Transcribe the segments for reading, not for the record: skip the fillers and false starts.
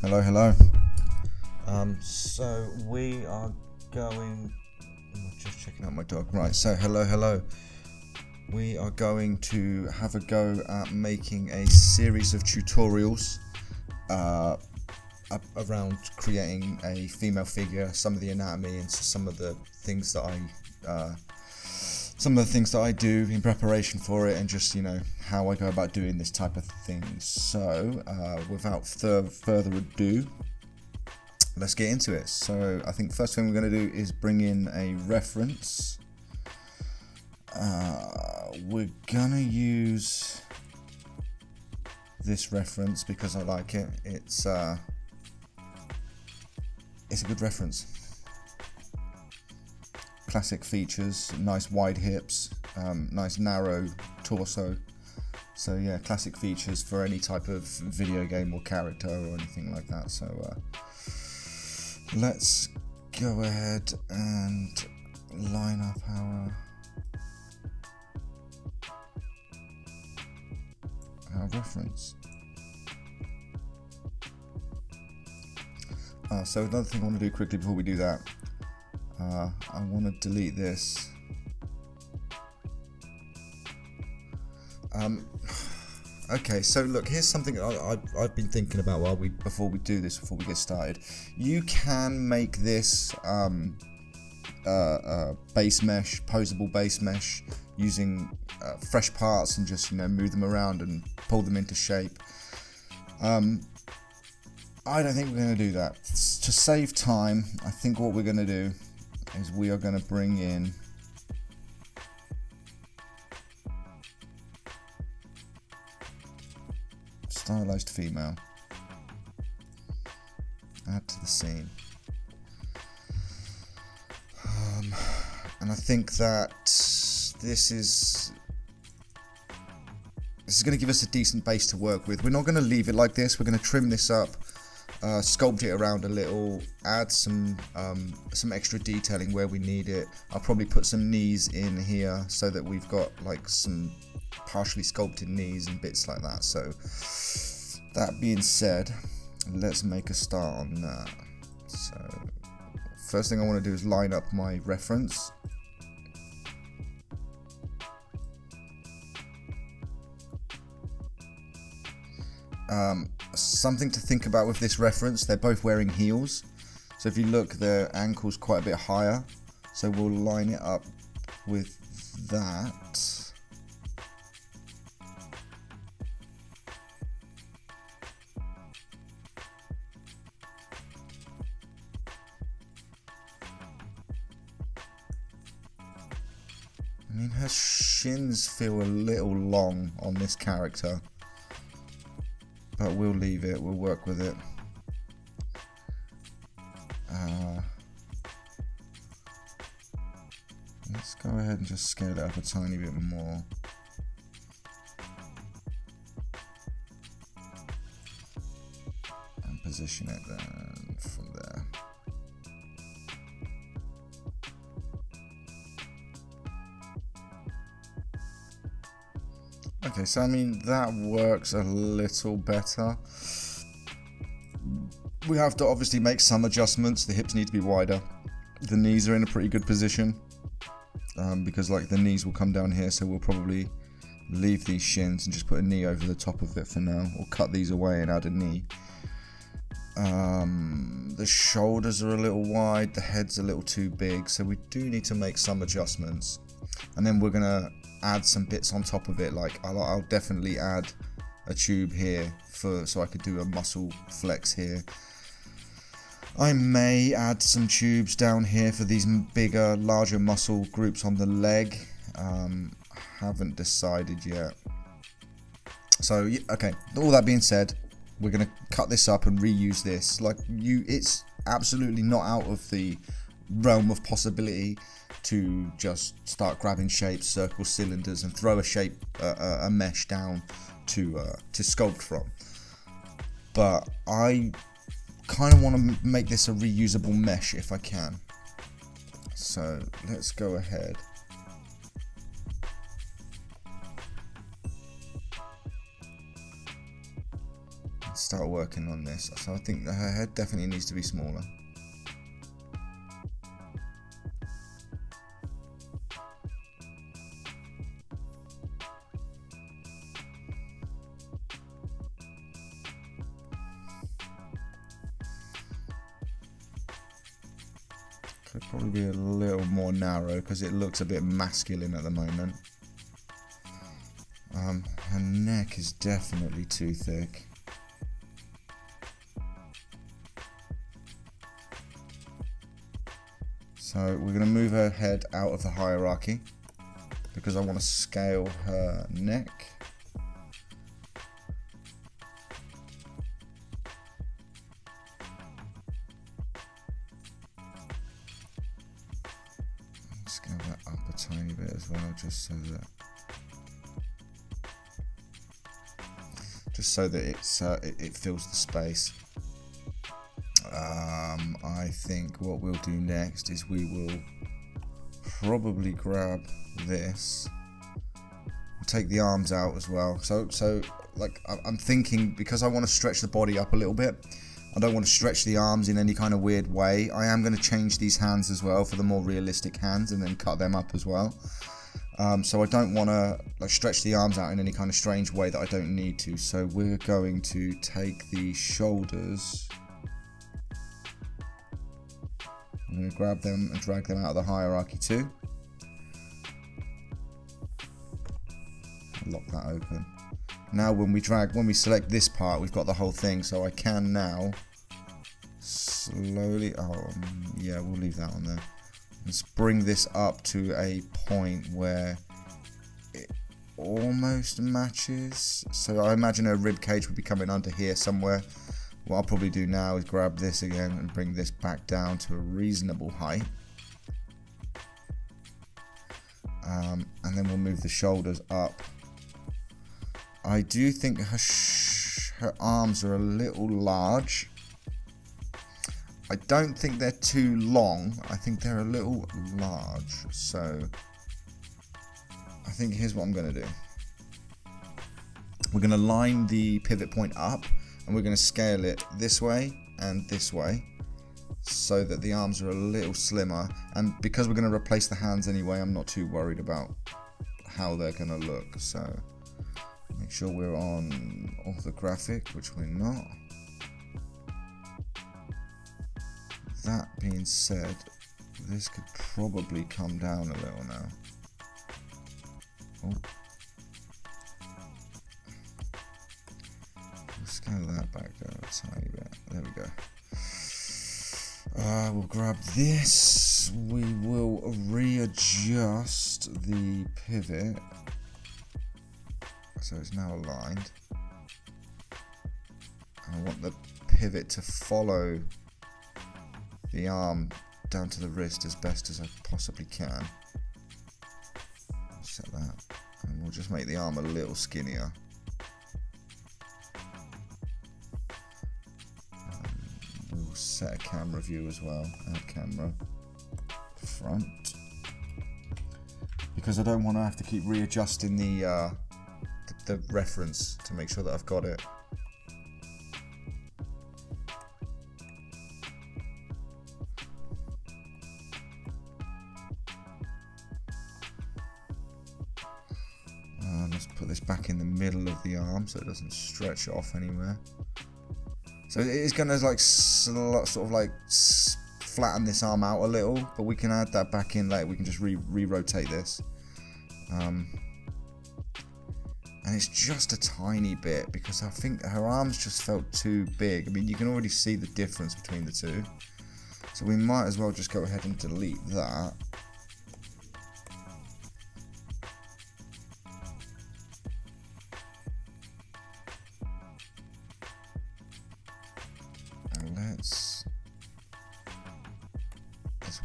Hello. So we are going. I'm just checking out my dog. Right. So hello. We are going to have a go at making a series of tutorials around creating a female figure, some of the anatomy, and some of the things that I do in preparation for it, and just how I go about doing this type of thing. So without further ado, let's get into it. So I think the first thing we're going to do is bring in a reference. We're gonna use this reference because I like it. It's a good reference. Classic features, nice wide hips, nice narrow torso. So yeah, classic features for any type of video game or character or anything like that. So let's go ahead and line up our reference. So another thing I want to do quickly before we do that, I want to delete this. Okay, so look, here's something I've been thinking about before we get started. You can make this base mesh, poseable base mesh, using fresh parts and just move them around and pull them into shape. I don't think we're going to do that. To save time, I think what we're going to do is we are going to bring in stylized female, add to the scene, and I think that this is going to give us a decent base to work with. We're not going to leave it like this. We're going to trim this up, sculpt it around a little, add some extra detailing where we need it. I'll probably put some knees in here so that we've got like some partially sculpted knees and bits like that. So that being said, let's make a start on that. So first thing I want to do is line up my reference. Something to think about with this reference, they're both wearing heels, so if you look, their ankle's quite a bit higher, so we'll line it up with that. I mean, her shins feel a little long on this character, but we'll leave it, we'll work with it. Let's go ahead and just scale it up a tiny bit more. And position it then from there. Okay, so I mean, that works a little better. We have to obviously make some adjustments. The hips need to be wider. The knees are in a pretty good position, because like the knees will come down here, so we'll probably leave these shins and just put a knee over the top of it for now, or cut these away and add a knee. The shoulders are a little wide, the head's a little too big, so we do need to make some adjustments. And then we're gonna add some bits on top of it, like I'll definitely add a tube here so I could do a muscle flex here. I may add some tubes down here for these bigger, larger muscle groups on the leg. Haven't decided yet. So okay, all that being said, we're gonna cut this up and reuse this. It's absolutely not out of the realm of possibility to just start grabbing shapes, circles, cylinders, and throw a mesh down to sculpt from. But I kind of want to make this a reusable mesh if I can. So let's go ahead. start working on this. So I think her head definitely needs to be smaller. Could probably be a little more narrow because it looks a bit masculine at the moment. Her neck is definitely too thick. So we're going to move her head out of the hierarchy because I want to scale her neck. Scale that up a tiny bit as well, just so that it fills the space. I think what we'll do next is we will probably grab this. We'll take the arms out as well. So like I'm thinking, because I want to stretch the body up a little bit, I don't want to stretch the arms in any kind of weird way. I am going to change these hands as well for the more realistic hands and then cut them up as well. So I don't want to like stretch the arms out in any kind of strange way that I don't need to. So we're going to take the shoulders. I'm going to grab them and drag them out of the hierarchy too. Lock that open. Now when we select this part, we've got the whole thing. So I can now slowly, yeah, we'll leave that on there. Let's bring this up to a point where it almost matches. So I imagine her rib cage would be coming under here somewhere. What I'll probably do now is grab this again and bring this back down to a reasonable height. And then we'll move the shoulders up. I do think her arms are a little large. I don't think they're too long. I think they're a little large. So I think here's what I'm going to do. We're going to line the pivot point up and we're going to scale it this way and this way so that the arms are a little slimmer. And because we're going to replace the hands anyway, I'm not too worried about how they're going to look. So make sure we're on orthographic, which we're not. That being said, this could probably come down a little now. Oh. We'll scale that back down a tiny bit. There we go. We'll grab this. We will readjust the pivot so it's now aligned. And I want the pivot to follow the arm down to the wrist as best as I possibly can. Set that, and we'll just make the arm a little skinnier. We'll set a camera view as well. Add camera front, because I don't want to have to keep readjusting the reference to make sure that I've got it. Let's put this back in the middle of the arm so it doesn't stretch off anywhere. So it is going to like sort of like flatten this arm out a little, but we can add that back in later. We can just re-rotate this. And it's just a tiny bit because I think her arms just felt too big. I mean, you can already see the difference between the two. So we might as well just go ahead and delete that. And let's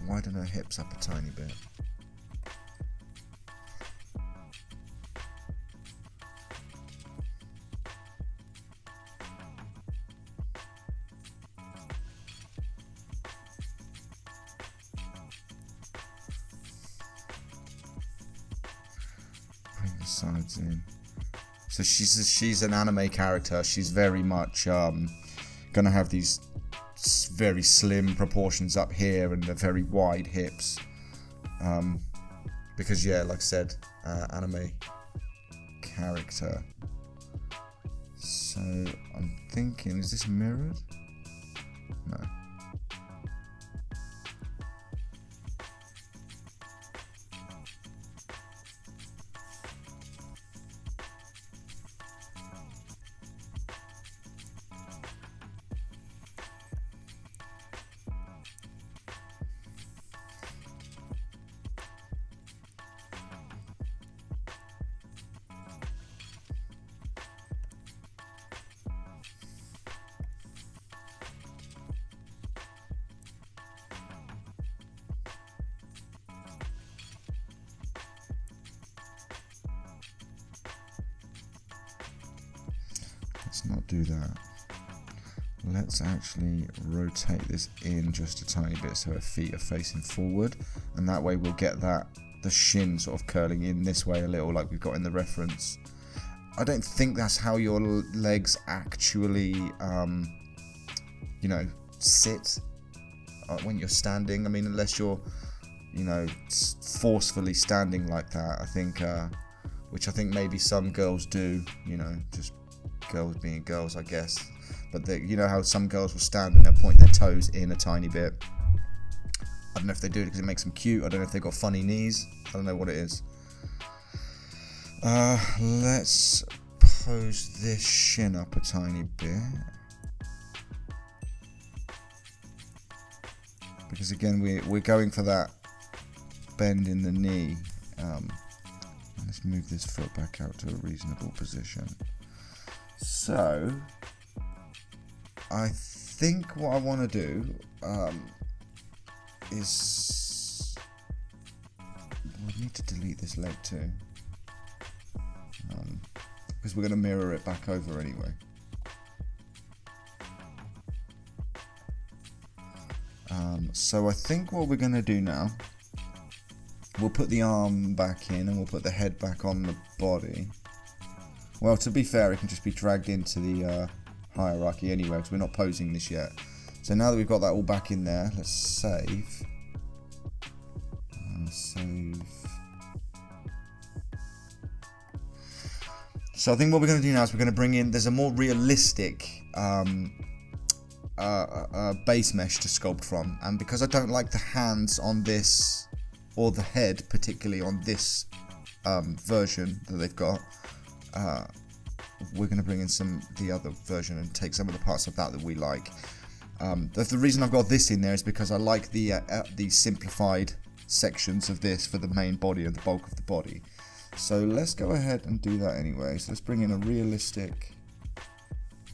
widen her hips up a tiny bit. Sides in. So she's an anime character. She's very much gonna have these very slim proportions up here and the very wide hips. Because yeah, like I said, anime character. So I'm thinking, is this mirrored? No. Let's not do that. Let's actually rotate this in just a tiny bit so her feet are facing forward, and that way we'll get the shin sort of curling in this way a little, like we've got in the reference. I don't think that's how your legs actually, you know, sit when you're standing. I mean, unless you're, you know, forcefully standing like that. I think, which I think maybe some girls do. You know, just girls being girls, I guess. But you know how some girls will stand and they'll point their toes in a tiny bit. I don't know if they do it because it makes them cute. I don't know if they've got funny knees. I don't know what it is. Let's pose this shin up a tiny bit. Because again, we're going for that bend in the knee. Let's move this foot back out to a reasonable position. So, I think what I want to do is... I need to delete this leg too. Because we're going to mirror it back over anyway. So I think what we're going to do now, we'll put the arm back in and we'll put the head back on the body. Well, to be fair, it can just be dragged into the hierarchy anyway, because we're not posing this yet. So now that we've got that all back in there, let's save. Save. So I think what we're going to do now is we're going to bring in, there's a more realistic base mesh to sculpt from, and because I don't like the hands on this, or the head particularly on this version that they've got, we're going to bring in the other version and take some of the parts of that we like. The reason I've got this in there is because I like the simplified sections of this for the main body and the bulk of the body. So let's go ahead and do that anyway. So let's bring in a realistic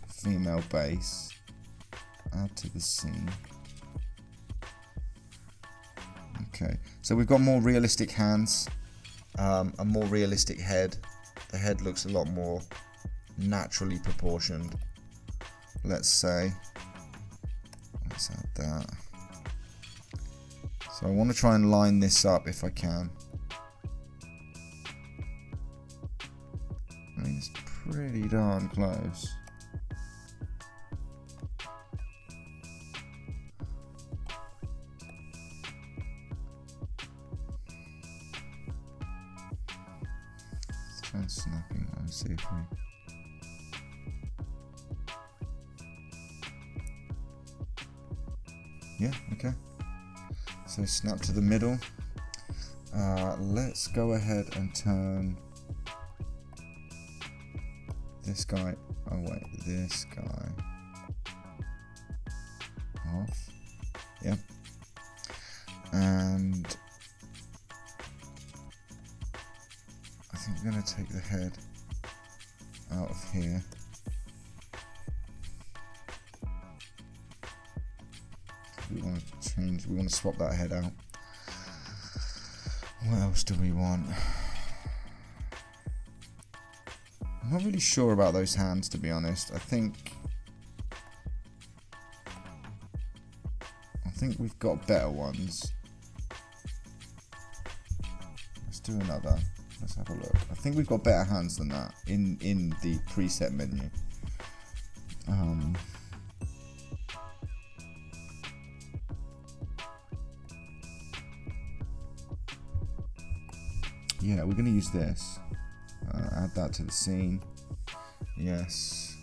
female base, add to the scene. Okay, so we've got more realistic hands, a more realistic head. The head looks a lot more naturally proportioned, let's say. Let's add that. So I want to try and line this up if I can. I mean, it's pretty darn close. Let's try and snapping that and see if we... Yeah, okay. So snap to the middle. Let's go ahead and turn this guy, oh wait, this guy off. Yep. And I think we're going to take the head out of here. We want to change, we want to swap that head out. What else do we want? I'm not really sure about those hands, to be honest. I think we've got better ones. Let's do another. Let's Let's have a look. I think we've got better hands than that in the preset menu. Yeah, we're going to use this. Add that to the scene. Yes.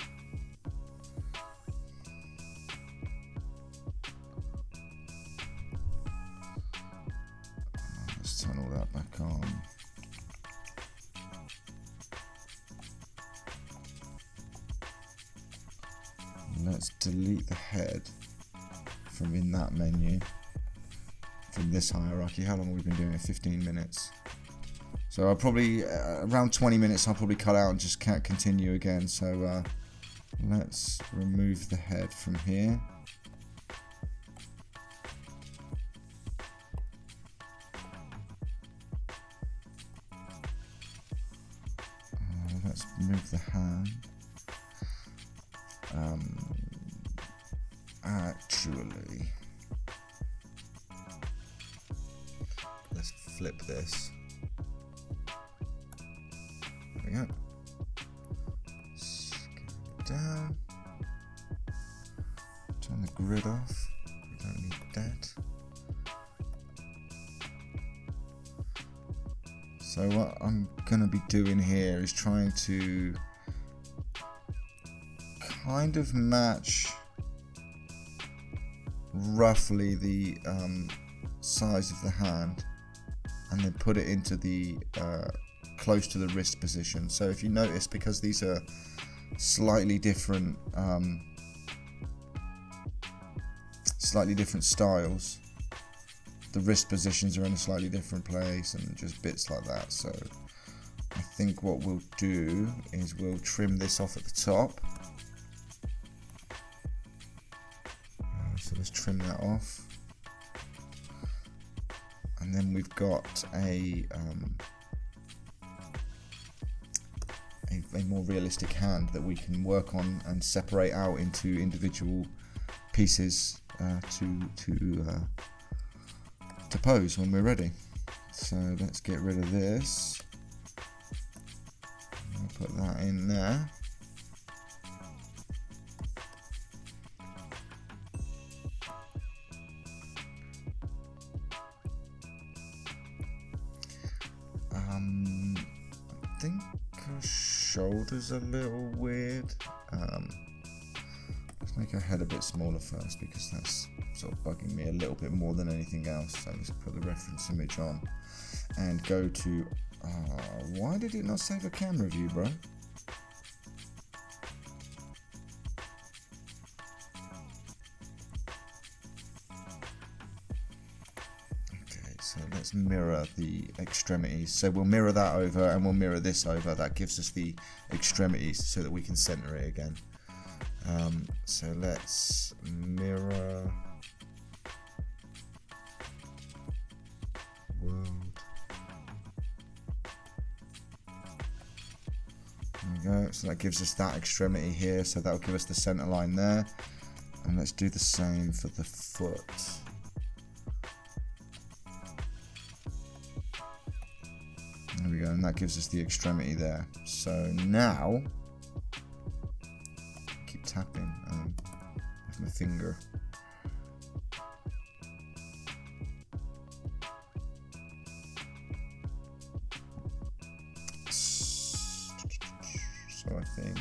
Let's turn all that back on. Let's delete the head from in that menu, from this hierarchy. How long have we been doing it? 15 minutes. So I'll probably, around 20 minutes, I'll probably cut out and just can't continue again. So let's remove the head from here. Let's remove the hand. Actually, let's flip this. There we go. Scale down. Turn the grid off. We don't need that. So what I'm gonna be doing here is trying to kind of match roughly the size of the hand, and then put it into the close to the wrist position. So if you notice, because these are slightly different styles, the wrist positions are in a slightly different place and just bits like that. So I think what we'll do is we'll trim this off at the top. So let's trim that off, and then we've got a more realistic hand that we can work on and separate out into individual pieces to pose when we're ready. So let's get rid of this. I'll put that in there. I think her shoulder's a little weird. Let's make her head a bit smaller first, because that's sort of bugging me a little bit more than anything else. So let's put the reference image on and go to why did it not save a camera view, bro? So let's mirror the extremities. So we'll mirror that over, and we'll mirror this over. That gives us the extremities so that we can center it again. So let's mirror world. There we go. So that gives us that extremity here. So that will give us the center line there. And let's do the same for the foot. There we go, and that gives us the extremity there. So now, keep tapping with my finger. So I think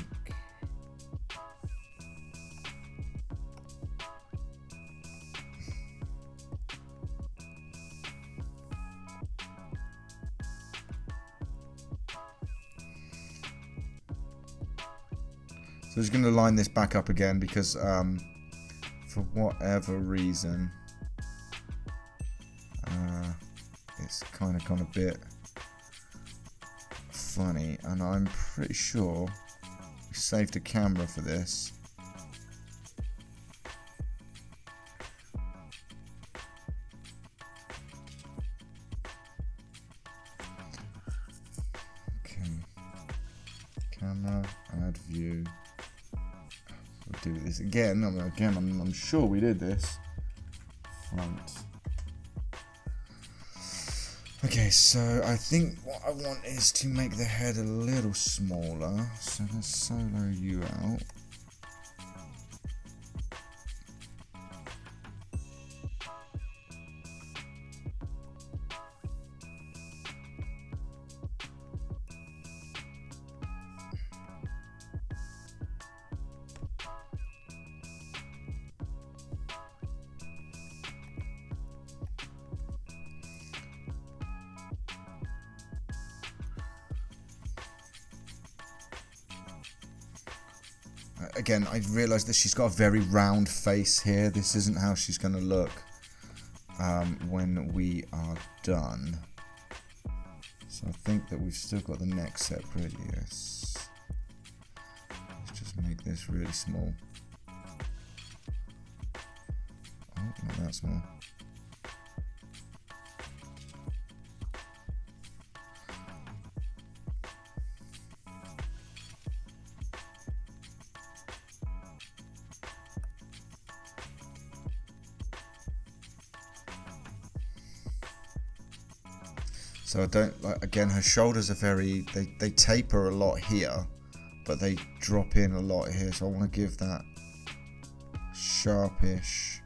so I'm just going to line this back up again, because for whatever reason it's kind of gone a bit funny, and I'm pretty sure we saved a camera for this. Okay, camera, add view. We'll do this again. I'm sure we did this. Front. Okay, so I think what I want is to make the head a little smaller. So let's solo you out. Again, I realised that she's got a very round face here. This isn't how she's going to look when we are done. So I think that we've still got the neck separate, yes. Let's just make this really small. Oh, not that small. So I don't, like, again, her shoulders are very, they taper a lot here, but they drop in a lot here. So I want to give that sharpish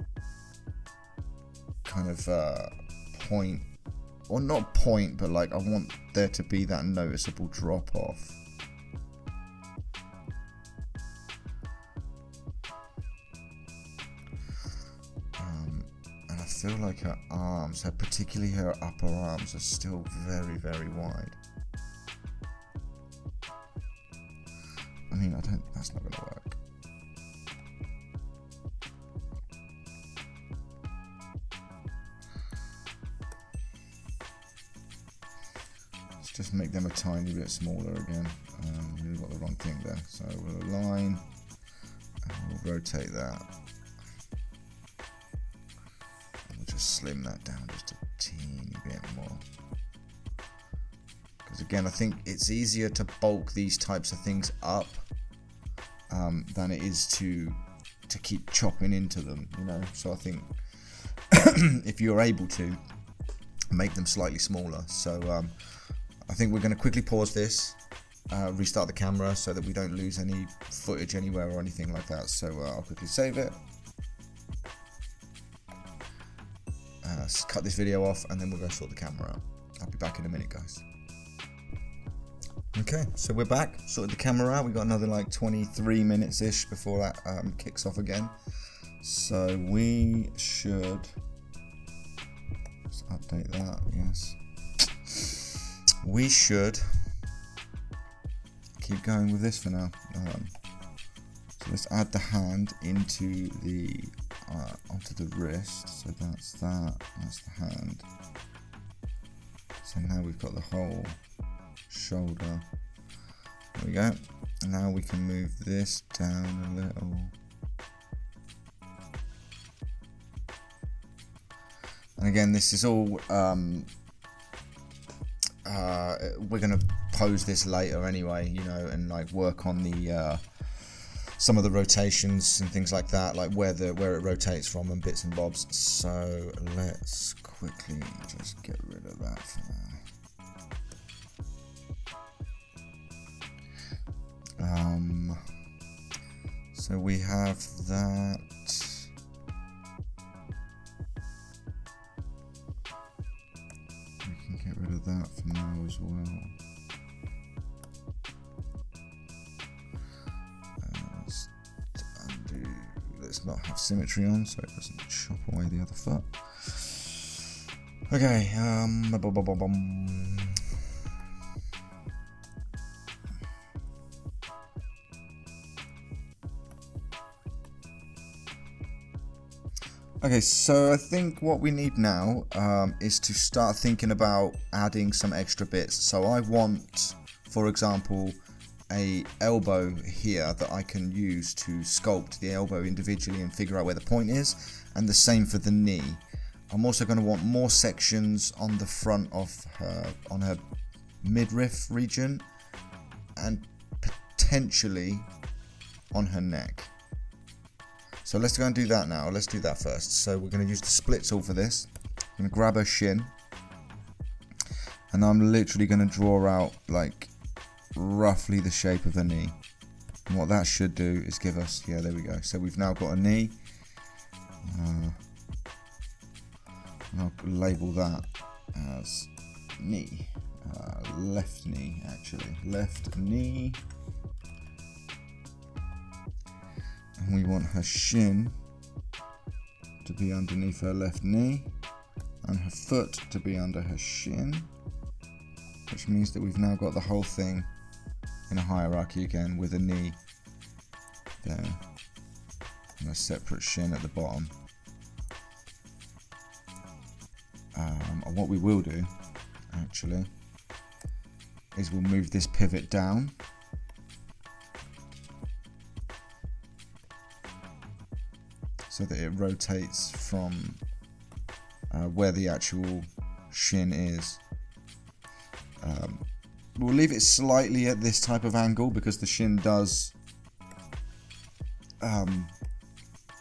kind of point, or not point, but like I want there to be that noticeable drop off. I feel like her arms, particularly her upper arms, are still very, very wide. I mean, that's not going to work. Let's just make them a tiny bit smaller again. We've got the wrong thing there. So we'll align, and we'll rotate that. Slim that down just a teeny bit more, because again I think it's easier to bulk these types of things up than it is to keep chopping into them, you know. So I think if you're able to make them slightly smaller. So I think we're going to quickly pause this, restart the camera so that we don't lose any footage anywhere or anything like that. So I'll quickly save it. Cut this video off, and then we'll go sort the camera out. I'll be back in a minute, guys. Okay, so we're back. Sorted the camera out. We got another like 23 minutes ish before that kicks off again. So we should let's update that. Yes, we should keep going with this for now. So let's add the hand into the onto the wrist. So that's that's the hand. So now we've got the whole shoulder. There we go. Now we can move this down a little. And again, this is all we're gonna pose this later anyway, you know, and like work on the some of the rotations and things like that, like where it rotates from and bits and bobs. So let's quickly just get rid of that for now. So we have that. We can get rid of that for now as well. Let's not have symmetry on so it doesn't chop away the other foot. Okay, okay, so I think what we need now is to start thinking about adding some extra bits. So I want, for example, a elbow here that I can use to sculpt the elbow individually and figure out where the point is, and the same for the knee. I'm also going to want more sections on the front of her, on her midriff region, and potentially on her neck. So let's go and do that now. Let's do that first. So we're going to use the split tool for this. I'm going to grab her shin, And I'm literally going to draw out like roughly the shape of a knee. And what that should do is give us, yeah, there we go. So we've now got a knee. I'll label that as knee. Left knee, actually. Left knee. And we want her shin to be underneath her left knee. And her foot to be under her shin. Which means that we've now got the whole thing in a hierarchy again, with a knee there. And a separate shin at the bottom. And what we will do, actually, is we'll move this pivot down. So that it rotates from where the actual shin is. We'll leave it slightly at this type of angle because the shin does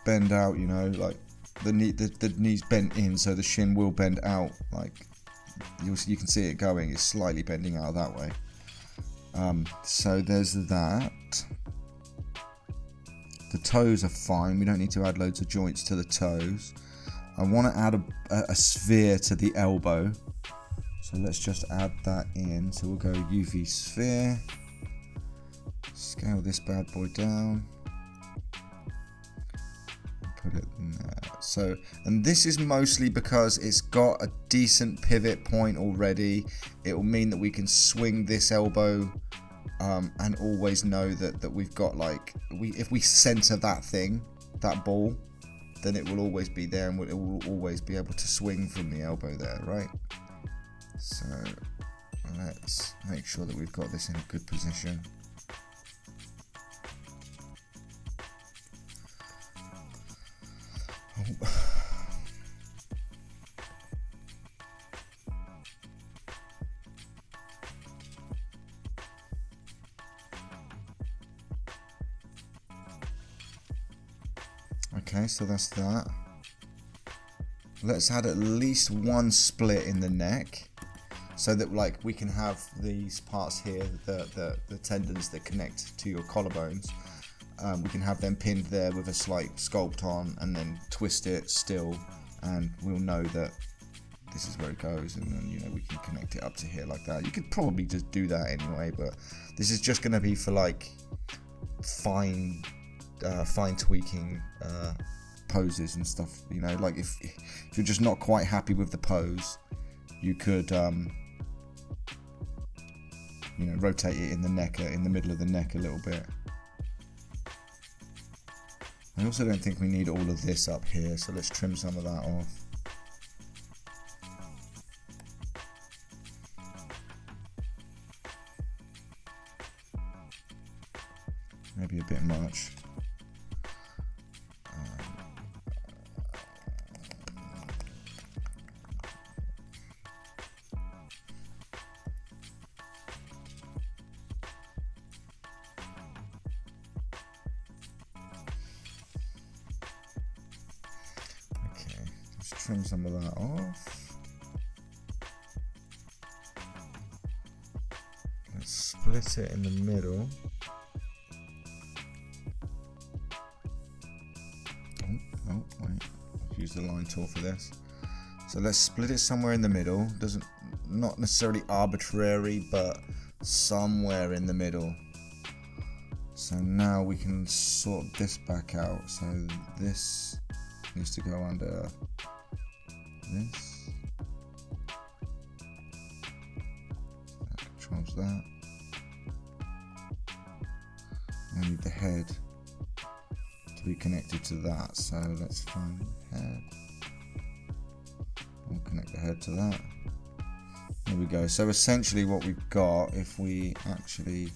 bend out, you know, like the knee's bent in, so the shin will bend out. Like you can see it going, it's slightly bending out that way. So there's that. The toes are fine, we don't need to add loads of joints to the toes. I want to add a sphere to the elbow, so let's just add that in. So we'll go UV sphere, scale this bad boy down, put it in there. So, and this is mostly because it's got a decent pivot point already. It will mean that we can swing this elbow and always know that we've got, like, if we center that thing, that ball, then it will always be there, and it will always be able to swing from the elbow there, right? So let's make sure that we've got this in a good position. Okay, so that's that. Let's add at least one split in the neck, so that, like, we can have these parts here, the tendons that connect to your collarbones. We can have them pinned there with a slight sculpt on, and then twist it still, and we'll know that this is where it goes, and then, you know, we can connect it up to here like that. You could probably just do that anyway, but this is just going to be for, like, fine tweaking poses and stuff, you know. Like if you're just not quite happy with the pose, you could you know, rotate it in the neck, in the middle of the neck a little bit. I also don't think we need all of this up here, so let's trim some of that off. Maybe a bit much. Trim some of that off. Let's split it in the middle. Oh, wait. I'll use the line tool for this. So let's split it somewhere in the middle. Not necessarily arbitrary, but somewhere in the middle. So now we can sort this back out. So this needs to go under this. That controls that. I need the head to be connected to that, so let's find the head. We'll connect the head to that. There we go. So essentially what we've got, if we actually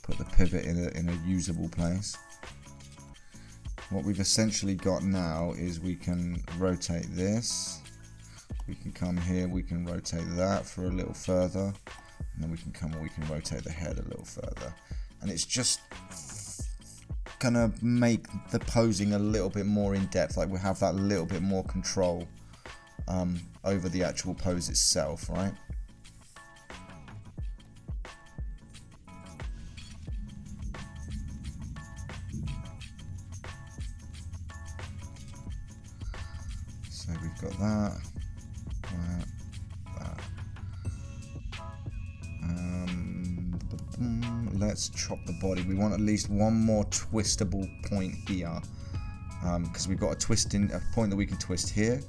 put the pivot in a usable place, what we've essentially got now is we can rotate this, we can come here, we can rotate that for a little further, and then we can come and we can rotate the head a little further. And it's just gonna make the posing a little bit more in depth, like we have that little bit more control over the actual pose itself, right? So we've got that. Let's chop the body. We want at least one more twistable point here, because we've got a point that we can twist here.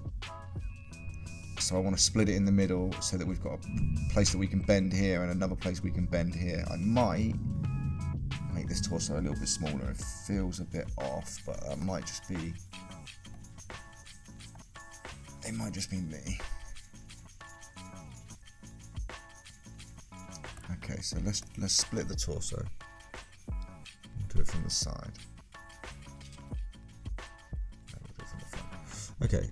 So I want to split it in the middle so that we've got a place that we can bend here and another place we can bend here. I might make this torso a little bit smaller. It feels a bit off, but that might just be. It might just be me. Okay, so let's split the torso. We'll do it from the side. We'll do it from the front. Okay,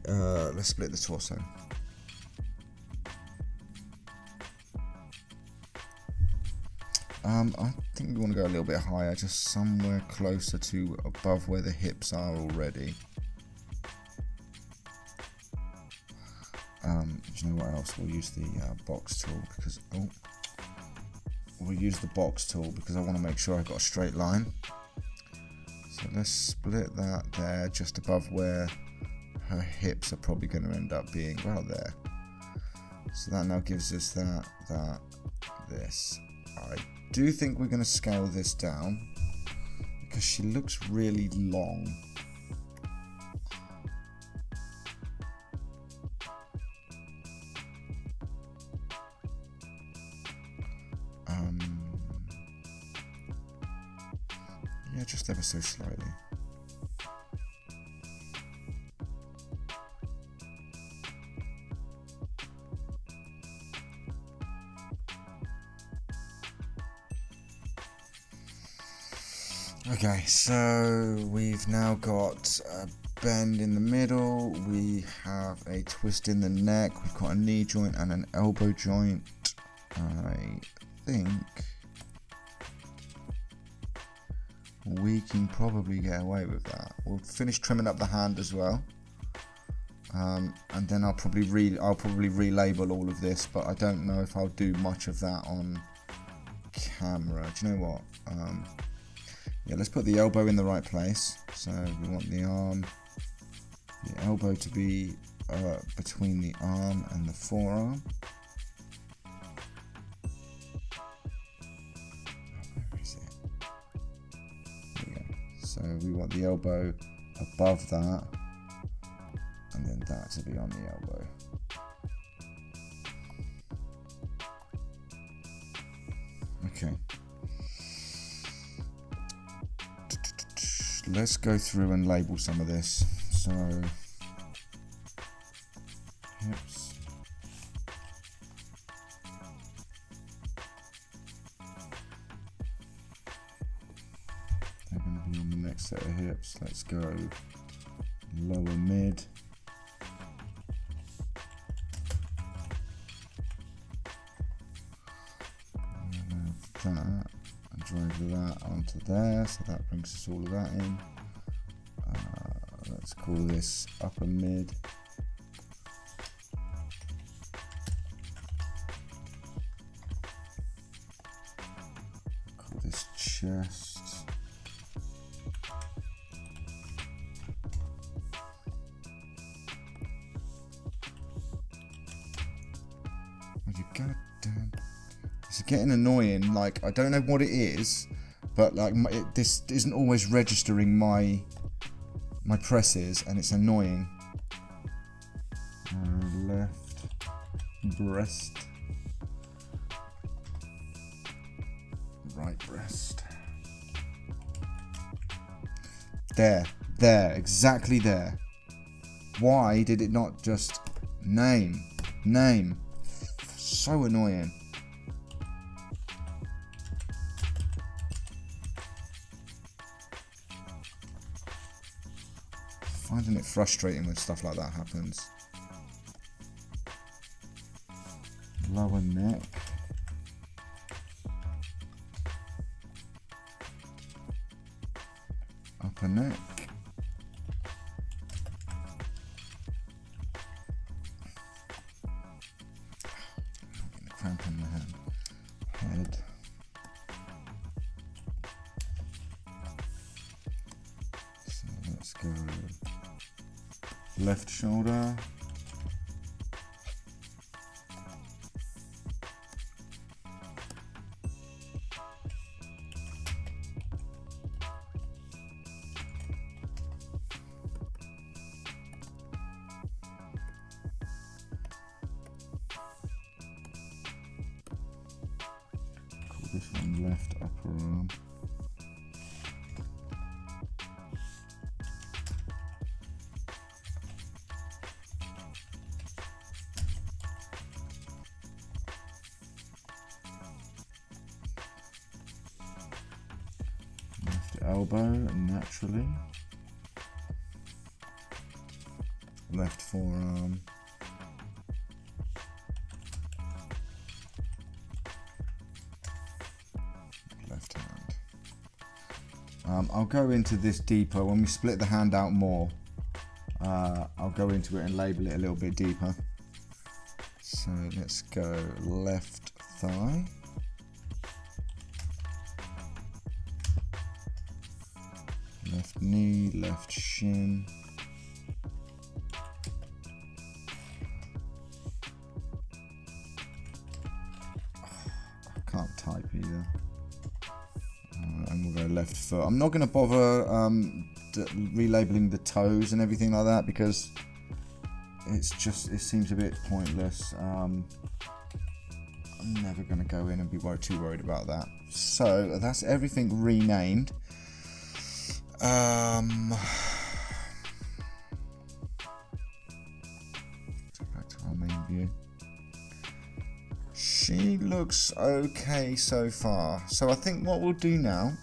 let's split the torso. I think we want to go a little bit higher, just somewhere closer to above where the hips are already. Do you know what else? We'll use the box tool because we'll use the box tool because I want to make sure I've got a straight line. So let's split that there, just above where her hips are probably going to end up being, right there. So that now gives us this. I do think we're going to scale this down because she looks really long. Yeah, just ever so slightly. Okay, so we've now got a bend in the middle, we have a twist in the neck, we've got a knee joint and an elbow joint. I think we can probably get away with that. We'll finish trimming up the hand as well, and then I'll probably relabel all of this, but I don't know if I'll do much of that on camera. Do you know what? Yeah, let's put the elbow in the right place. So we want the elbow to be between the arm and the forearm. Where is it? There we go. So we want the elbow above that, and then that to be on the elbow. Okay. Let's go through and label some of this. So, hips. They're going to be on the next set of hips. Let's go lower mid. That. Drive that onto there, so that brings us all of that in. Let's call this upper mid. Call this chest. Oh, you goddamn. It's getting annoying, like I don't know what it is, but like this isn't always registering my presses, and it's annoying. Left breast, right breast. There, exactly there. Why did it not just name? So annoying. Finding it frustrating when stuff like that happens. Lower neck. Upper neck. I'm getting a cramp in my hand. Head. So let's go left shoulder. left upper arm. Left elbow, naturally. Left forearm. Left hand. I'll go into this deeper when we split the hand out more. I'll go into it and label it a little bit deeper. So let's go left thigh. Left knee, left shin. I can't type either. And we'll go left foot. I'm not going to bother relabeling the toes and everything like that because it seems a bit pointless. I'm never going to go in and be too worried about that. So that's everything renamed. Back to our main view. She looks okay so far. So I think what we'll do now,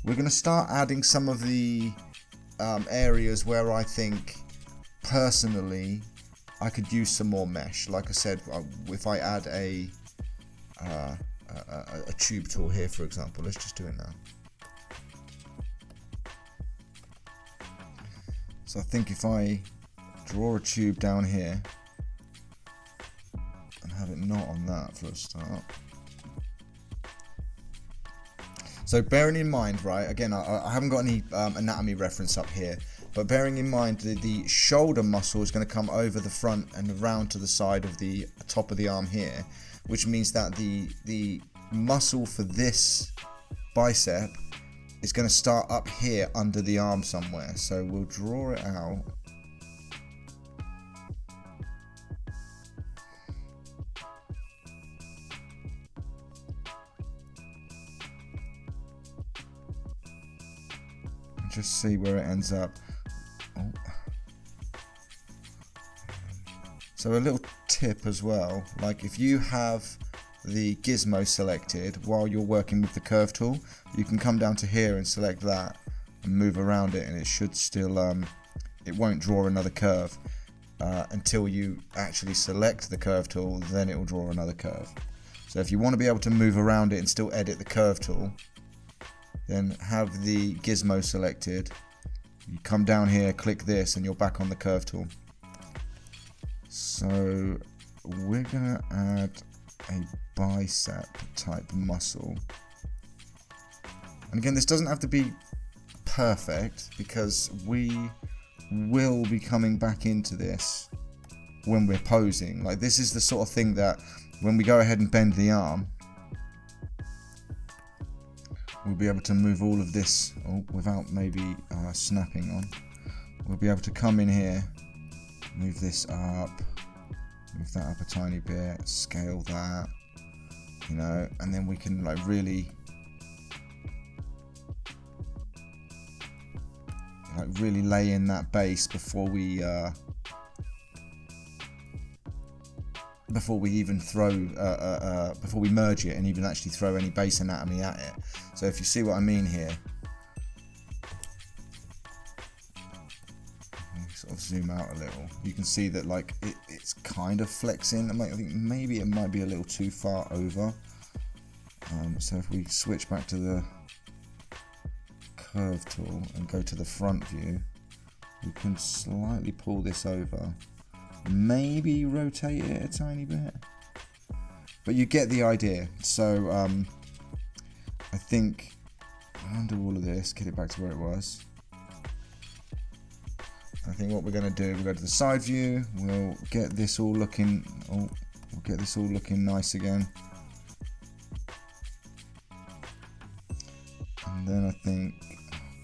we're going to start adding some of the areas where I think personally I could use some more mesh. Like I said, if I add a tube tool here, for example, let's just do it now. So I think if I draw a tube down here and have it not on that for a start. So bearing in mind, right, again, I haven't got any anatomy reference up here, but bearing in mind the shoulder muscle is going to come over the front and around to the side of the top of the arm here, which means that the muscle for this bicep is going to start up here under the arm somewhere. So we'll draw it out. And just see where it ends up. Oh. So a little tip as well, like if you have the gizmo selected while you're working with the curve tool, you can come down to here and select that and move around it, and it should still it won't draw another curve until you actually select the curve tool, then it will draw another curve. So if you want to be able to move around it and still edit the curve tool, then have the gizmo selected, you come down here, click this, and you're back on the curve tool. So we're gonna add a bicep type muscle, and again, this doesn't have to be perfect because we will be coming back into this when we're posing. Like, this is the sort of thing that when we go ahead and bend the arm, we'll be able to move all of this without maybe snapping on. We'll be able to come in here, move this up, move that up a tiny bit, scale that, you know, and then we can like really lay in that base before we even throw before we merge it and even actually throw any base anatomy at it. So if you see what I mean here, sort of zoom out a little, you can see that like it's kind of flexing. I think maybe it might be a little too far over. So if we switch back to the curve tool and go to the front view, we can slightly pull this over, maybe rotate it a tiny bit, but you get the idea. So I think I'll undo all of this, get it back to where it was. I think what we're going to do, we'll go to the side view, we'll get this all looking, nice again. And then I think,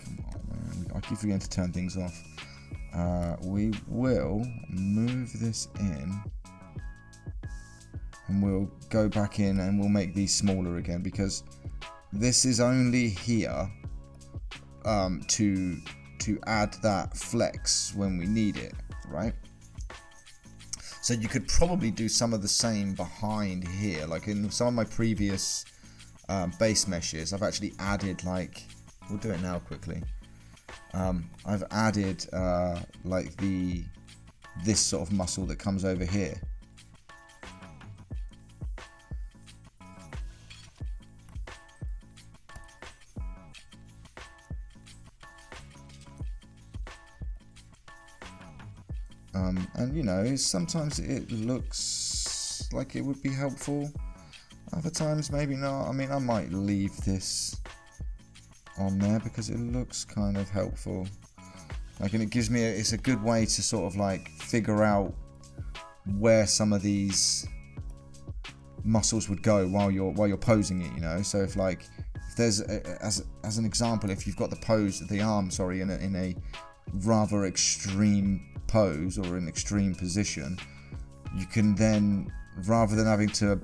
come on man, I keep forgetting to turn things off. We will move this in and we'll go back in and we'll make these smaller again, because this is only here to add that flex when we need it, right? So you could probably do some of the same behind here, like in some of my previous base meshes. I've actually added, like, we'll do it now quickly. I've added like this sort of muscle that comes over here. And you know, sometimes it looks like it would be helpful, other times maybe not. I mean, I might leave this on there because it looks kind of helpful, like, and it gives me it's a good way to sort of like figure out where some of these muscles would go while you're posing it, you know. So if there's as an example, if you've got the arm in a rather extreme pose or an extreme position, you can then, rather than having to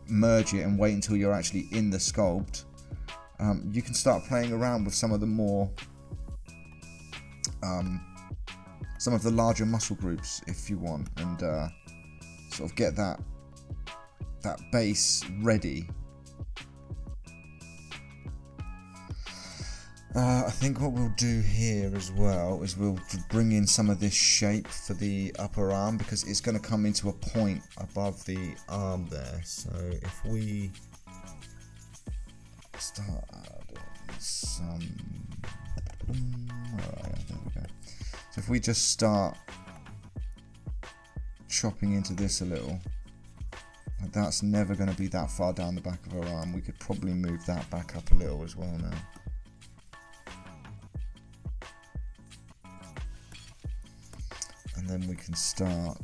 merge it and wait until you're actually in the sculpt, you can start playing around with some of the more some of the larger muscle groups if you want, and sort of get that base ready. I think what we'll do here as well is we'll bring in some of this shape for the upper arm, because it's going to come into a point above the arm there. So if we start adding some, there we go. So if we just start chopping into this a little, that's never going to be that far down the back of our arm. We could probably move that back up a little as well now. And then we can start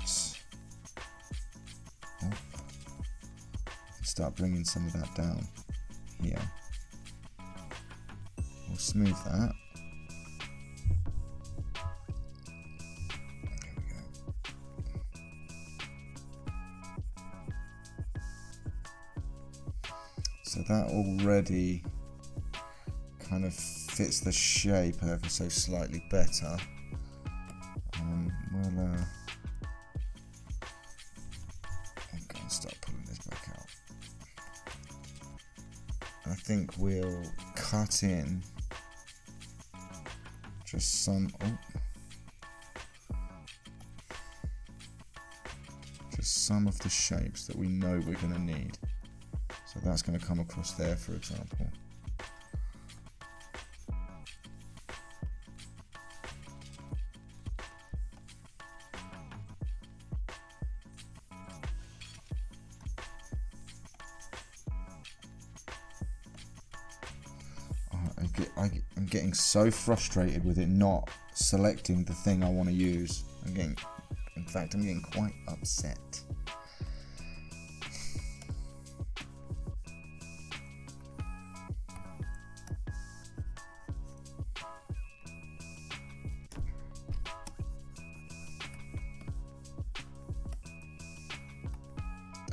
bringing some of that down here. We'll smooth that. There we go. So that already kind of fits the shape ever so slightly better. We'll go and start pulling this back out. I think we'll cut in just some of the shapes that we know we're going to need. So that's going to come across there, for example. I'm getting so frustrated with it not selecting the thing I want to use. I'm getting quite upset.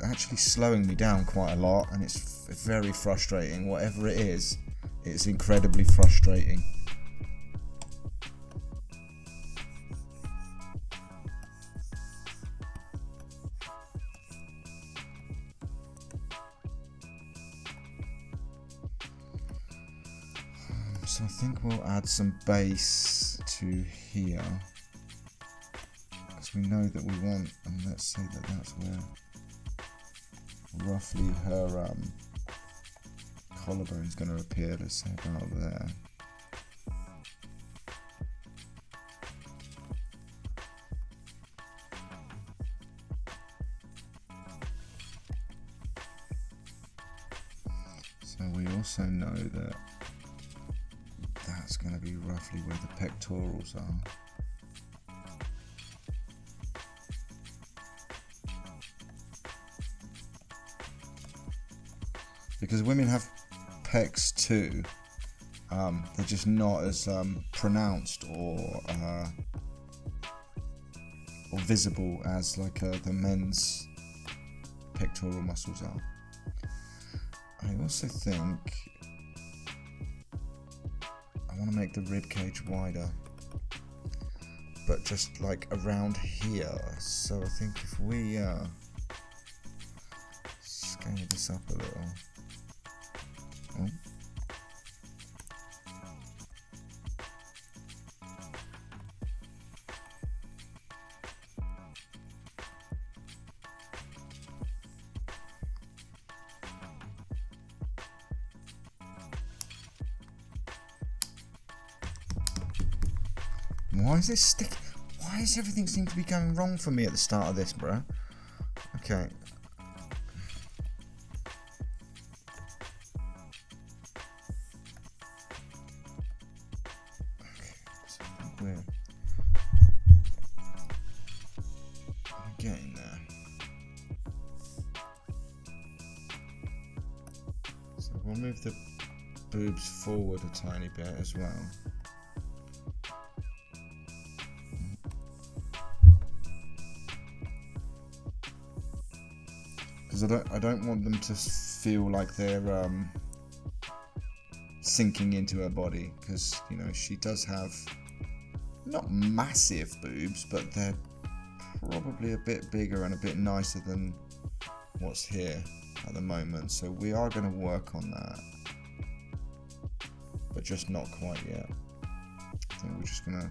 Actually slowing me down quite a lot, and it's very frustrating. Whatever it is, it's incredibly frustrating. So I think we'll add some base to here, because we know that we want, and let's say that that's where roughly her collarbone's going to appear. Let's say about there. So we also know that that's going to be roughly where the pectorals are. Because women have pecs too, they're just not as pronounced or visible as like the men's pectoral muscles are. I also think I want to make the rib cage wider, but just like around here. So I think if we scale this up a little. Oh. Why is this stick? Why does everything seem to be going wrong for me at the start of this, bruh? Okay. So I think we're getting there. So we'll move the boobs forward a tiny bit as well. I don't want them to feel like they're sinking into her body, because you know she does have not massive boobs, but they're probably a bit bigger and a bit nicer than what's here at the moment. So we are going to work on that, but just not quite yet. I think we're just going to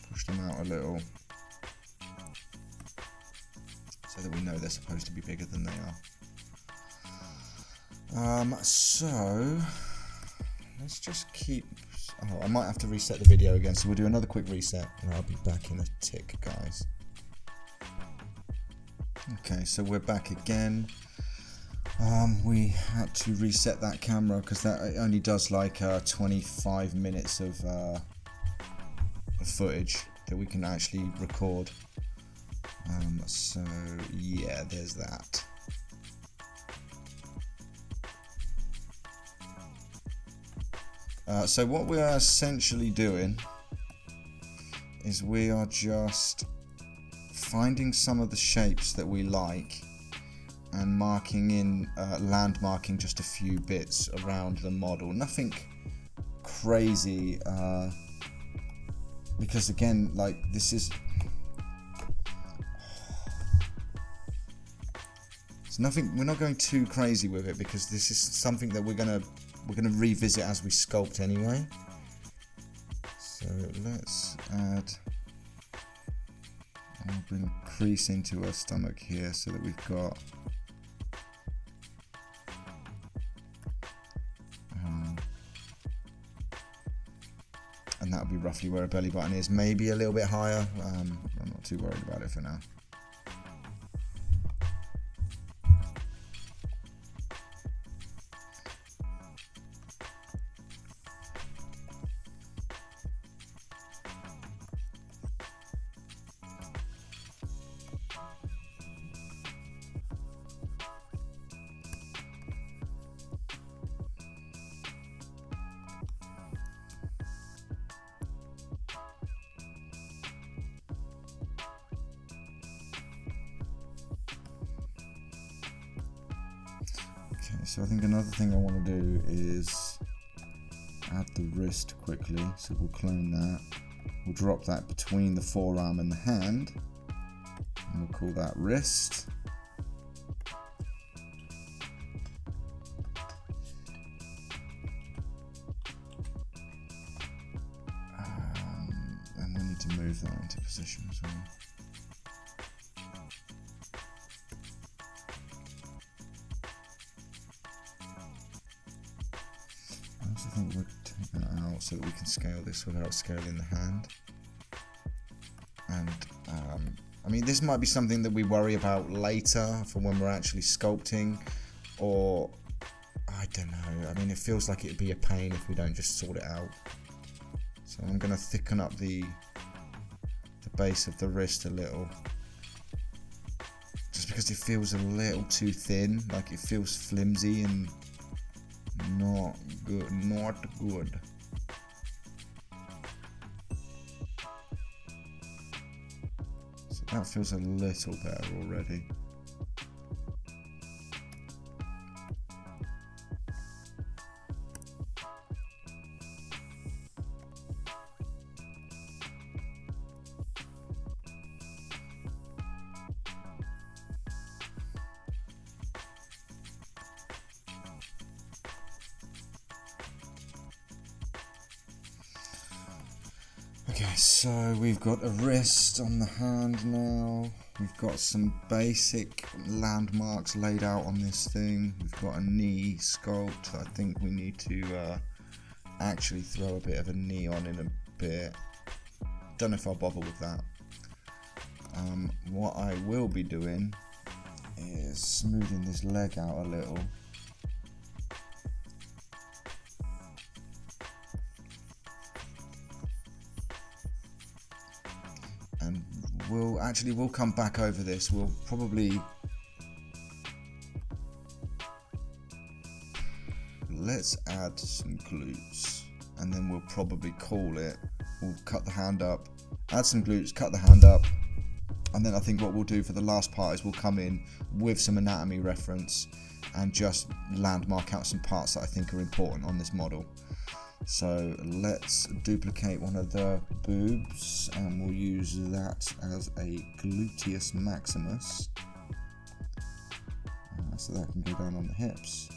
push them out a little, so that we know they're supposed to be bigger than they are. So let's just keep. Oh, I might have to reset the video again, so we'll do another quick reset, and I'll be back in a tick, guys. Okay, so we're back again. We had to reset that camera because that only does like 25 minutes of footage that we can actually record. So yeah, there's that. So what we are essentially doing is we are just finding some of the shapes that we like and marking in, landmarking just a few bits around the model. Nothing crazy, because again, like this is. Nothing. We're not going too crazy with it because this is something that we're gonna revisit as we sculpt anyway. So let's add. I'll bring a crease into her stomach here so that we've got. And that'll be roughly where her belly button is. Maybe a little bit higher. I'm not too worried about it for now. So I think another thing I want to do is add the wrist quickly. So we'll clone that. We'll drop that between the forearm and the hand. And we'll call that wrist. And we need to move that into position as well. I think we'll take that out so that we can scale this without scaling the hand. And I mean, this might be something that we worry about later for when we're actually sculpting, or I don't know. I mean, it feels like it'd be a pain if we don't just sort it out. So I'm going to thicken up the base of the wrist a little, just because it feels a little too thin, like it feels flimsy and not good, not good. So that feels a little better already. Okay, so we've got a wrist on the hand now. We've got some basic landmarks laid out on this thing. We've got a knee sculpt. I think we need to actually throw a bit of a knee on in a bit. Don't know if I'll bother with that. What I will be doing is smoothing this leg out a little. And we'll come back over this. We'll probably, let's add some glutes, and then we'll probably call it. We'll cut the hand up, add some glutes, cut the hand up, and then I think what we'll do for the last part is we'll come in with some anatomy reference and just landmark out some parts that I think are important on this model. So let's duplicate one of the boobs and we'll use that as a gluteus maximus, so that can go down on the hips.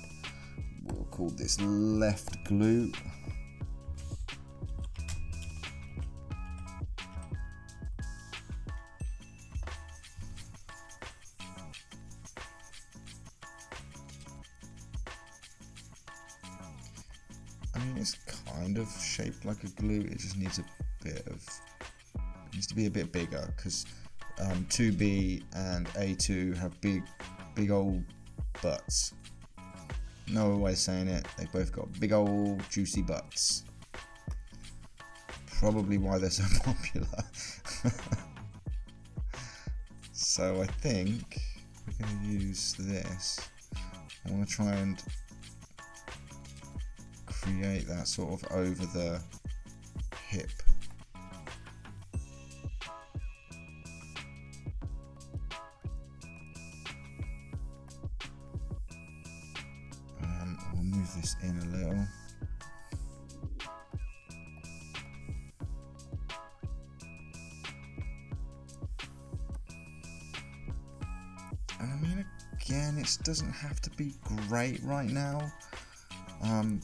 We'll call this left glute. I mean, it's kind of shaped like a glute. It just needs to be a bit bigger, because 2B and A2 have big old butts. No way of saying it. They both got big old juicy butts. Probably why they're so popular. So I think we're going to use this. I want to try and create that sort of over the hip. We'll move this in a little. And I mean, again, it doesn't have to be great right now.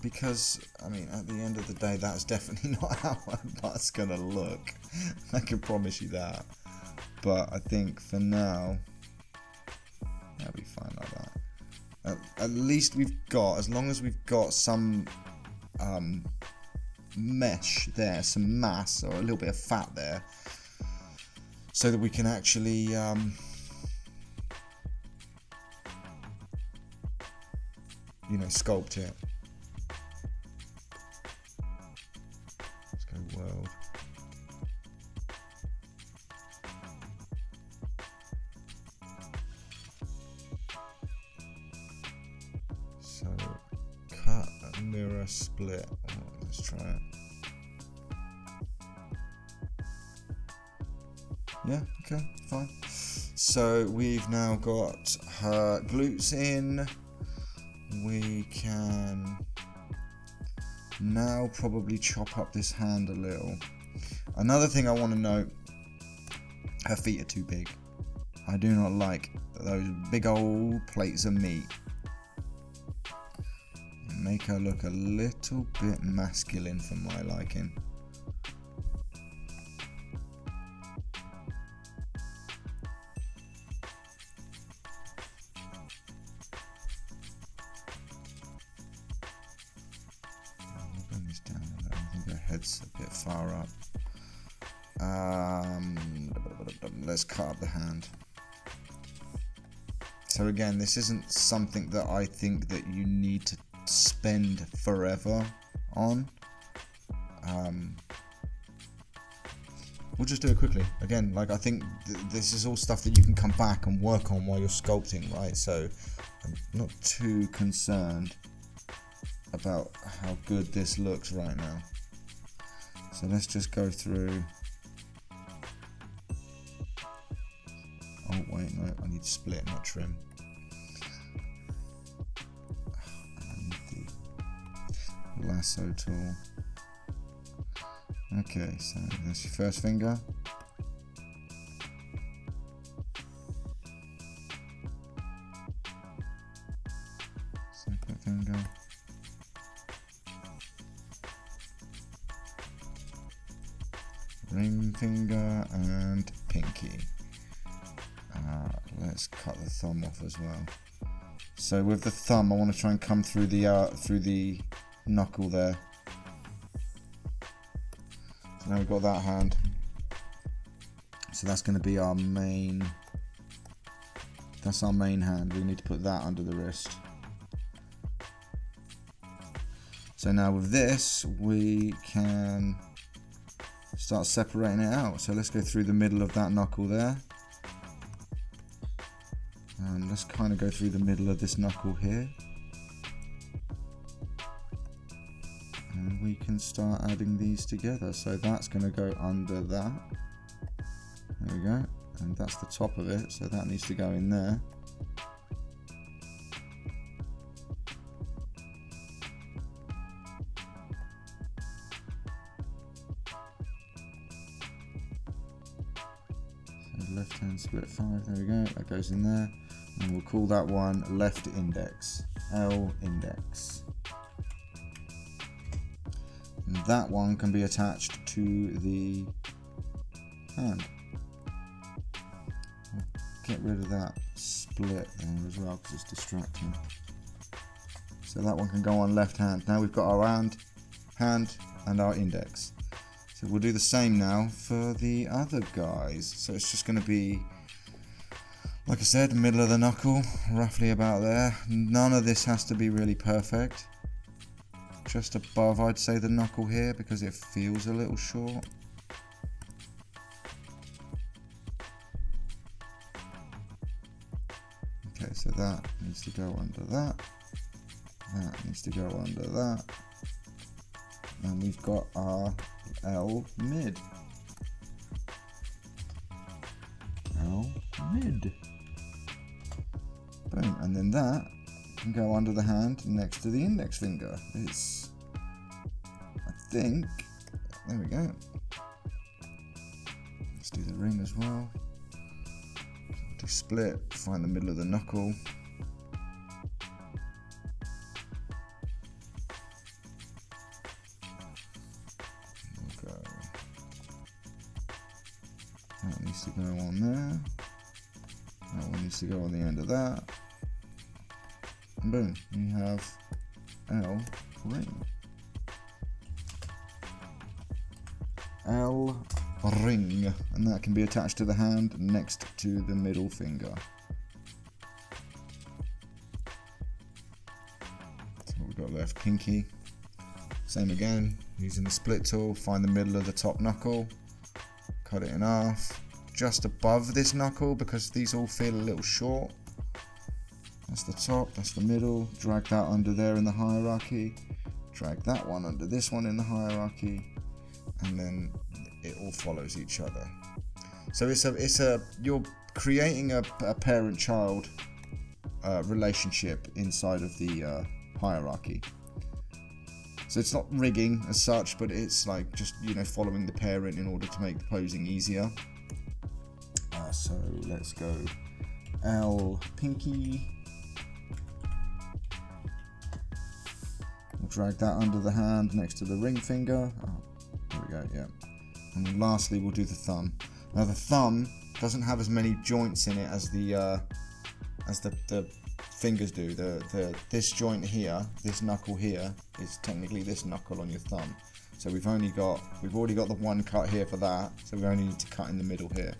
Because, I mean, at the end of the day, that's definitely not how our butt's gonna look. I can promise you that. But I think for now, that'll be fine like that. At least we've got, as long as we've got some mesh there, some mass, or a little bit of fat there, so that we can actually you know, sculpt it. World. So cut, mirror, split. Oh, let's try it. Yeah, okay, fine. So we've now got her glutes in. We can now probably chop up this hand a little. Another thing I want to note, her feet are too big. I do not like those big old plates of meat. Make her look a little bit masculine for my liking. Head's a bit far up. Let's cut up the hand. So again, this isn't something that I think that you need to spend forever on. We'll just do it quickly. Again, like, I think this is all stuff that you can come back and work on while you're sculpting, right? So I'm not too concerned about how good this looks right now. So let's just go through. Oh wait, no, I need to split, not trim. I need the lasso tool. Okay, so that's your first finger. Second finger. ring finger and pinky. Let's cut the thumb off as well. So with the thumb, I want to try and come through the knuckle there. So now we've got that hand. So that's going to be our main. That's our main hand. We need to put that under the wrist. So now with this, we can start separating it out. So let's go through the middle of that knuckle there. And let's kind of go through the middle of this knuckle here. And we can start adding these together. So that's going to go under that. There we go. And that's the top of it. So that needs to go in there. So left hand split 5. There we go. That goes in there. And we'll call that one left index, L index. And that one can be attached to the hand. I'll get rid of that split there as well because it's distracting. So that one can go on left hand. Now we've got our hand and our index. So we'll do the same now for the other guys. So it's just going to be, like I said, middle of the knuckle, roughly about there. None of this has to be really perfect. Just above, I'd say, the knuckle here because it feels a little short. Okay, so that needs to go under that. That needs to go under that. And we've got our L mid. L mid. Boom, and then that can go under the hand next to the index finger. It's, I think, there we go. Let's do the ring as well. Do split, find the middle of the knuckle. Okay. That needs to go on there. That one needs to go on the end of that. And boom, we have L ring. L ring. And that can be attached to the hand next to the middle finger. So we've got left pinky. Same again, using the split tool, find the middle of the top knuckle, cut it in half. Just above this knuckle because these all feel a little short. That's the top, that's the middle. Drag that under there in the hierarchy. Drag that one under this one in the hierarchy. And then it all follows each other. So you're creating a parent-child relationship inside of the hierarchy. So it's not rigging as such, but it's like just, you know, following the parent in order to make the posing easier. So let's go L pinky. We'll drag that under the hand next to the ring finger. Oh, there we go, yeah. And then lastly, we'll do the thumb. Now the thumb doesn't have as many joints in it as the fingers do. This joint here, this knuckle here, is technically this knuckle on your thumb. So we've already got the one cut here for that. So we only need to cut in the middle here.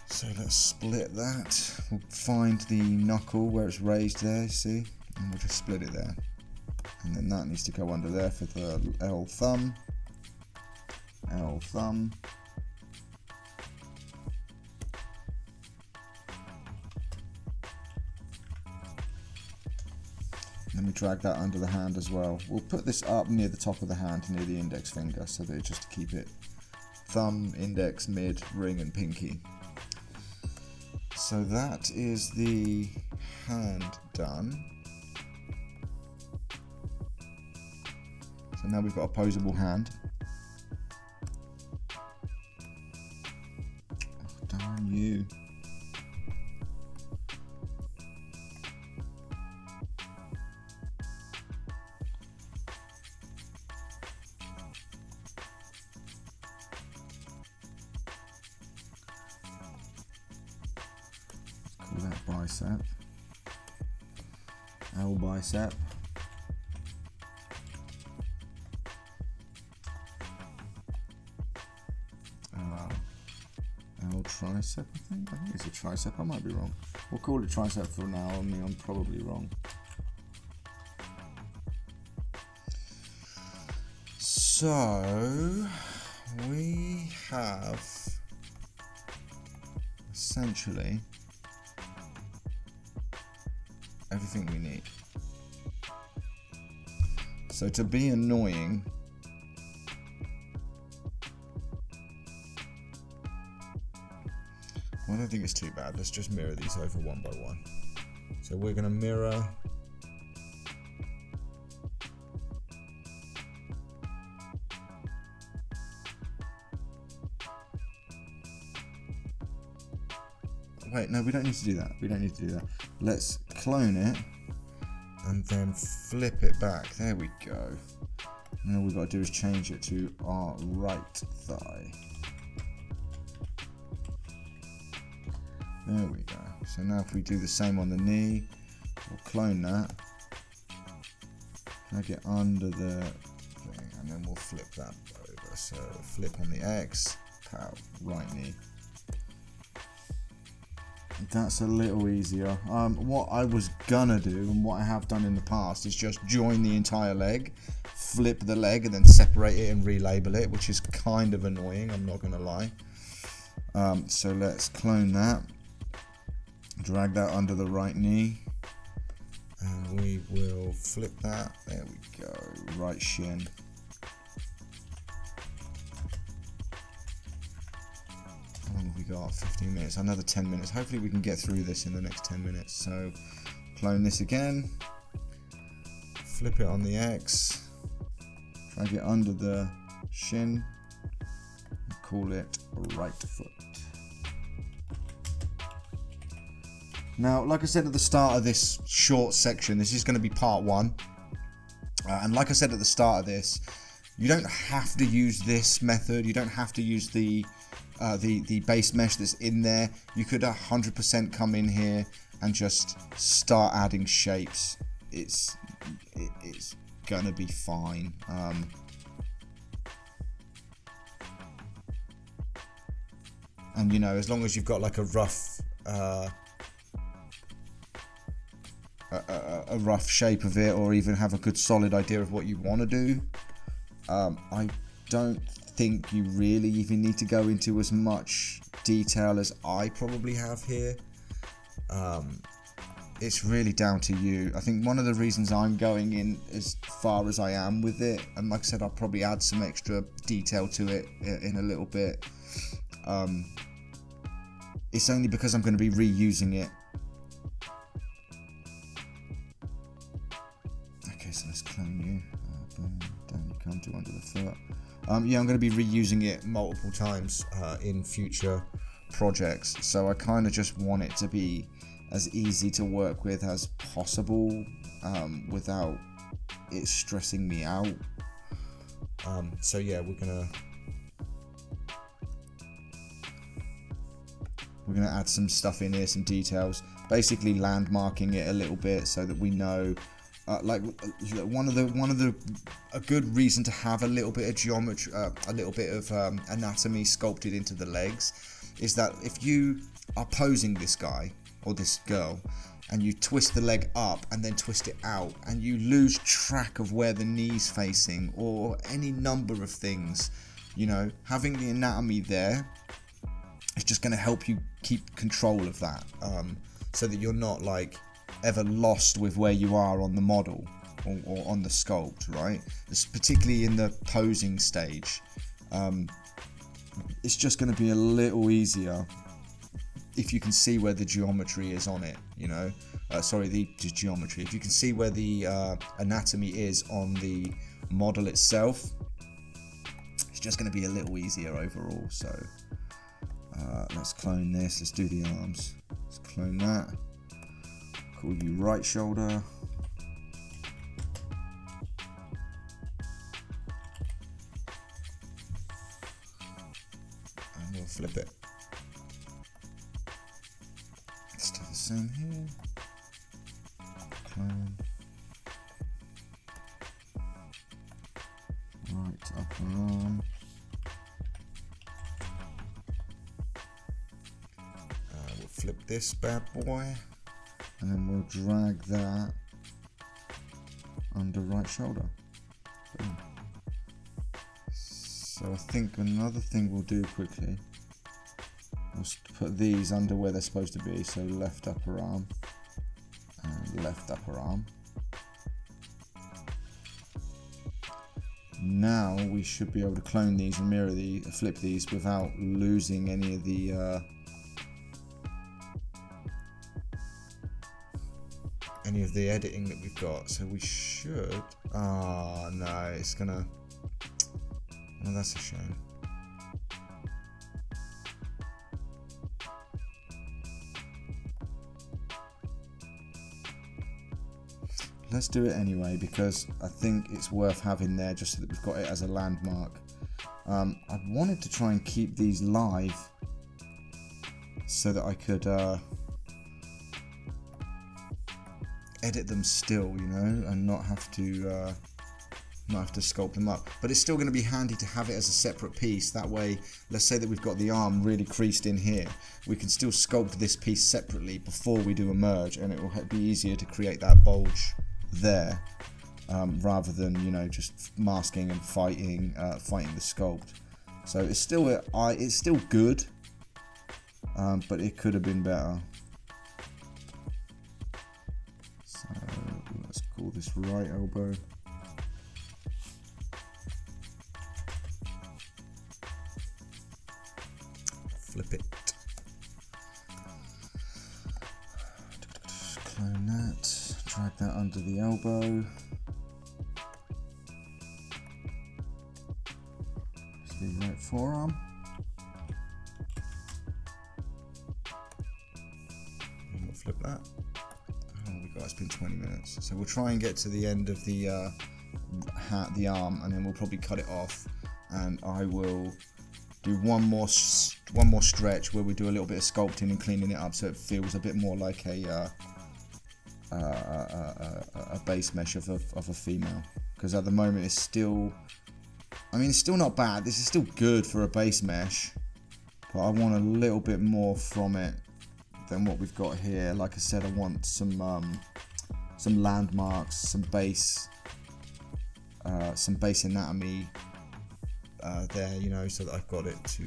So let's split that. We'll find the knuckle where it's raised there, see? And we'll just split it there. And then that needs to go under there for the L thumb. L thumb. Then we drag that under the hand as well. We'll put this up near the top of the hand, near the index finger, so that just to keep it thumb, index, mid, ring and pinky. So that is the hand done. So now we've got a poseable hand. Oh, darn you. tricep, L bicep, L tricep, I think it's a tricep, I might be wrong. We'll call it tricep for now, I mean I'm probably wrong. So we have essentially everything we need. So to be annoying, well, I don't think it's too bad. Let's just mirror these over one by one. So we're going to mirror wait, no, we don't need to do that. We don't need to do that. Let's clone it and then flip it back. There we go. Now all we've got to do is change it to our right thigh. There we go. So now if we do the same on the knee, we'll clone that. Drag it under the thing, and then we'll flip that over. So flip on the X, pow, right knee. That's a little easier. What I was gonna do, and what I have done in the past, is just join the entire leg, flip the leg, and then separate it and relabel it, which is kind of annoying, I'm not gonna lie. So let's clone that, drag that under the right knee, and we will flip that. There we go, right shin. How long have we got? 15 minutes, another 10 minutes. Hopefully we can get through this in the next 10 minutes. So clone this again, flip it on the X, drag it under the shin, and call it right foot. Now, like I said at the start of this short section, this is going to be part one. And like I said at the start of this, you don't have to use this method. You don't have to use the base mesh that's in there. You could 100% come in here and just start adding shapes. It's gonna be fine. And you know, as long as you've got like a rough a rough shape of it, or even have a good solid idea of what you want to do, I don't think you really even need to go into as much detail as I probably have here. It's really down to you. I think one of the reasons I'm going in as far as I am with it, and like I said, I'll probably add some extra detail to it in a little bit, it's only because I'm going to be reusing it. Okay, so let's clone you. Boom, down you come to under the foot. Yeah, I'm going to be reusing it multiple times in future projects, so I kind of just want it to be as easy to work with as possible without it stressing me out. So yeah, we're gonna add some stuff in here, some details, basically landmarking it a little bit so that we know. Like a good reason to have a little bit of geometry, a little bit of anatomy sculpted into the legs, is that if you are posing this guy or this girl and you twist the leg up and then twist it out and you lose track of where the knee's facing or any number of things, you know, having the anatomy there is just going to help you keep control of that, so that you're not like ever lost with where you are on the model or on the sculpt, right? It's particularly in the posing stage. It's just going to be a little easier if you can see where the geometry is on it, you know. Sorry, the geometry. If you can see where the anatomy is on the model itself, it's just going to be a little easier overall. So let's clone this. Let's do the arms. Let's clone that. Call you right shoulder. And we'll flip it. Let's do the same here. Clone. Right upper arm. We'll flip this bad boy, and then we'll drag that under right shoulder. Boom. So I think another thing we'll do quickly, we'll put these under where they're supposed to be, so left upper arm and left upper arm. Now we should be able to clone these and mirror these, flip these without losing any of the editing that we've got. So we should. Oh no, it's gonna. Oh, that's a shame. Let's do it anyway, because I think it's worth having there just so that we've got it as a landmark. I wanted to try and keep these live so that I could edit them still, you know, and not have to sculpt them up. But it's still going to be handy to have it as a separate piece. That way, let's say that we've got the arm really creased in here, we can still sculpt this piece separately before we do a merge, and it will be easier to create that bulge there, rather than, you know, just masking and fighting the sculpt. So it's still good, but it could have been better. So let's call this right elbow. Flip it. Clone that. Drag that under the elbow. It's the right forearm. And we'll flip that. Oh, we got, it's been 20 minutes. So we'll try and get to the end of the arm, and then we'll probably cut it off. And I will do one more stretch where we do a little bit of sculpting and cleaning it up, so it feels a bit more like a base mesh of a female. Because at the moment it's still, I mean, it's still not bad. This is still good for a base mesh, but I want a little bit more from it than what we've got here. Like I said, I want some landmarks, some base anatomy there, you know, so that I've got it to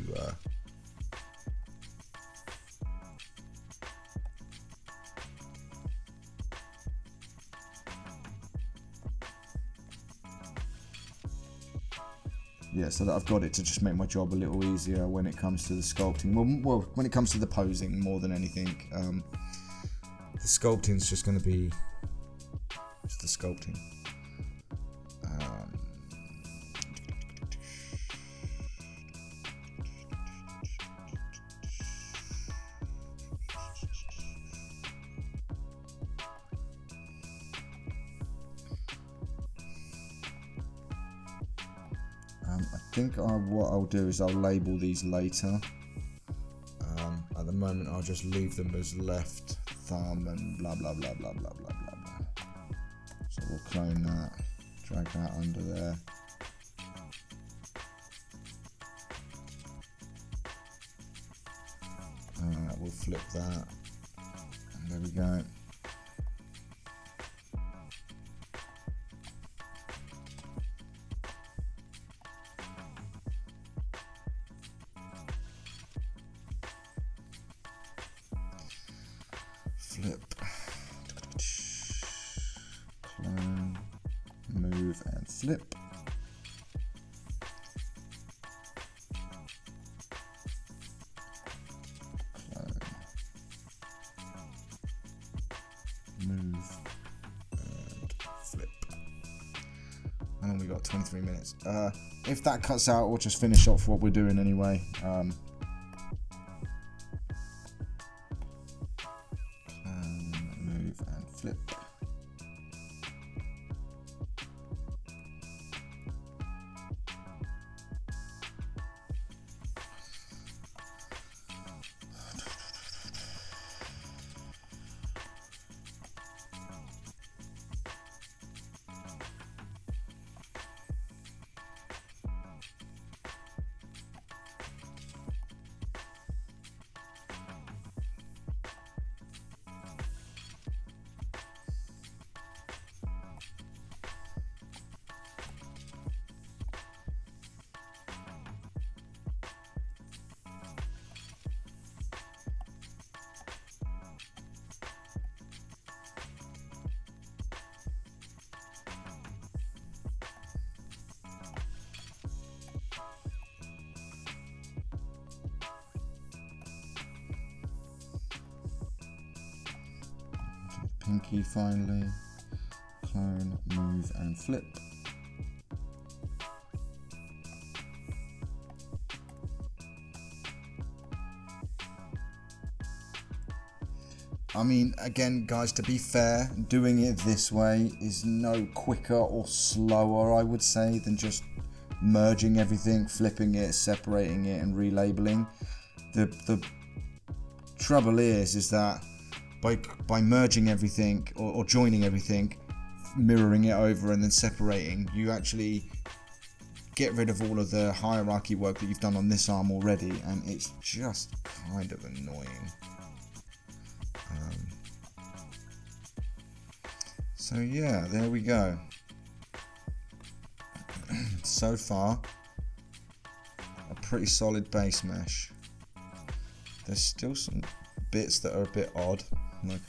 yeah, so that I've got it to just make my job a little easier when it comes to the sculpting. Well, when it comes to the posing more than anything. The sculpting's just going to be just the sculpting. I think what I'll do is I'll label these later. At the moment I'll just leave them as left thumb and blah blah blah blah blah blah blah blah. So we'll clone that, drag that under there. We'll flip that, and there we go. Flip, clone, move and flip. Clone, move and flip. And then we got 23 minutes. If that cuts out, we'll just finish off what we're doing anyway. Move and flip. pinky finally. Clone, move, and flip. I mean, again, guys, to be fair, doing it this way is no quicker or slower, I would say, than just merging everything, flipping it, separating it, and relabeling. The trouble is that by merging everything or joining everything, mirroring it over and then separating, you actually get rid of all of the hierarchy work that you've done on this arm already, and it's just kind of annoying. So yeah, there we go. So far, a pretty solid base mesh. There's still some bits that are a bit odd. Like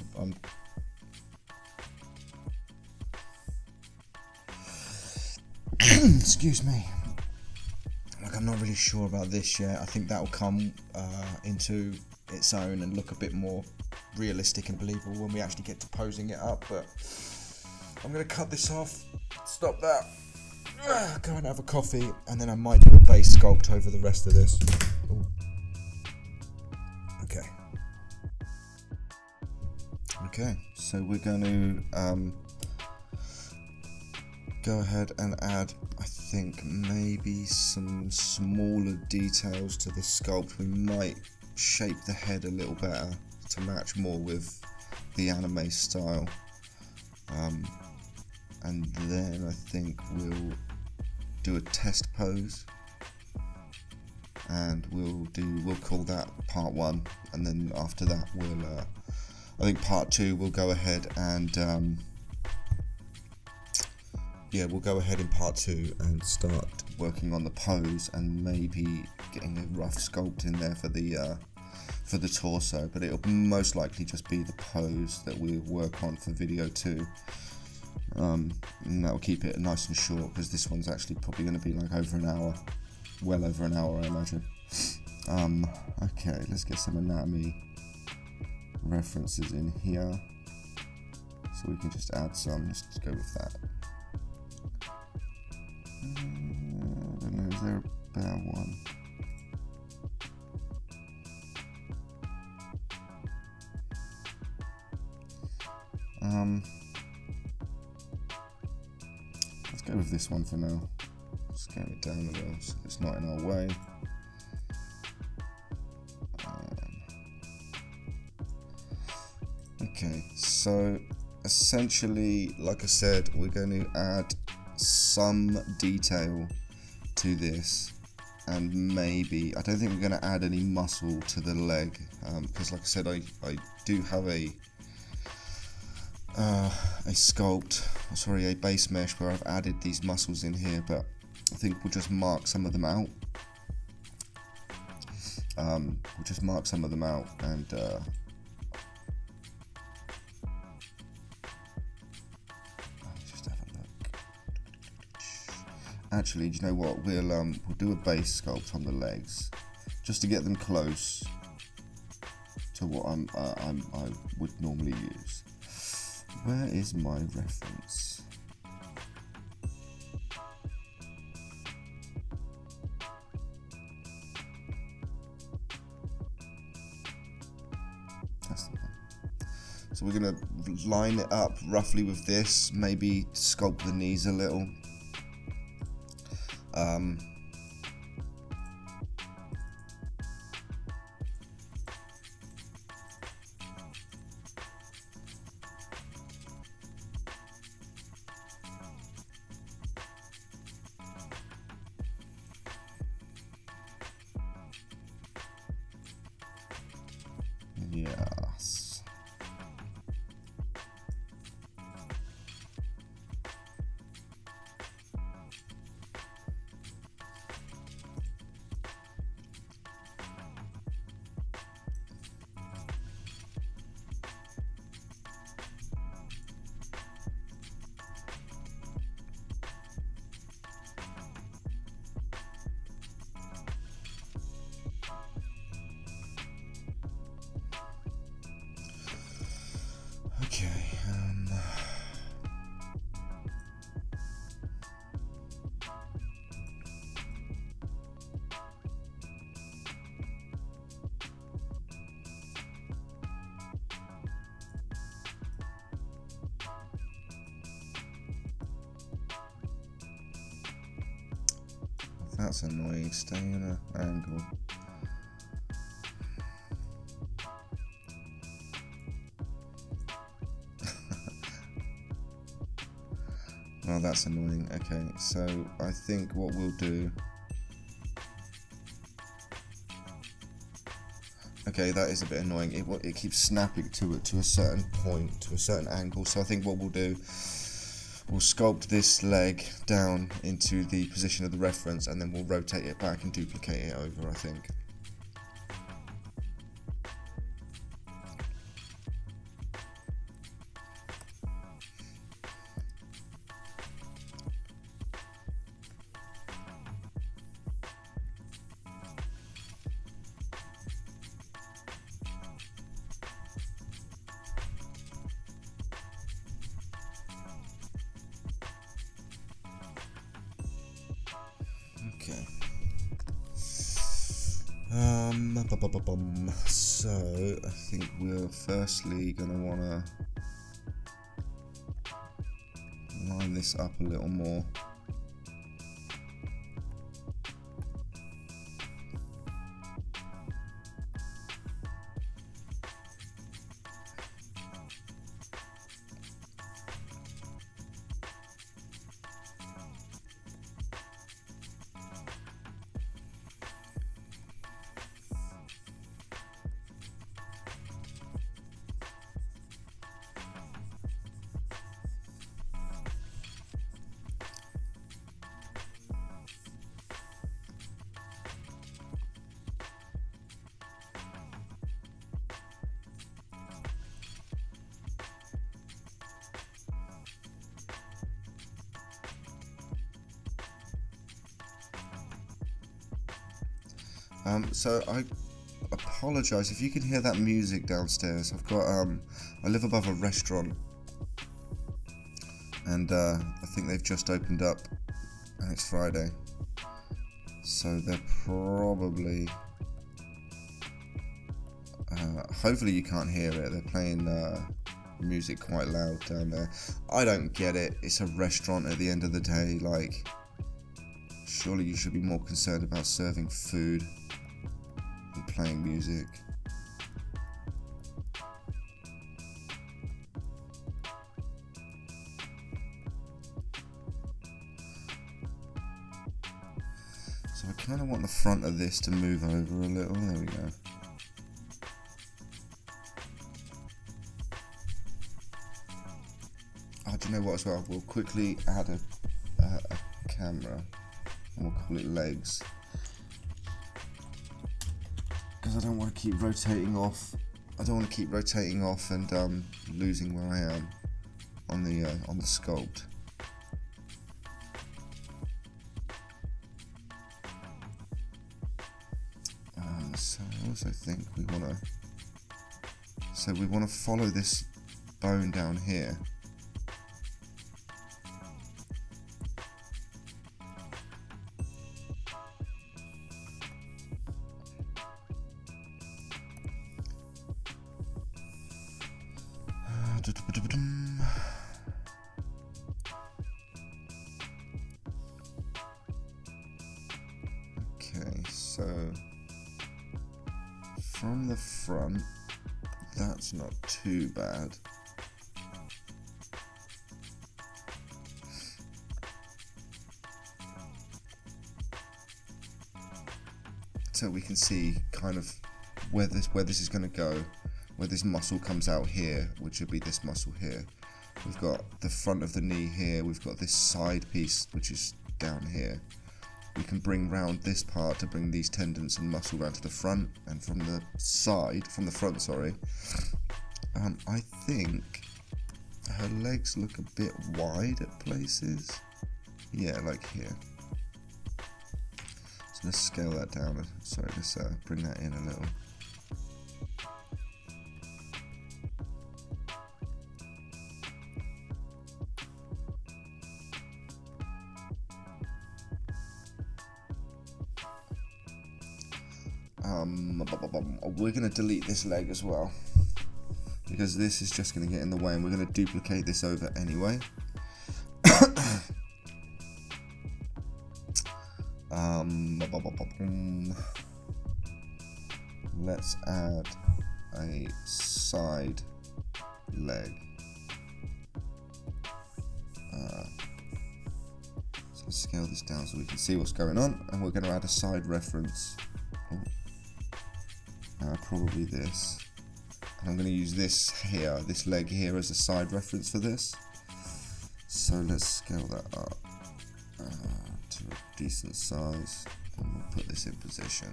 excuse me. Like, I'm not really sure about this yet. I think that'll come into its own and look a bit more realistic and believable when we actually get to posing it up. But I'm gonna cut this off. Stop that. Go and have a coffee, and then I might do a base sculpt over the rest of this. Ooh. Okay, so we're going to go ahead and add, I think, maybe some smaller details to this sculpt. We might shape the head a little better to match more with the anime style. And then I think we'll do a test pose, and we'll call that part 1, and then after that I think part 2 we'll go ahead and we'll go ahead in part 2 and start working on the pose and maybe getting a rough sculpt in there for the torso, but it'll most likely just be the pose that we'll work on for video 2. And that'll keep it nice and short, because this one's actually probably going to be like over an hour, well over an hour, I imagine. Okay, let's get some anatomy references in here, so we can just add some. Let's just go with that. I don't know, is there a better one? Let's go with this one for now. Scale it down a little so it's not in our way. Okay, so essentially, like I said, we're going to add some detail to this, and maybe, I don't think we're going to add any muscle to the leg, because like I said, I do have a base mesh where I've added these muscles in here, but I think we'll just mark some of them out. And just have a look. Actually, do you know what? We'll do a base sculpt on the legs just to get them close to what I would normally use. Where is my reference? That's the one. So we're going to line it up roughly with this, maybe sculpt the knees a little. Yes. That's annoying. Stay in an angle. Oh, that's annoying. Okay, so I think what we'll do... Okay, that is a bit annoying. It keeps snapping to a certain point, to a certain angle. So I think what we'll do, we'll sculpt this leg down into the position of the reference, and then we'll rotate it back and duplicate it over, I think. Okay. So I think we're firstly gonna wanna line this up a little more. So I apologise if you can hear that music downstairs. I've got I live above a restaurant, and I think they've just opened up, and it's Friday, so they're probably hopefully you can't hear it. They're playing music quite loud down there. I don't get it. It's a restaurant at the end of the day. Like, surely you should be more concerned about serving food than playing music. So I kind of want the front of this to move over a little. There we go. Oh, do you know what as well? We'll quickly add a camera, and we'll call it legs, because I don't want to keep rotating off. I don't want to keep rotating off and losing where I am on the sculpt. So I also think we want to follow this bone down here. Okay, so from the front, that's not too bad. So we can see kind of where this is going to go, where this muscle comes out here, which would be this muscle here. We've got the front of the knee here, we've got this side piece which is down here. We can bring round this part to bring these tendons and muscle round to the front, and from the front, sorry. I think her legs look a bit wide at places. Yeah, like here. So let's scale that down. Sorry, let's bring that in a little. We're going to delete this leg as well, because this is just going to get in the way, and we're going to duplicate this over anyway. Let's add a side leg. So let's scale this down so we can see what's going on, and we're going to add a side reference. Probably this. And I'm going to use this here, this leg here, as a side reference for this. So let's scale that up to a decent size, and we'll put this in position.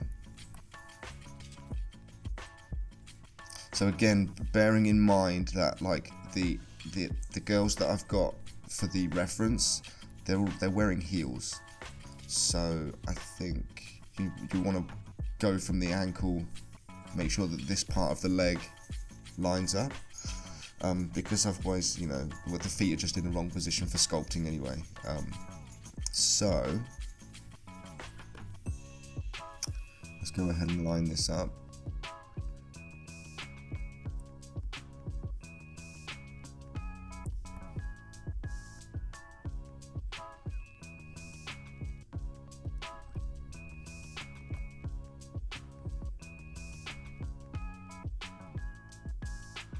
So again, bearing in mind that like the girls that I've got for the reference, they're wearing heels. So I think you want to go from the ankle, make sure that this part of the leg lines up, because otherwise, you know, well, the feet are just in the wrong position for sculpting anyway. So let's go ahead and line this up.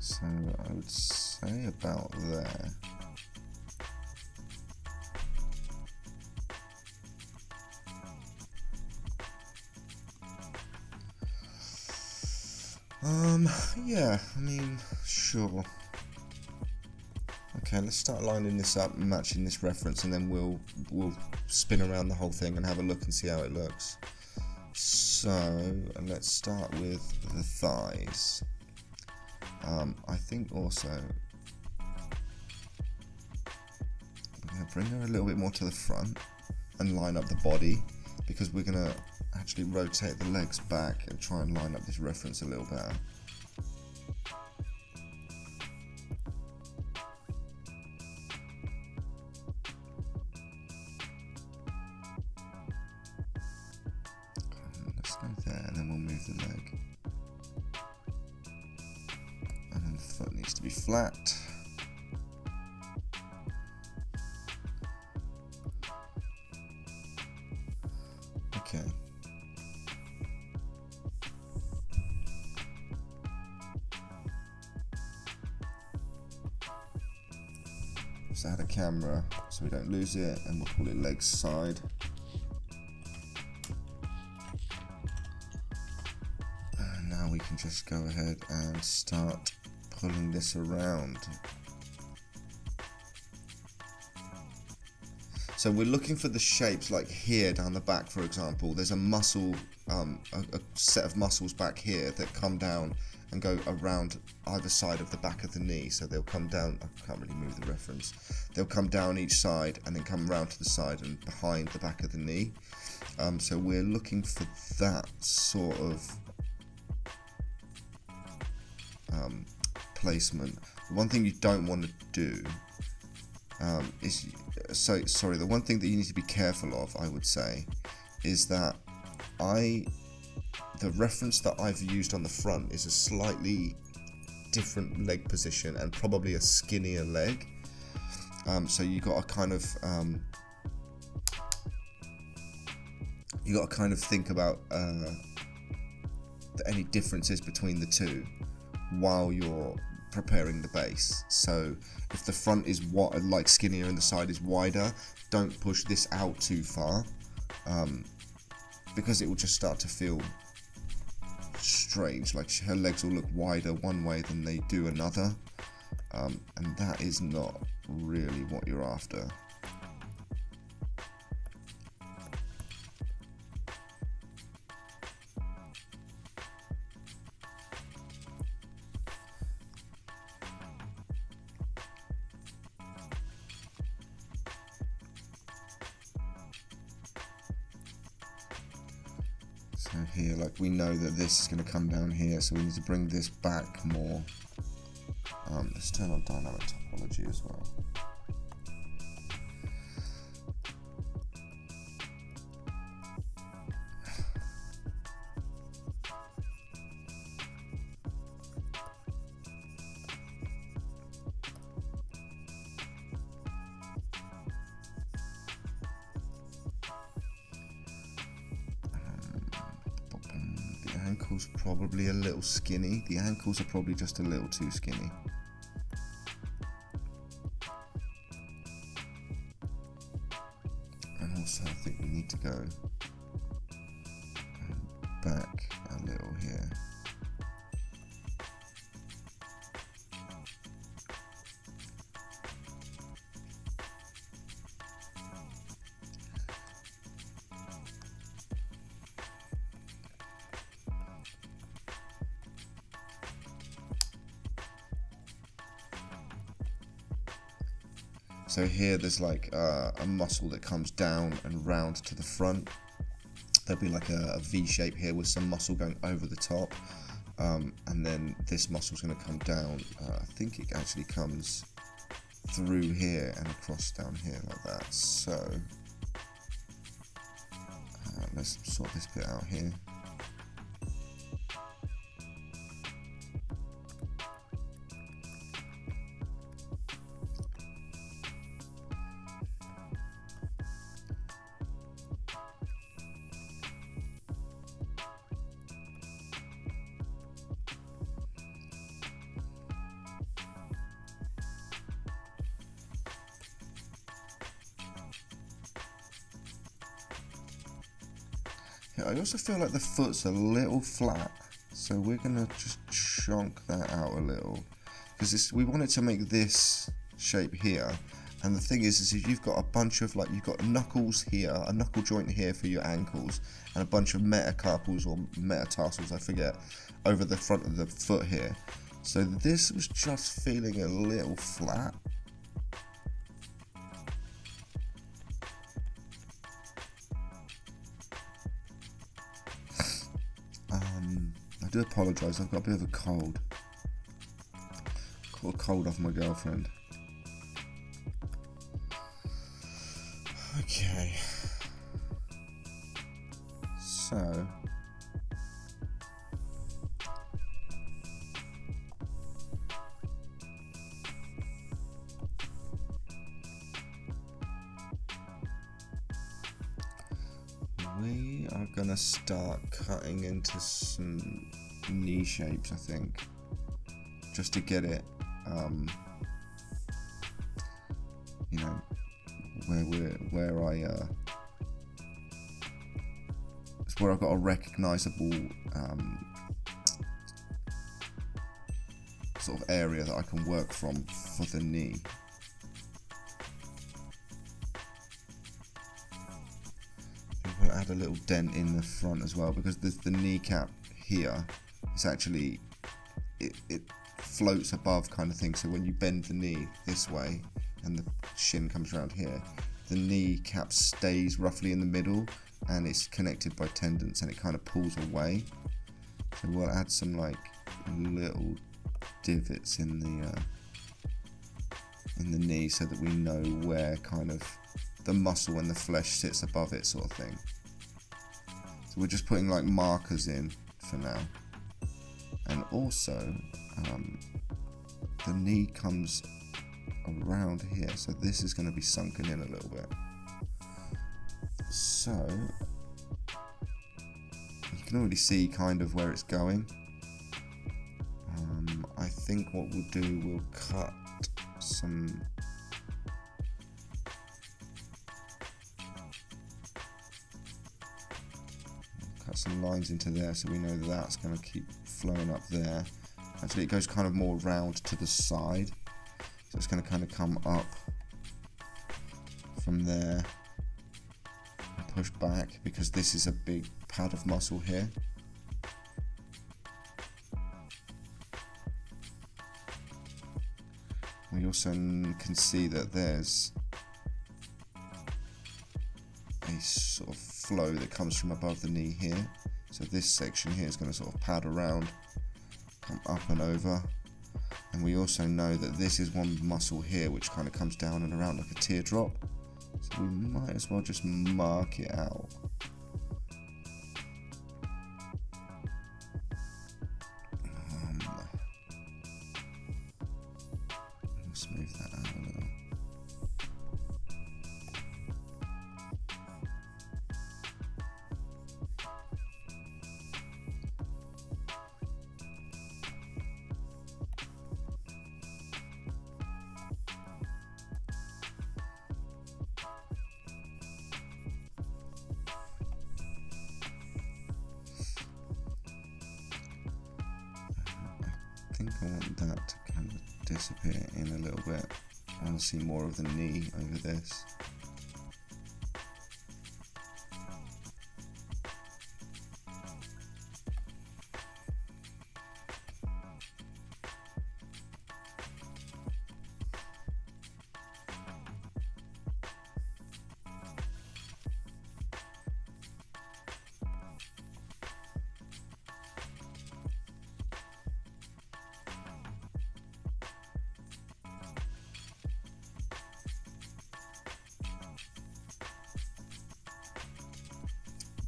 So I would say about there. Yeah, I mean, sure. Okay, let's start lining this up and matching this reference, and then we'll spin around the whole thing and have a look and see how it looks. So let's start with the thighs. I think also we're going to bring her a little bit more to the front and line up the body, because we're going to actually rotate the legs back and try and line up this reference a little better. Let's go there, and then we'll move the leg. And then the foot needs to be flat. Okay. Let's add a camera so we don't lose it, and we'll call it leg side. And now we can just go ahead and start pulling this around. So we're looking for the shapes, like here down the back, for example. There's a muscle, a set of muscles back here that come down and go around either side of the back of the knee. So they'll come down, I can't really move the reference. They'll come down each side and then come around to the side and behind the back of the knee. So we're looking for that sort of placement. One thing you don't want to do the one thing that you need to be careful of, I would say, is that the reference that I've used on the front is a slightly different leg position and probably a skinnier leg. So you got to kind of think about any differences between the two while you're preparing the base. So if the front is like skinnier and the side is wider, don't push this out too far, because it will just start to feel strange, like her legs will look wider one way than they do another, and that is not really what you're after. So here, like, we know that this is going to come down here, so we need to bring this back more. Let's turn on dynamic topology as well. ankle's probably a little skinny. The ankles are probably just a little too skinny. And also I think we need to go back a little here. So here there's like a muscle that comes down and round to the front. There'll be like a V shape here with some muscle going over the top, and then this muscle's going to come down. I think it actually comes through here and across down here like that. So let's sort this bit out here. I also feel like the foot's a little flat, so we're gonna just chunk that out a little, because we want it to make this shape here. And the thing is if you've got a bunch of you've got knuckles here, a knuckle joint here for your ankles, and a bunch of metacarpals or metatarsals, I forget, over the front of the foot here. So this was just feeling a little flat. I do apologise, I've got a bit of a cold. Caught a cold off my girlfriend. Okay. So. We are gonna start cutting into some knee shapes, I think, just to get it, you know, it's where I've got a recognisable sort of area that I can work from for the knee. We'll add a little dent in the front as well, because the kneecap here is actually, it floats above kind of thing, so when you bend the knee this way and the shin comes around here, the kneecap stays roughly in the middle and it's connected by tendons and it kind of pulls away. So we'll add some little divots in the knee so that we know where kind of the muscle and the flesh sits above it, sort of thing. So we're just putting markers in for now. And also the knee comes around here, so this is going to be sunken in a little bit. So you can already see kind of where it's going. I think what we'll do, we'll cut some lines into there, so we know that that's going to keep flowing up there. Actually, it goes kind of more round to the side, so it's going to kind of come up from there and push back, because this is a big pad of muscle here. We also can see that there's a sort of flow that comes from above the knee here. So this section here is going to sort of pad around, come up and over. And we also know that this is one muscle here which kind of comes down and around like a teardrop. So we might as well just mark it out. We'll smooth that out a little. disappear in a little bit. I want to see more of the knee over this.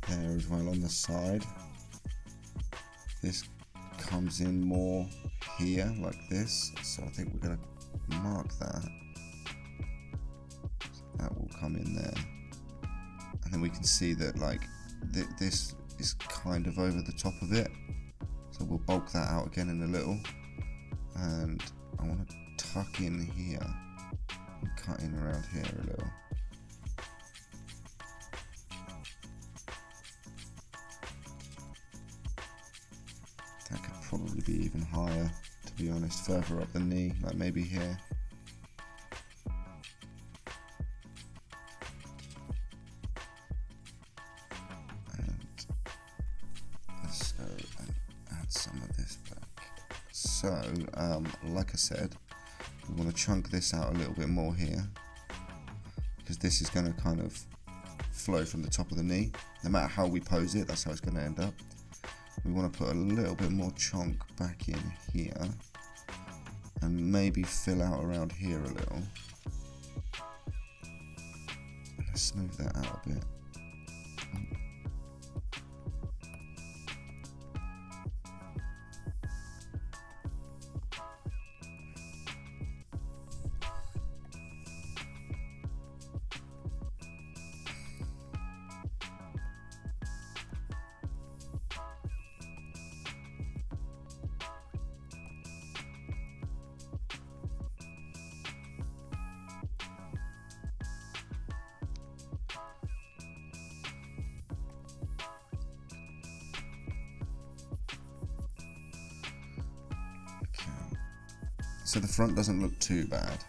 There as well on the side. This comes in more here like this, so I think we're going to mark that. So that will come in there, and then we can see that like this is kind of over the top of it, so we'll bulk that out again in a little. And I want to tuck in here and cut in around here a little. That could probably be even higher, to be honest, further up the knee, like maybe here. And let's go and add some of this back. So, like I said, we want to chunk this out a little bit more here, because this is going to kind of flow from the top of the knee. No matter how we pose it, that's how it's going to end up. We want to put a little bit more chunk back in here and maybe fill out around here a little. Let's smooth that out a bit. So the front doesn't look too bad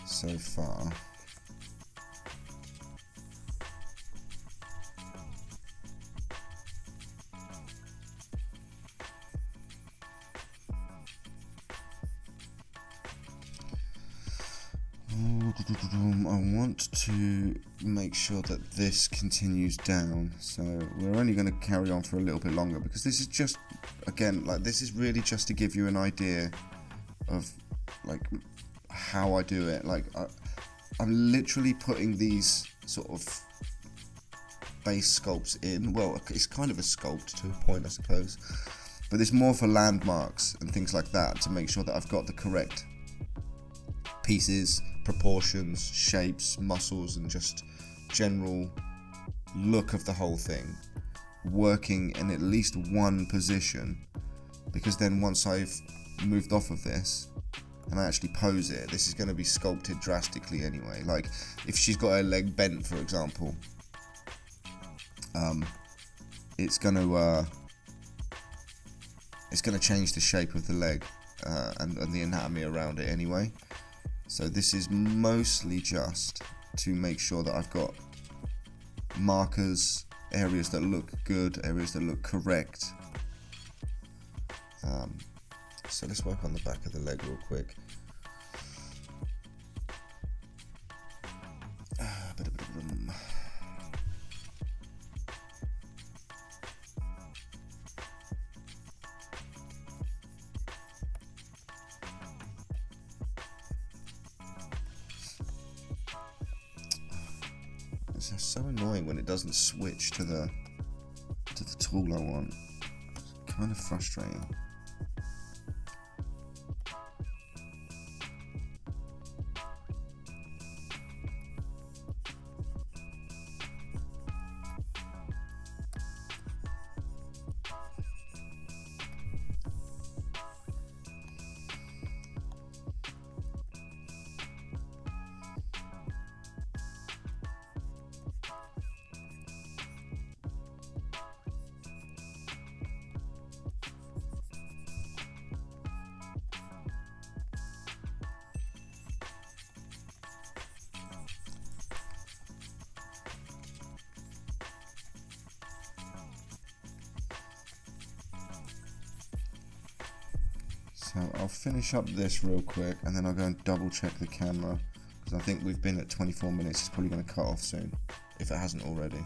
so far. I want to make sure that this continues down, so we're only going to carry on for a little bit longer, because this is just, again, like, this is really just to give you an idea of like how I do it. Like I'm literally putting these sort of base sculpts in. Well, it's kind of a sculpt to a point, I suppose, but it's more for landmarks and things like that, to make sure that I've got the correct pieces, proportions, shapes, muscles, and just general look of the whole thing working in at least one position, because then once I've moved off of this and I actually pose it, this is going to be sculpted drastically anyway. Like if she's got her leg bent, for example, it's going to change the shape of the leg and the anatomy around it anyway. So this is mostly just to make sure that I've got markers, areas that look good, areas that look correct. So let's work on the back of the leg real quick. It's so annoying when it doesn't switch to the tool I want. It's kind of frustrating. So I'll finish up this real quick and then I'll go and double check the camera, because I think we've been at 24 minutes. It's probably going to cut off soon, if it hasn't already.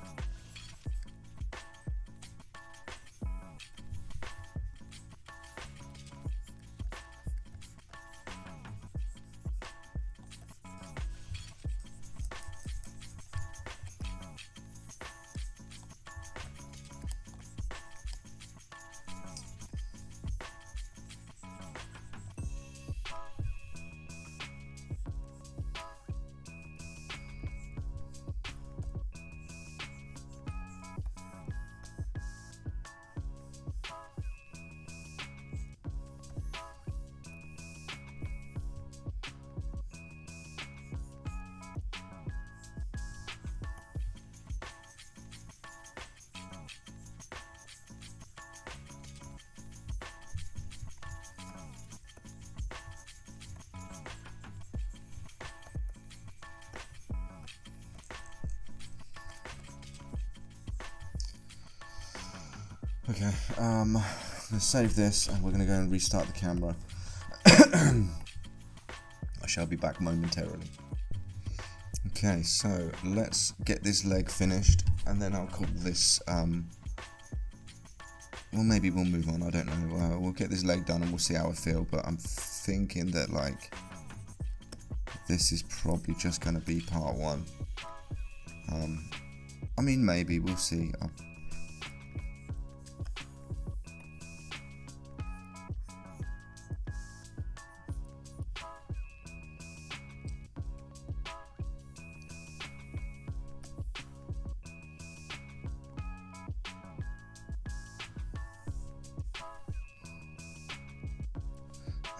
Okay, I'm going to save this and we're going to go and restart the camera. I shall be back momentarily. Okay, so let's get this leg finished and then I'll call this, well, maybe we'll move on, I don't know. We'll get this leg done and we'll see how I feel, but I'm thinking that, like, this is probably just going to be part one. I mean, maybe, we'll see.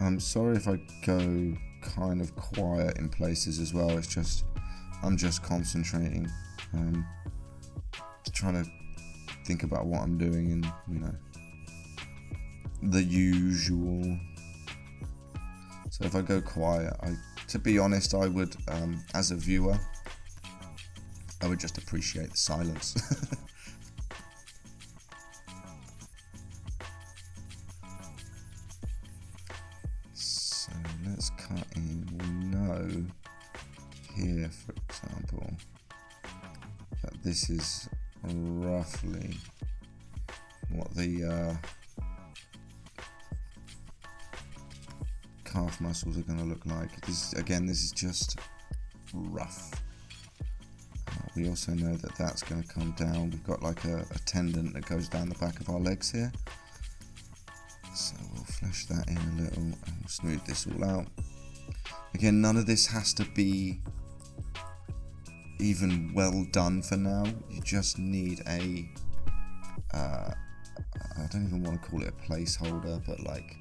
I'm sorry if I go kind of quiet in places as well. It's just, I'm just concentrating, trying to think about what I'm doing and, you know, the usual. So if I go quiet, to be honest, I would, as a viewer, I would just appreciate the silence. Let's cut in. We know here, for example, that this is roughly what the calf muscles are going to look like. This is just rough. We also know that that's going to come down. We've got like a tendon that goes down the back of our legs here. So we'll flesh that in a little and we'll smooth this all out. Again, none of this has to be even well done for now. You just need a, I don't even want to call it a placeholder, but like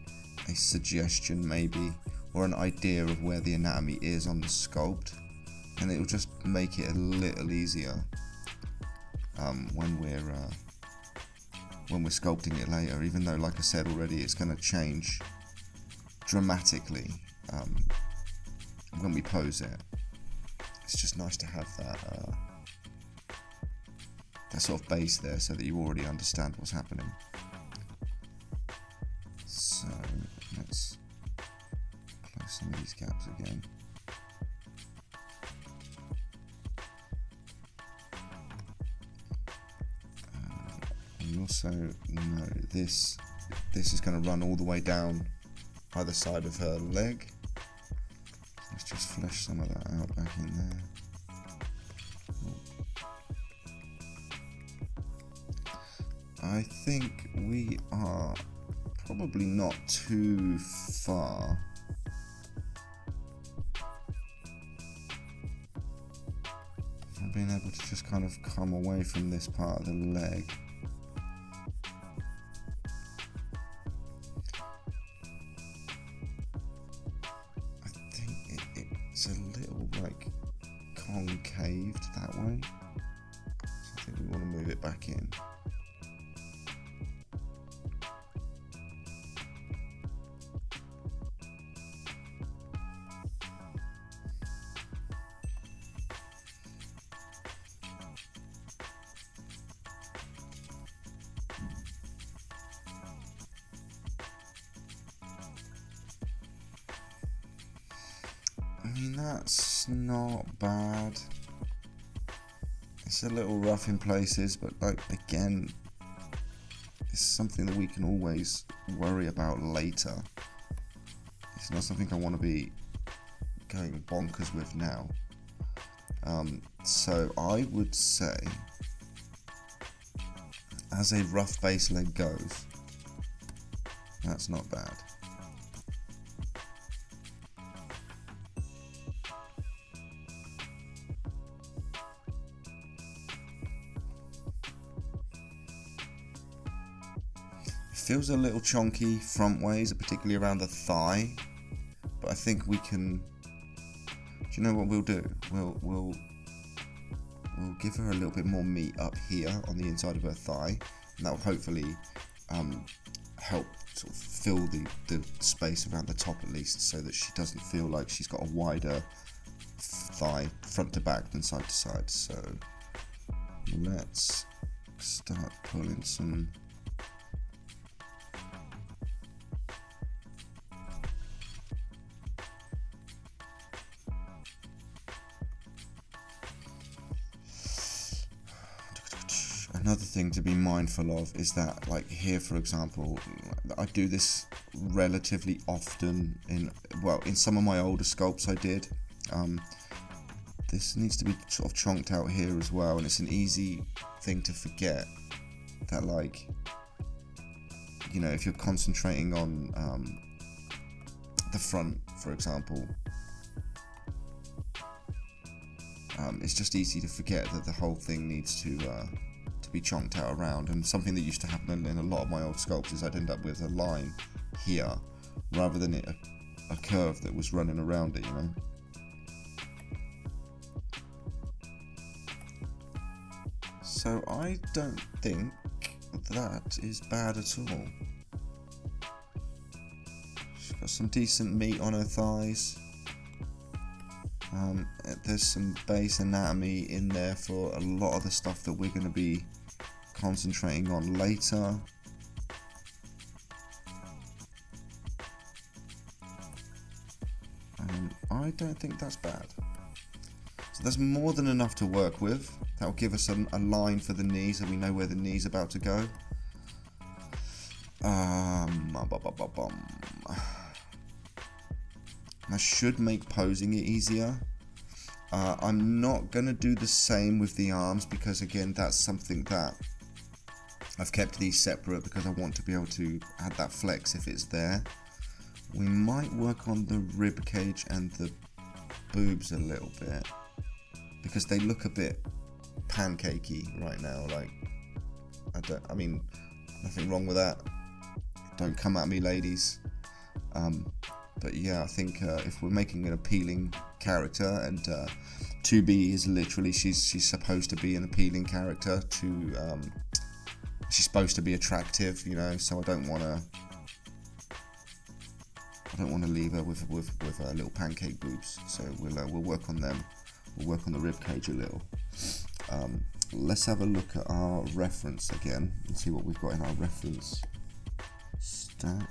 a suggestion maybe, or an idea of where the anatomy is on the sculpt. And it will just make it a little easier when we're sculpting it later, even though, like I said already, it's going to change dramatically when we pose it. It's just nice to have that sort of base there so that you already understand what's happening. So let's close some of these gaps again. And also know this is going to run all the way down either side of her leg. Let's just flesh some of that out back in there. I think we are probably not too far from being able to just kind of come away from this part of the leg. It's a little like concaved that way, so I think we want to move it back in. mean, that's not bad. It's a little rough in places, but like, again, it's something that we can always worry about later. It's not something I want to be going bonkers with now. So I would say, as a rough base leg goes, that's not bad. Feels a little chonky front ways, particularly around the thigh, but I think we can. Do you know what we'll do? We'll give her a little bit more meat up here on the inside of her thigh, and that will hopefully help sort of fill the space around the top at least, so that she doesn't feel like she's got a wider thigh front to back than side to side. So let's start pulling some. Another thing to be mindful of is that, like here for example, I do this relatively often in some of my older sculpts I did. This needs to be sort of chonked out here as well, and it's an easy thing to forget that, like, you know, if you're concentrating on the front for example, it's just easy to forget that the whole thing needs to be chonked out around. And something that used to happen in a lot of my old sculpts is I'd end up with a line here rather than a curve that was running around it, you know. So I don't think that is bad at all. She's got some decent meat on her thighs. There's some base anatomy in there for a lot of the stuff that we're going to be concentrating on later. I don't think that's bad. So that's more than enough to work with. That will give us a line for the knees, so we know where the knee's about to go. I should make posing it easier. I'm not going to do the same with the arms, because again, that's something that I've kept these separate because I want to be able to add that flex if it's there. We might work on the rib cage and the boobs a little bit, because they look a bit pancakey right now. Like, I mean, nothing wrong with that. Don't come at me, ladies. But yeah, I think if we're making an appealing character, and 2B is literally, she's supposed to be an appealing character to, she's supposed to be attractive, you know. So I don't want to leave her with little pancake boobs. So we'll work on them. We'll work on the rib cage a little. Let's have a look at our reference again and see what we've got in our reference stack.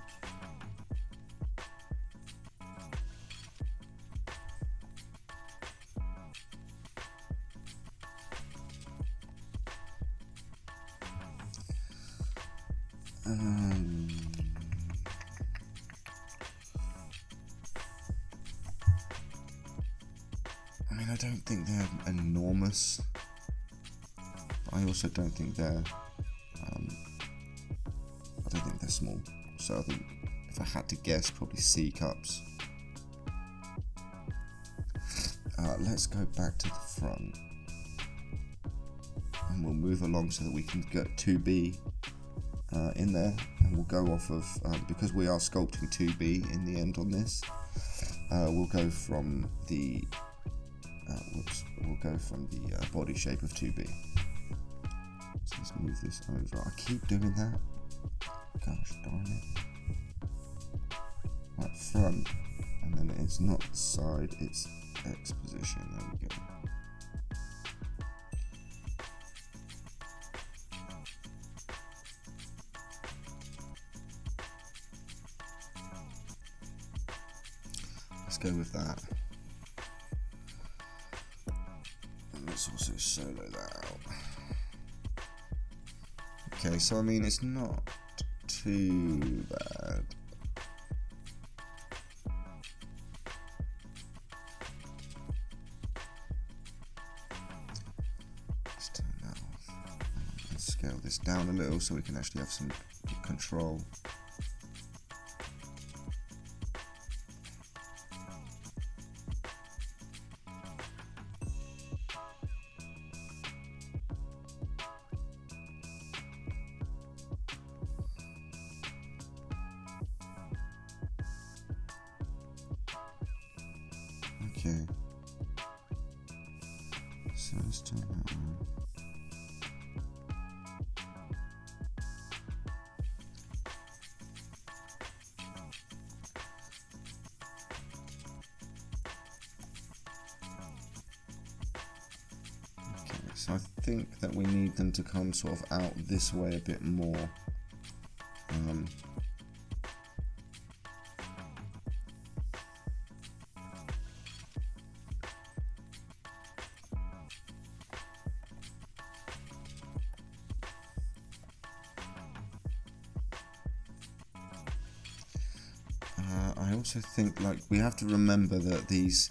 I mean, I don't think they're enormous, but I also don't think they're small. So I think if I had to guess, probably C cups. Let's go back to the front, and we'll move along so that we can get 2B in there, and we'll go off of because we are sculpting 2B in the end on this. We'll go from the body shape of 2B. So let's move this over. I keep doing that. Gosh darn it. Right, front, and then it's not side, it's X position. There we go. Let's go with that. solo that out. Okay, so I mean, it's not too bad. Let's turn that off. Let's scale this down a little so we can actually have some control. Okay, so let's turn that on. Okay, so I think that we need them to come sort of out this way a bit more. I also think, like, we have to remember that these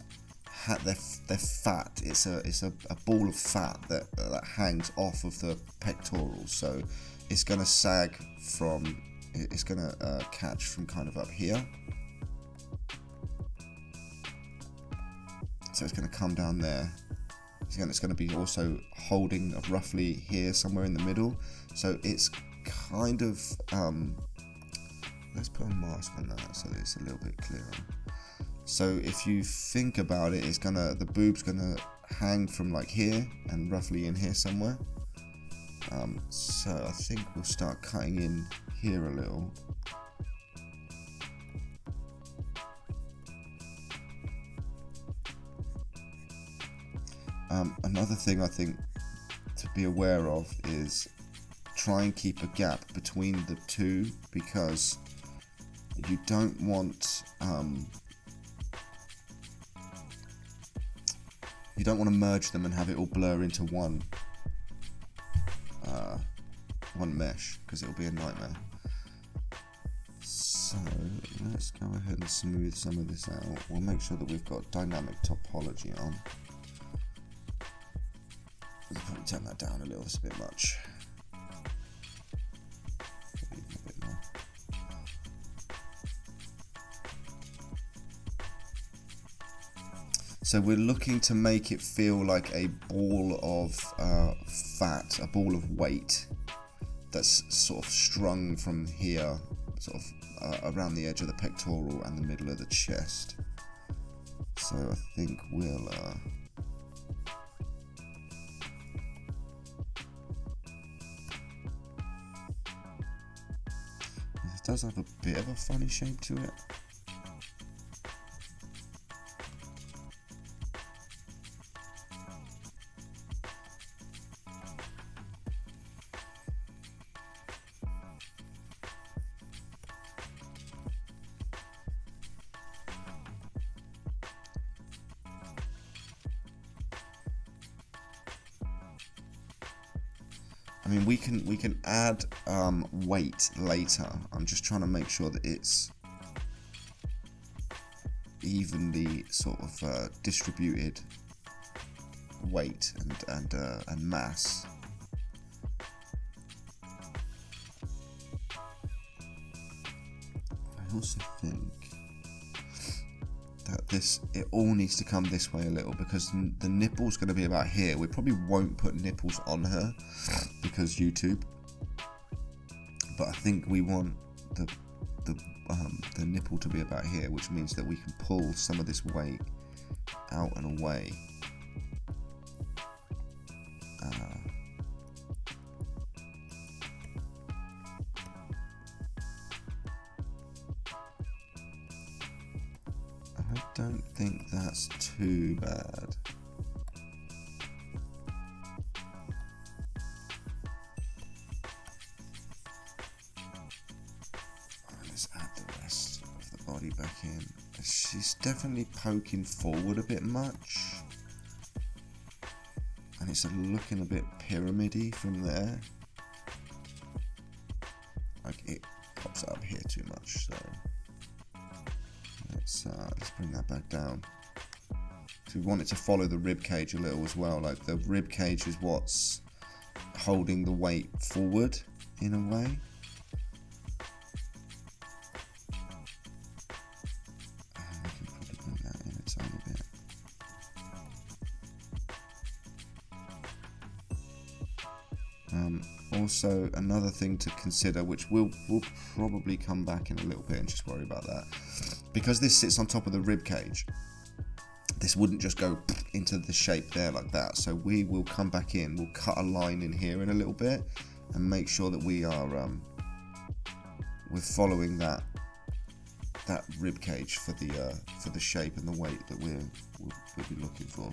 they're fat. It's a ball of fat that hangs off of the pectorals, so it's gonna sag from. It's gonna catch from kind of up here. So it's gonna come down there. It's gonna be also holding roughly here somewhere in the middle. So it's kind of let's put a mask on that so that it's a little bit clearer. So if you think about it, it's gonna, the boob's gonna hang from like here and roughly in here somewhere. So I think we'll start cutting in here a little. Another thing I think to be aware of is try and keep a gap between the two, because you don't want to merge them and have it all blur into one mesh, because it'll be a nightmare. So let's go ahead and smooth some of this out. We'll make sure that we've got dynamic topology on. We'll probably turn that down a little, it's a bit much. Maybe a bit more. So we're looking to make it feel like a ball of fat, a ball of weight that's sort of strung from here, sort of around the edge of the pectoral and the middle of the chest. So I think we'll it does have a bit of a funny shape to it. I mean, we can add weight later. I'm just trying to make sure that it's evenly sort of distributed weight and mass. I also think that it all needs to come this way a little, because the nipple's going to be about here. We probably won't put nipples on her because YouTube, but I think we want the nipple to be about here, which means that we can pull some of this weight out and away. I don't think that's too bad. Let's add the rest of the body back in. She's definitely poking forward a bit much, and it's looking a bit pyramid-y from there. Like it pops up here too much, so let's bring that back down. So we want it to follow the rib cage a little as well. Like the rib cage is what's holding the weight forward in a way. And we can probably bring that in a tiny bit. Also, another thing to consider, which we'll probably come back in a little bit and just worry about that, because this sits on top of the rib cage, this wouldn't just go into the shape there like that. So we will come back in, we'll cut a line in here in a little bit and make sure that we are we're following that rib cage for the shape and the weight that we'll be looking for.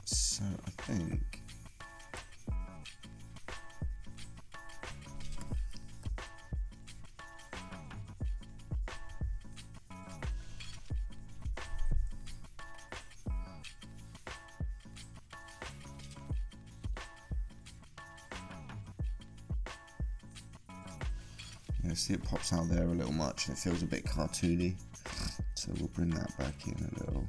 So I think see it pops out there a little much and it feels a bit cartoony, so we'll bring that back in a little.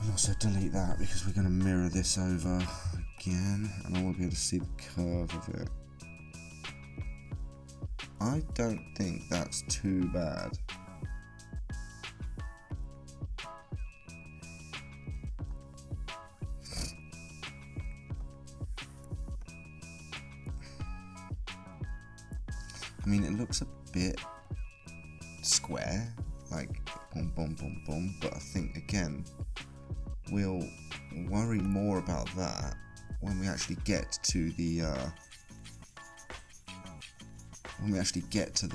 We'll also delete that because we're going to mirror this over again and I want to be able to see the curve of it. I don't think that's too bad. I mean, it looks a bit square, like boom, boom, boom, boom, but I think, again, we'll worry more about that when we actually get to the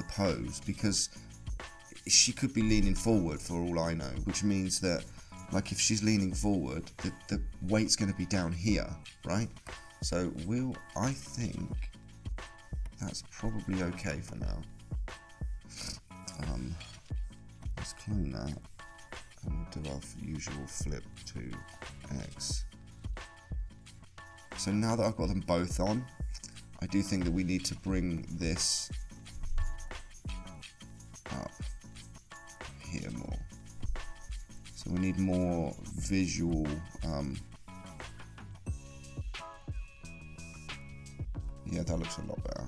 pose, because she could be leaning forward for all I know, which means that, like, if she's leaning forward, the weight's going to be down here, right? So I think that's probably okay for now. Let's clone that and we'll do our usual flip to X. So now that I've got them both on, I do think that we need to bring this up here more. So we need more visual yeah, that looks a lot better.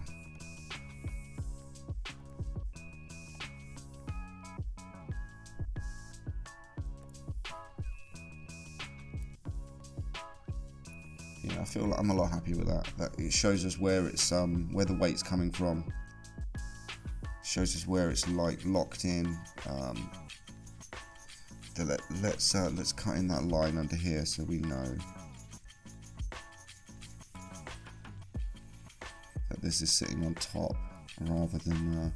Yeah, I feel like I'm a lot happy with that. That it shows us where it's where the weight's coming from. Shows us where it's like locked in. Let's cut in that line under here so we know that this is sitting on top rather than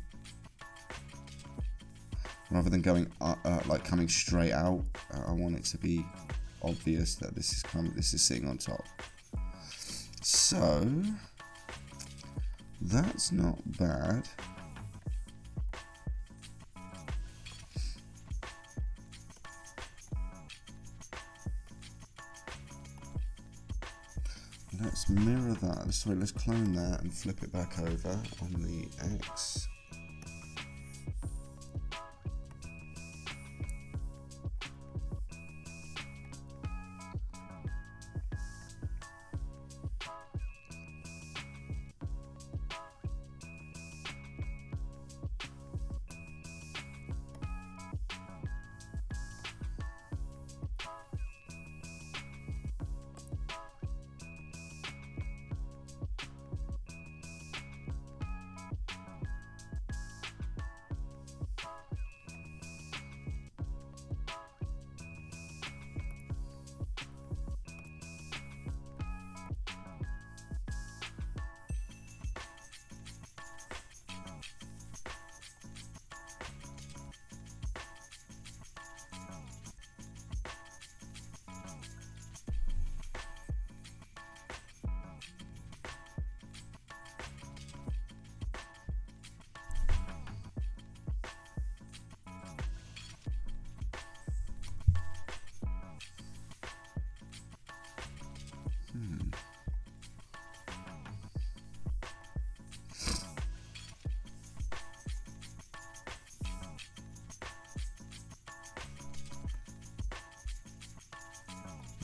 going like coming straight out. I want it to be obvious that this is sitting on top. So that's not bad. Let's mirror that. Sorry, let's clone that and flip it back over on the X.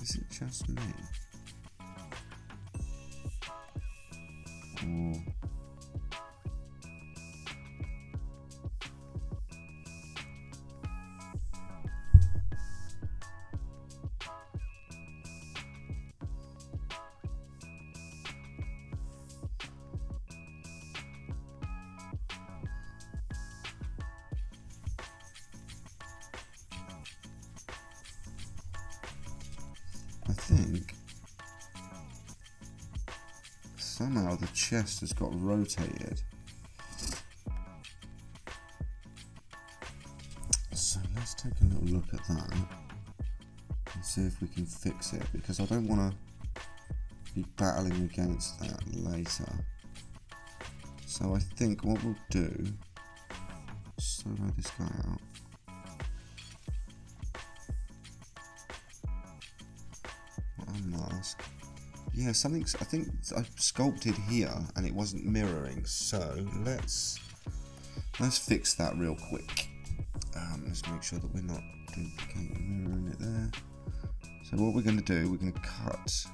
Is it just me? Or I think somehow the chest has got rotated. So let's take a little look at that and see if we can fix it, because I don't want to be battling against that later. So I think what we'll do is solo this guy out. Mask. Yeah, something's, I think I sculpted here and it wasn't mirroring, so let's fix that real quick. Let's make sure that we're not duplicating mirroring it there. So what we're going to do, we're going to cut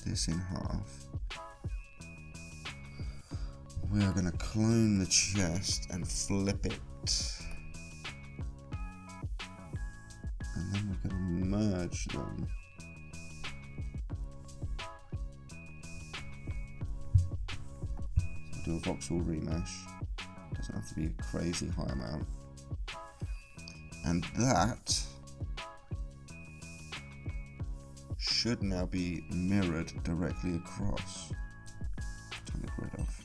this in half. We are going to clone the chest and flip it, and then we're going to merge them. Do a voxel remesh. Doesn't have to be a crazy high amount. And that should now be mirrored directly across. Turn the grid off.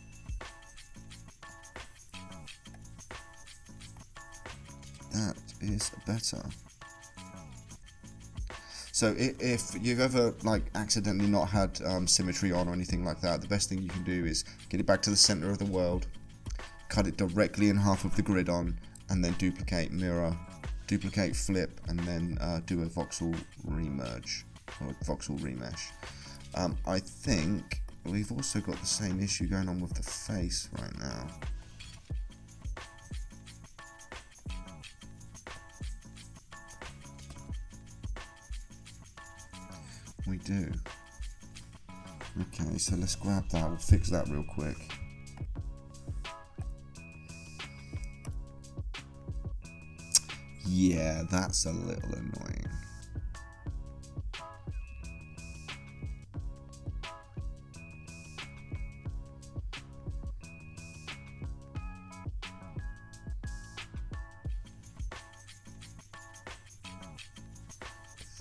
That is better. So if you've ever accidentally not had symmetry on or anything like that, the best thing you can do is get it back to the center of the world, cut it directly in half of the grid on, and then duplicate mirror, duplicate flip, and then do a voxel remerge or voxel remesh. I think we've also got the same issue going on with the face right now. We do. Okay, so let's grab that. We'll fix that real quick. Yeah, that's a little annoying.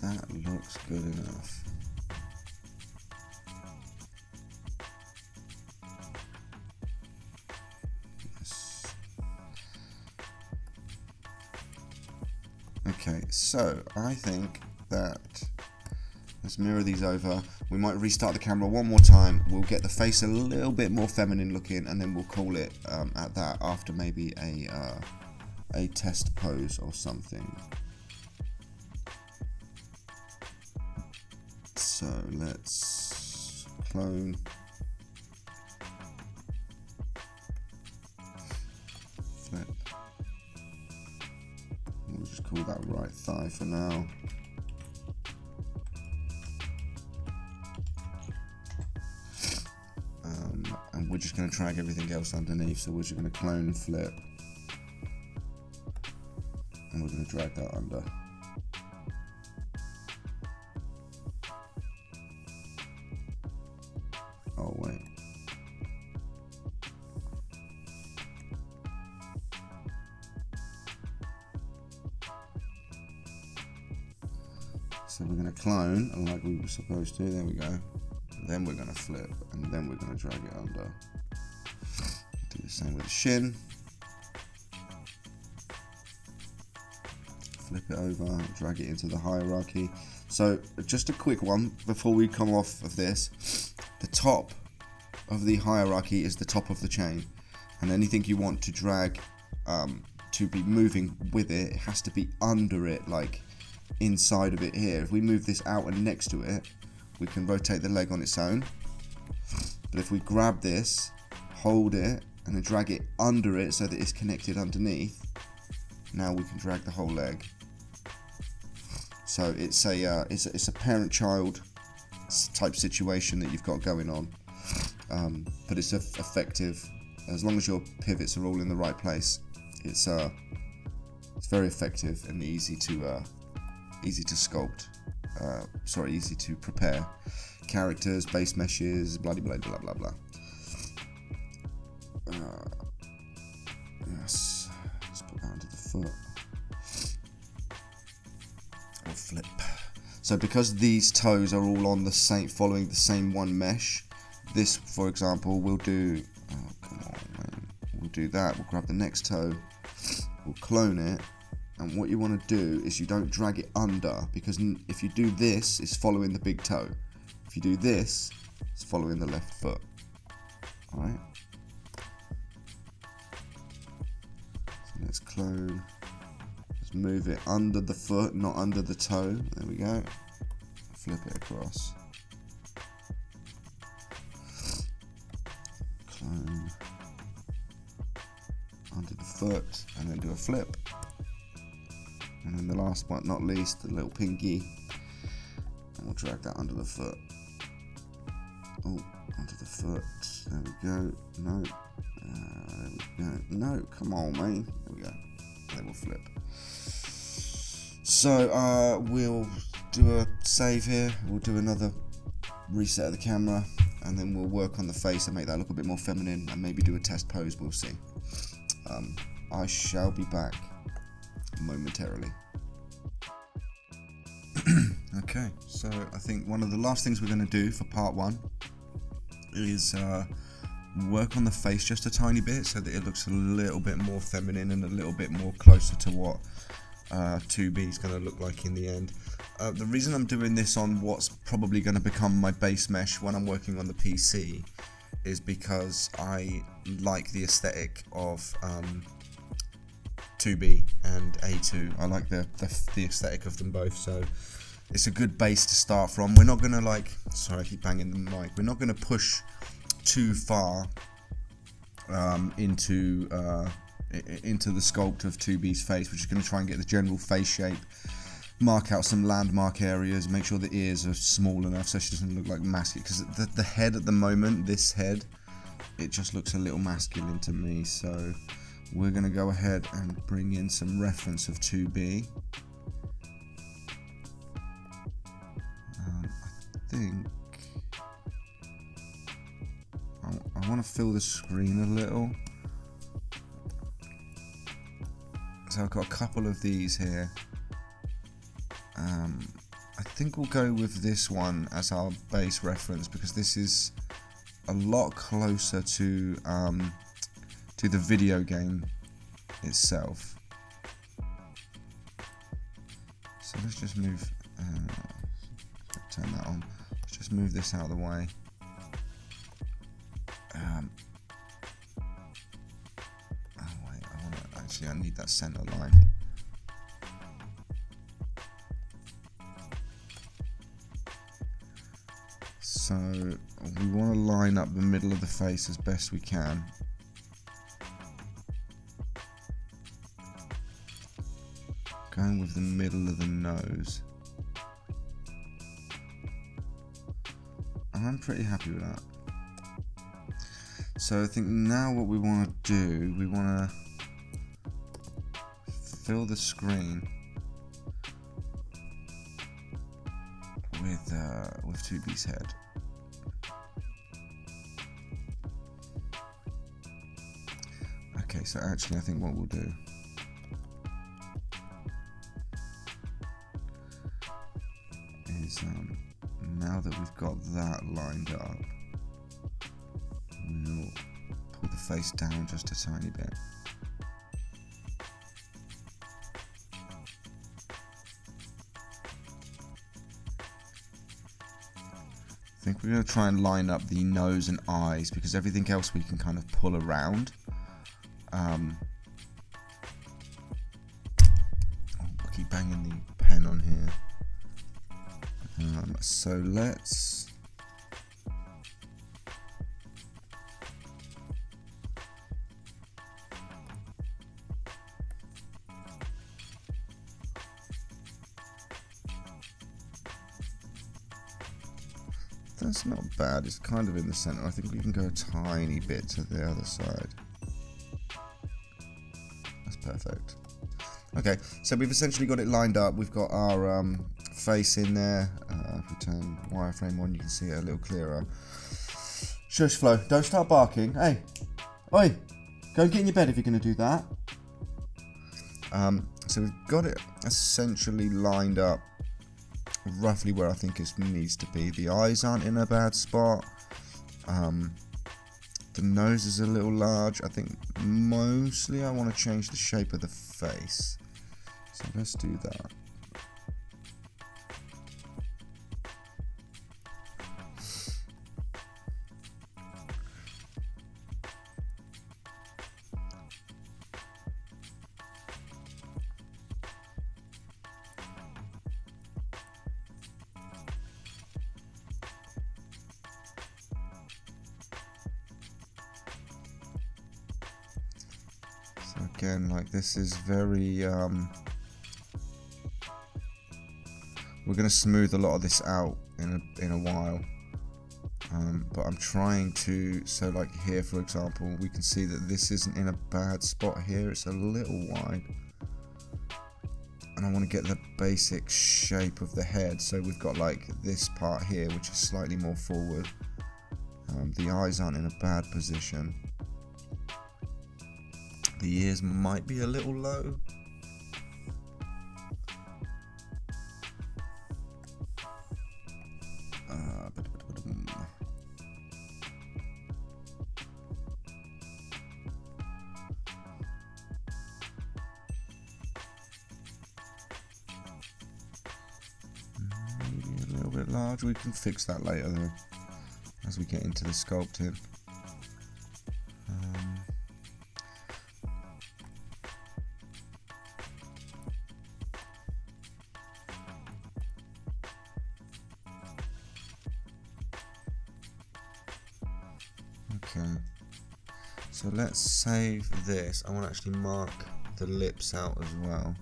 That looks good enough. Okay, so I think that let's mirror these over. We might restart the camera one more time. We'll get the face a little bit more feminine looking, and then we'll call it at that after maybe a test pose or something. So let's clone. Flip. We'll just call that right thigh for now. And we're just going to drag everything else underneath. So we're just going to clone, flip, and we're going to drag that under. Oh wait. So we're going to clone, and like we were supposed to, there we go. And then we're going to flip, and then we're going to drag it under. Do the same with the shin. Flip it over, drag it into the hierarchy. So just a quick one before we come off of this. The top of the hierarchy is the top of the chain, and anything you want to drag to be moving with it, it has to be under it, like inside of it here. If we move this out and next to it, we can rotate the leg on its own. But if we grab this, hold it, and then drag it under it so that it's connected underneath, now we can drag the whole leg. So it's a parent-child type situation that you've got going on, but it's effective as long as your pivots are all in the right place. It's very effective and easy to sculpt. Easy to prepare characters, base meshes, blah blah blah blah blah. Yes, let's put that under the foot. Or flip. So because these toes are all on the same, following the same one mesh, this, for example, we'll do. Oh come on, man! We'll do that. We'll grab the next toe. We'll clone it. And what you want to do is you don't drag it under, because if you do this, it's following the big toe. If you do this, it's following the left foot. Alright? So let's clone. Let's move it under the foot, not under the toe. There we go. Flip it across. Clone. Under the foot, and then do a flip. And then the last but not least, the little pinky. And we'll drag that under the foot. Oh, under the foot. There we go. No. There we go. No, come on, man. There we go. Then we'll flip. So, we'll do a save here. We'll do another reset of the camera. And then we'll work on the face and make that look a bit more feminine. And maybe do a test pose. We'll see. I shall be back momentarily. Okay, so I think one of the last things we're going to do for part 1 is work on the face just a tiny bit so that it looks a little bit more feminine and a little bit more closer to what 2B is going to look like in the end. The reason I'm doing this on what's probably going to become my base mesh when I'm working on the PC is because I like the aesthetic of 2B and A2. I like the aesthetic of them both, so it's a good base to start from. We're not gonna sorry, I keep banging the mic. We're not gonna push too far into the sculpt of 2B's face. We're just gonna try and get the general face shape, mark out some landmark areas, make sure the ears are small enough so she doesn't look like masculine. Because the head at the moment, this head, it just looks a little masculine to me. So we're going to go ahead and bring in some reference of 2B. I think I want to fill the screen a little. So I've got a couple of these here. I think we'll go with this one as our base reference because this is a lot closer to the video game itself. So let's just move, turn that on. Let's just move this out of the way. Oh wait, I need that center line. So we want to line up the middle of the face as best we can. Going with the middle of the nose. And I'm pretty happy with that. So I think now what we want to do, we want to fill the screen with 2B's head. Okay, so actually I think what we'll do is now that we've got that lined up, we'll pull the face down just a tiny bit. I think we're going to try and line up the nose and eyes because everything else we can kind of pull around. I keep banging the pen on here. So let's That's not bad. It's kind of in the center. I think we can go a tiny bit to the other side. That's perfect. Okay, so we've essentially got it lined up. We've got our face in there. If we turn wireframe on, you can see it a little clearer. Shush, Flo. Don't start barking. Hey. Oi. Go and get in your bed if you're going to do that. So we've got it essentially lined up roughly where I think it needs to be. The eyes aren't in a bad spot. The nose is a little large. I think mostly I want to change the shape of the face. So let's do that. Again, like this is very we're going to smooth a lot of this out in a while, but I'm trying to, so like here for example, we can see that this isn't in a bad spot here. It's a little wide, and I want to get the basic shape of the head. So we've got like this part here which is slightly more forward. The eyes aren't in a bad position. The ears might be a little low. Maybe a little bit large. We can fix that later though, as we get into the sculpting. Okay, so let's save this. I want to actually mark the lips out as well.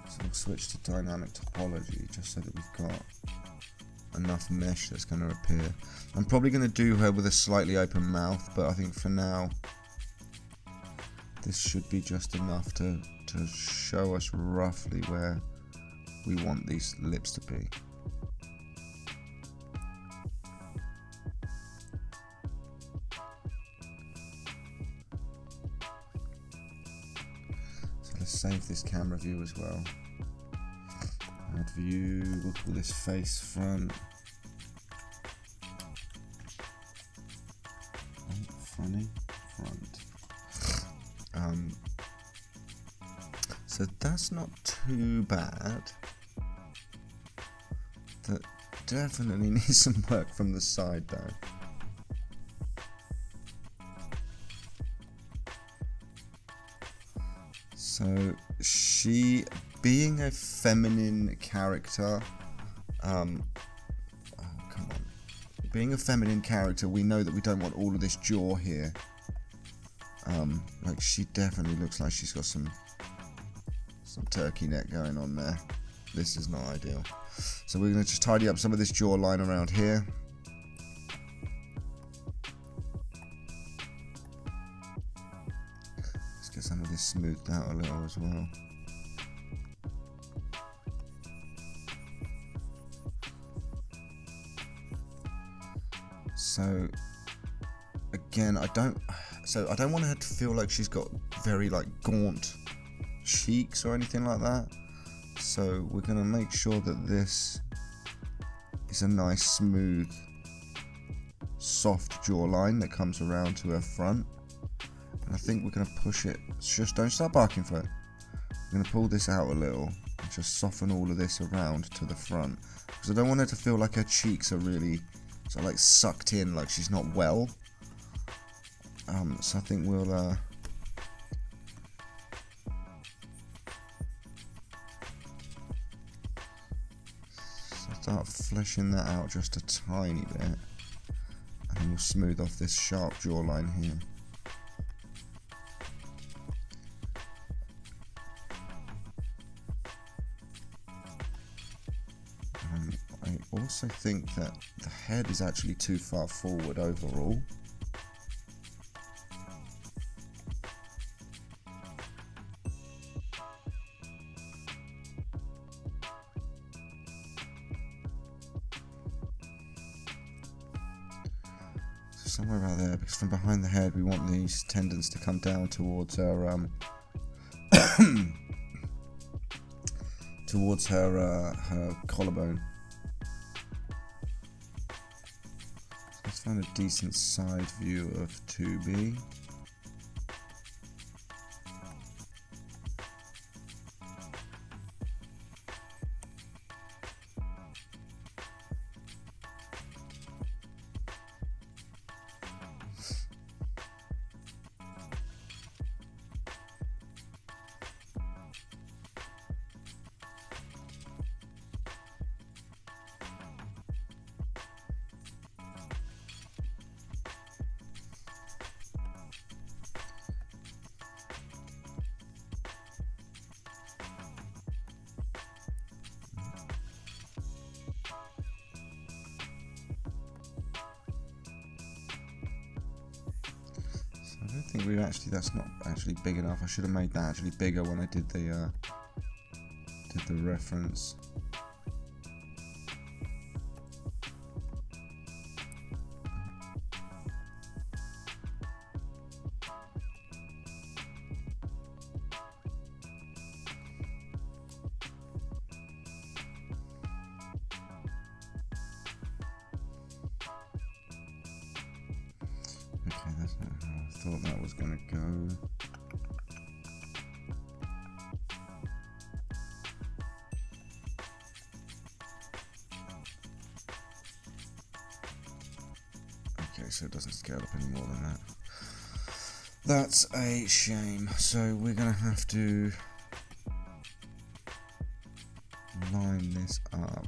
So we'll switch to dynamic topology just so that we've got enough mesh that's going to appear. I'm probably going to do her with a slightly open mouth, but I think for now this should be just enough to show us roughly where we want these lips to be. Save this camera view as well. Add view, we'll call this face front. Oh, funny, front. So that's not too bad. That definitely needs some work from the side though. So she, being a feminine character, being a feminine character, we know that we don't want all of this jaw here. Like she definitely looks like she's got some turkey neck going on there. This is not ideal. So we're going to just tidy up some of this jawline around here. Get some of this smoothed out a little as well. So again, I don't want her to feel like she's got very like gaunt cheeks or anything like that. So we're going to make sure that this is a nice smooth soft jawline that comes around to her front. I think we're going to push it. Just don't start barking, Flo. We're going to pull this out a little and just soften all of this around to the front, because I don't want her to feel like her cheeks are really sort of like sucked in, like she's not well. So I think we'll start fleshing that out just a tiny bit, and then we'll smooth off this sharp jawline here. I also think that the head is actually too far forward overall. Somewhere about there, because from behind the head we want these tendons to come down towards her towards her collarbone. So let's find a decent side view of 2B. I don't think we've actually, that's not actually big enough. I should have made that actually bigger when I did the reference. Okay, that's not how I thought that was going to go. Okay, so it doesn't scale up any more than that. That's a shame. So we're going to have to line this up.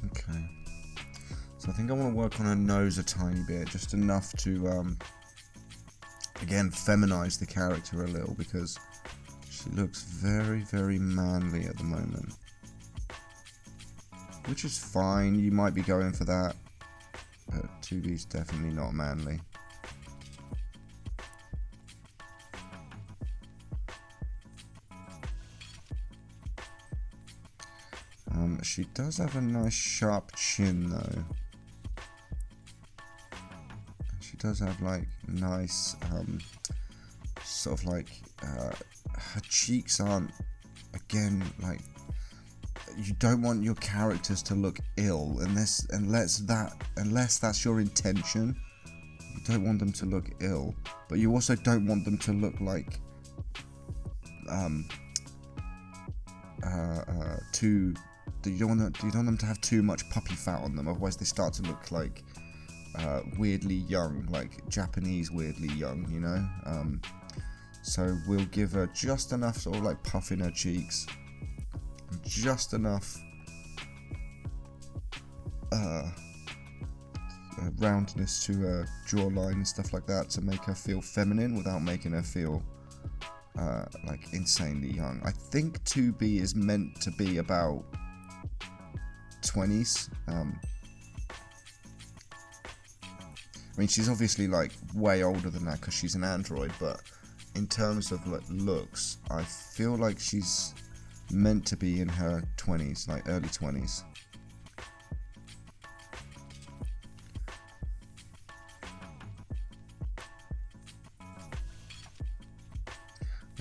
Okay, so I think I want to work on her nose a tiny bit, just enough to, again, feminize the character a little, because she looks very, very manly at the moment. Which is fine, you might be going for that, but 2B's definitely not manly. She does have a nice sharp chin though. She does have like nice, sort of like, her cheeks aren't, again, like, you don't want your characters to look ill unless that's your intention. You don't want them to look ill, but you also don't want them to look like, you don't want them to have too much puppy fat on them, otherwise they start to look like weirdly young, like Japanese weirdly young, you know. So we'll give her just enough sort of like puff in her cheeks, just enough roundness to her jawline and stuff like that to make her feel feminine without making her feel like insanely young. I think 2B is meant to be about 20s. I mean, she's obviously like way older than that because she's an android, but in terms of like looks, I feel like she's meant to be in her 20s, like early 20s.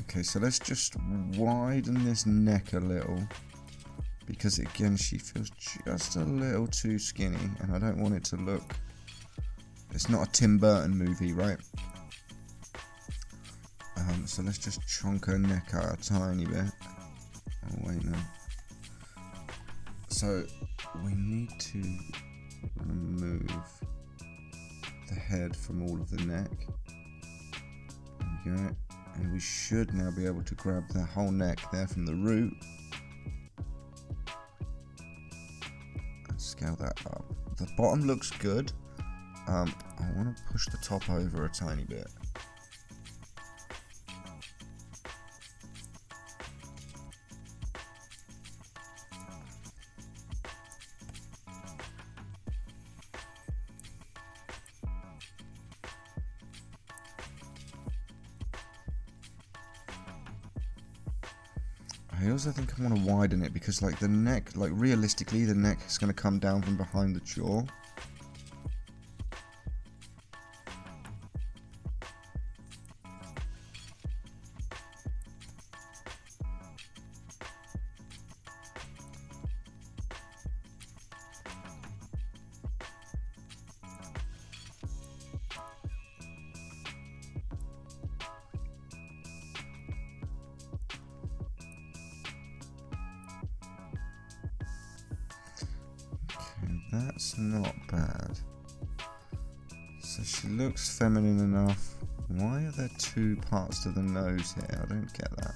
Okay, so let's just widen this neck a little, because again she feels just a little too skinny and I don't want it to look It's not a Tim Burton movie, right? So let's just chunk her neck out a tiny bit. Oh wait, no. So we need to remove the head from all of the neck. There we go. And we should now be able to grab the whole neck there from the root and scale that up. The bottom looks good. I want to push the top over a tiny bit. I also think I want to widen it because like the neck, like realistically the neck is going to come down from behind the jaw. That's not bad. So she looks feminine enough. Why are there two parts to the nose here? I don't get that.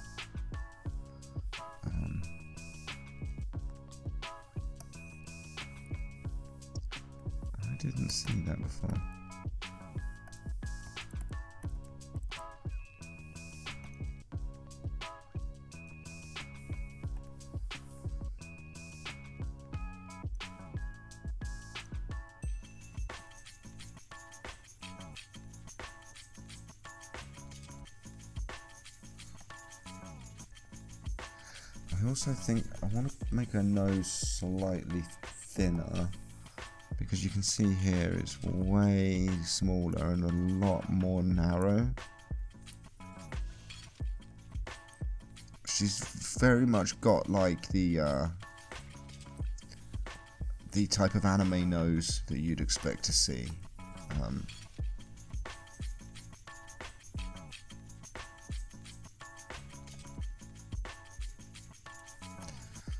I didn't see that before. I also think I want to make her nose slightly thinner because you can see here it's way smaller and a lot more narrow. She's very much got like the type of anime nose that you'd expect to see.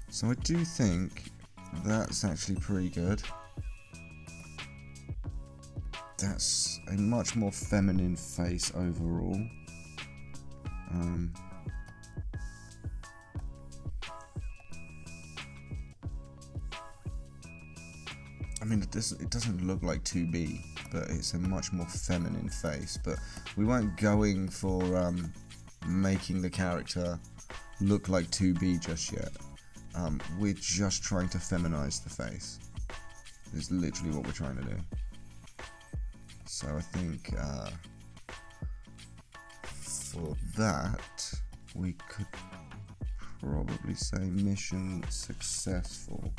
So I do think that's actually pretty good. That's a much more feminine face overall. I mean, it doesn't look like 2B, but it's a much more feminine face. But we weren't going for making the character look like 2B just yet. We're just trying to feminize the face. Is literally what we're trying to do. So I think for that we could probably say mission successful.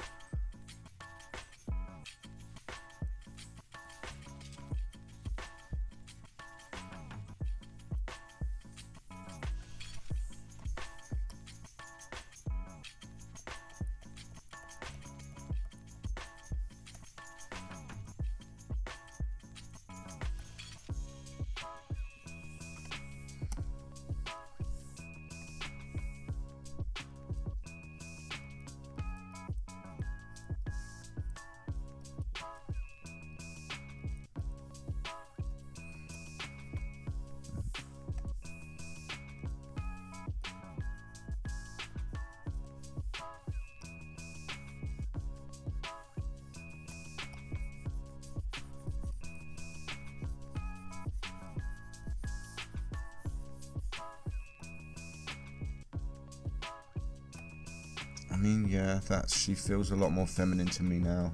I mean, yeah, she feels a lot more feminine to me now.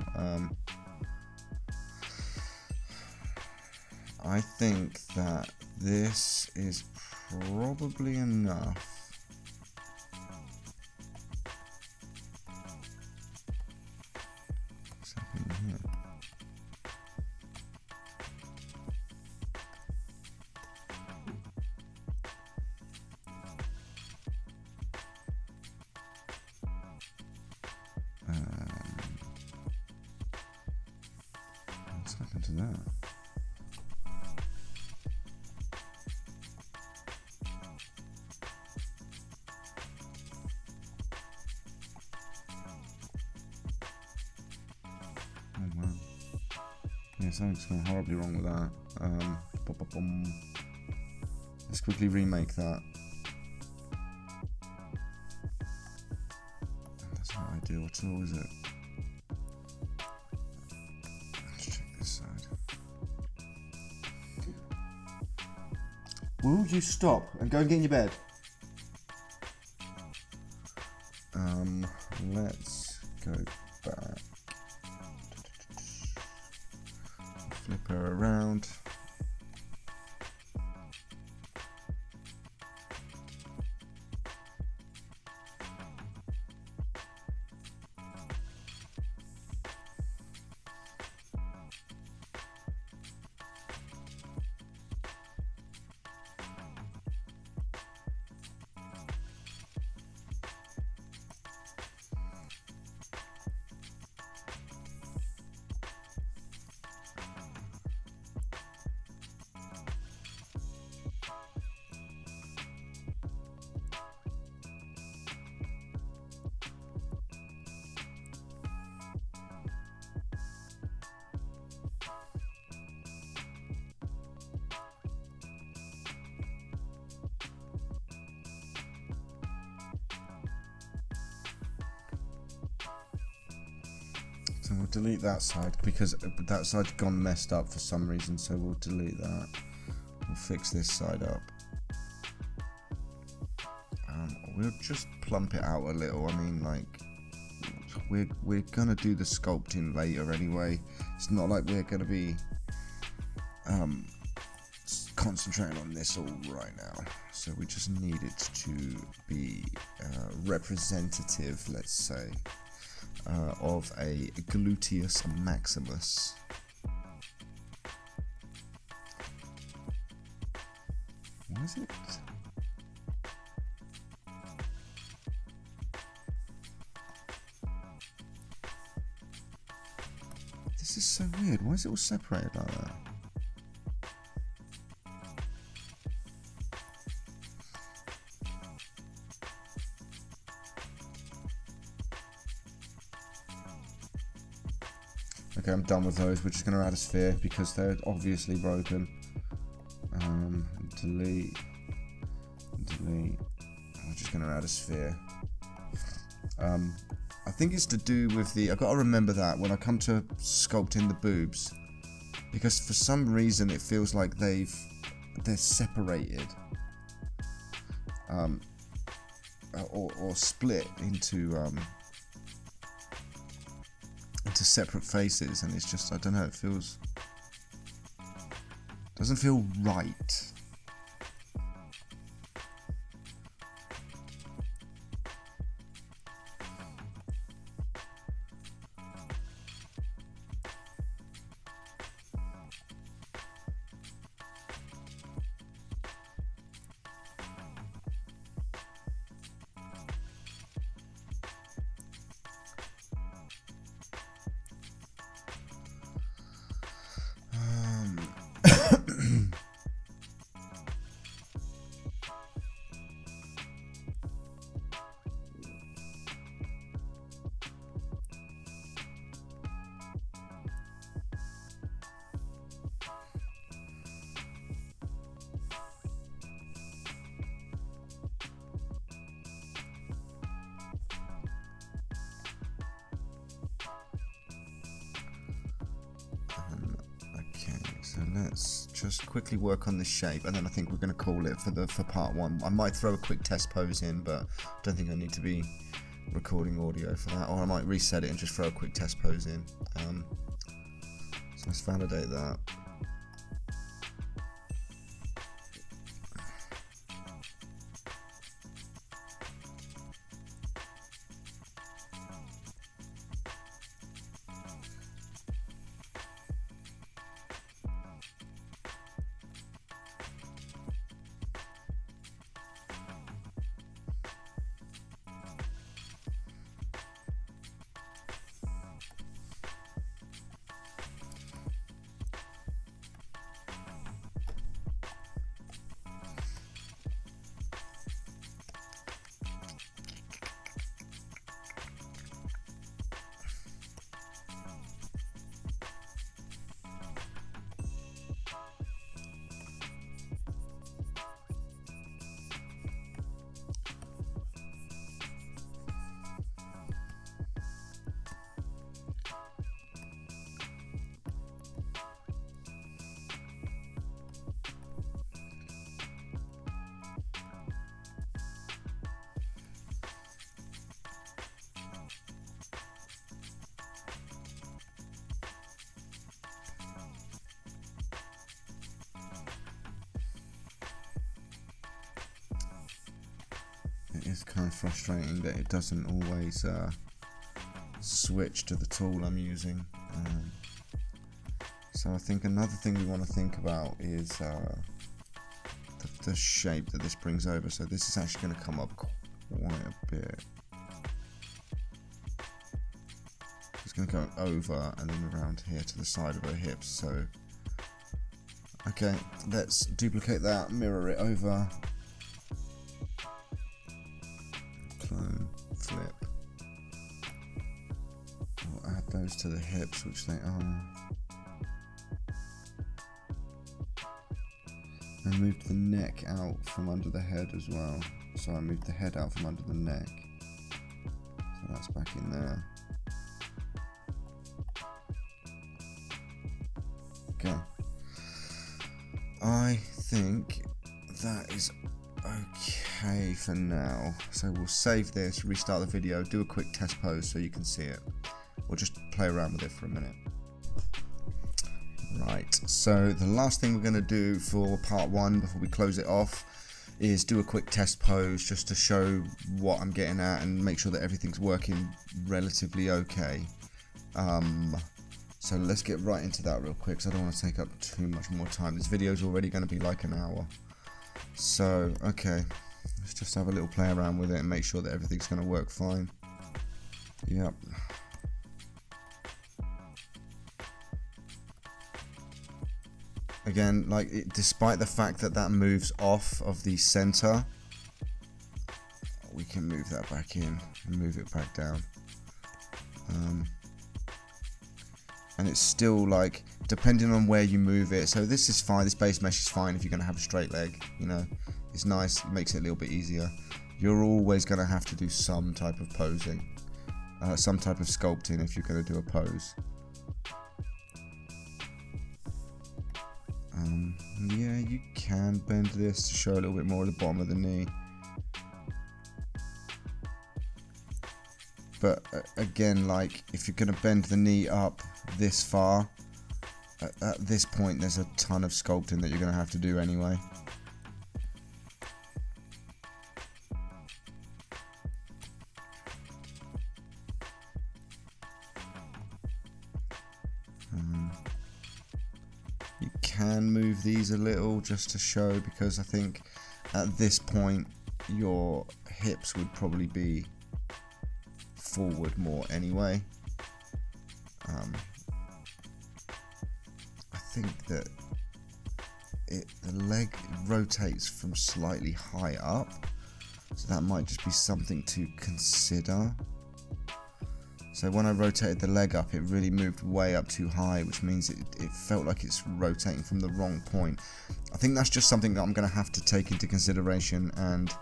I think that this is probably enough. What's happening here? What's happened to that? Okay, something's going horribly wrong with that. Let's quickly remake that. That's not ideal at all, is it? Let's check this side. Will you stop and go and get in your bed? Let's go back. Flip her around. So we'll delete that side because that side's gone messed up for some reason, so we'll delete that. We'll fix this side up. We'll just plump it out a little. I mean, like, we're gonna do the sculpting later anyway. It's not like we're gonna be concentrating on this all right now. So we just need it to be representative, let's say, of a gluteus maximus. What is it? This is so weird. Why is it all separated like that? Okay, I'm done with those. We're just going to add a sphere because they're obviously broken. Delete. Delete. We're just going to add a sphere. I think it's to do with the... I've got to remember that when I come to sculpting the boobs, because for some reason it feels like they're separated, or split into separate faces, and it's just, I don't know, it doesn't feel right. So let's just quickly work on the shape, and then I think we're going to call it for part one. I might throw a quick test pose in, but I don't think I need to be recording audio for that, or I might reset it and just throw a quick test pose in. So let's validate that. It's kind of frustrating that it doesn't always switch to the tool I'm using. So I think another thing we want to think about is the shape that this brings over. So this is actually going to come up quite a bit. It's going to go over and then around here to the side of her hips. So okay, let's duplicate that, mirror it over, clone, flip. We'll add those to the hips, which they are. I moved the neck out from under the head as well. So I moved the head out from under the neck. So that's back in there. Okay. I think that is okay for now. So we'll save this, restart the video, do a quick test pose so you can see it. We'll just play around with it for a minute. Right, so the last thing we're going to do for part 1 before we close it off is do a quick test pose just to show what I'm getting at and make sure that everything's working relatively okay. So let's get right into that real quick, so I don't want to take up too much more time. This video is already going to be like an hour. So, okay, let's just have a little play around with it and make sure that everything's going to work fine. Yep. Again, despite the fact that that moves off of the center, we can move that back in and move it back down. And it's still depending on where you move it. So this is fine, this base mesh is fine if you're going to have a straight leg, you know, it's nice, it makes it a little bit easier. You're always going to have to do some type of posing, some type of sculpting if you're going to do a pose. Yeah, you can bend this to show a little bit more of the bottom of the knee. But again, if you're going to bend the knee up this far, at this point there's a ton of sculpting that you're going to have to do anyway. You can move these a little just to show, because I think at this point your hips would probably be forward more anyway. I think that the leg rotates from slightly high up, so that might just be something to consider. So when I rotated the leg up, it really moved way up too high, which means it felt like it's rotating from the wrong point. I think that's just something that I'm going to have to take into consideration and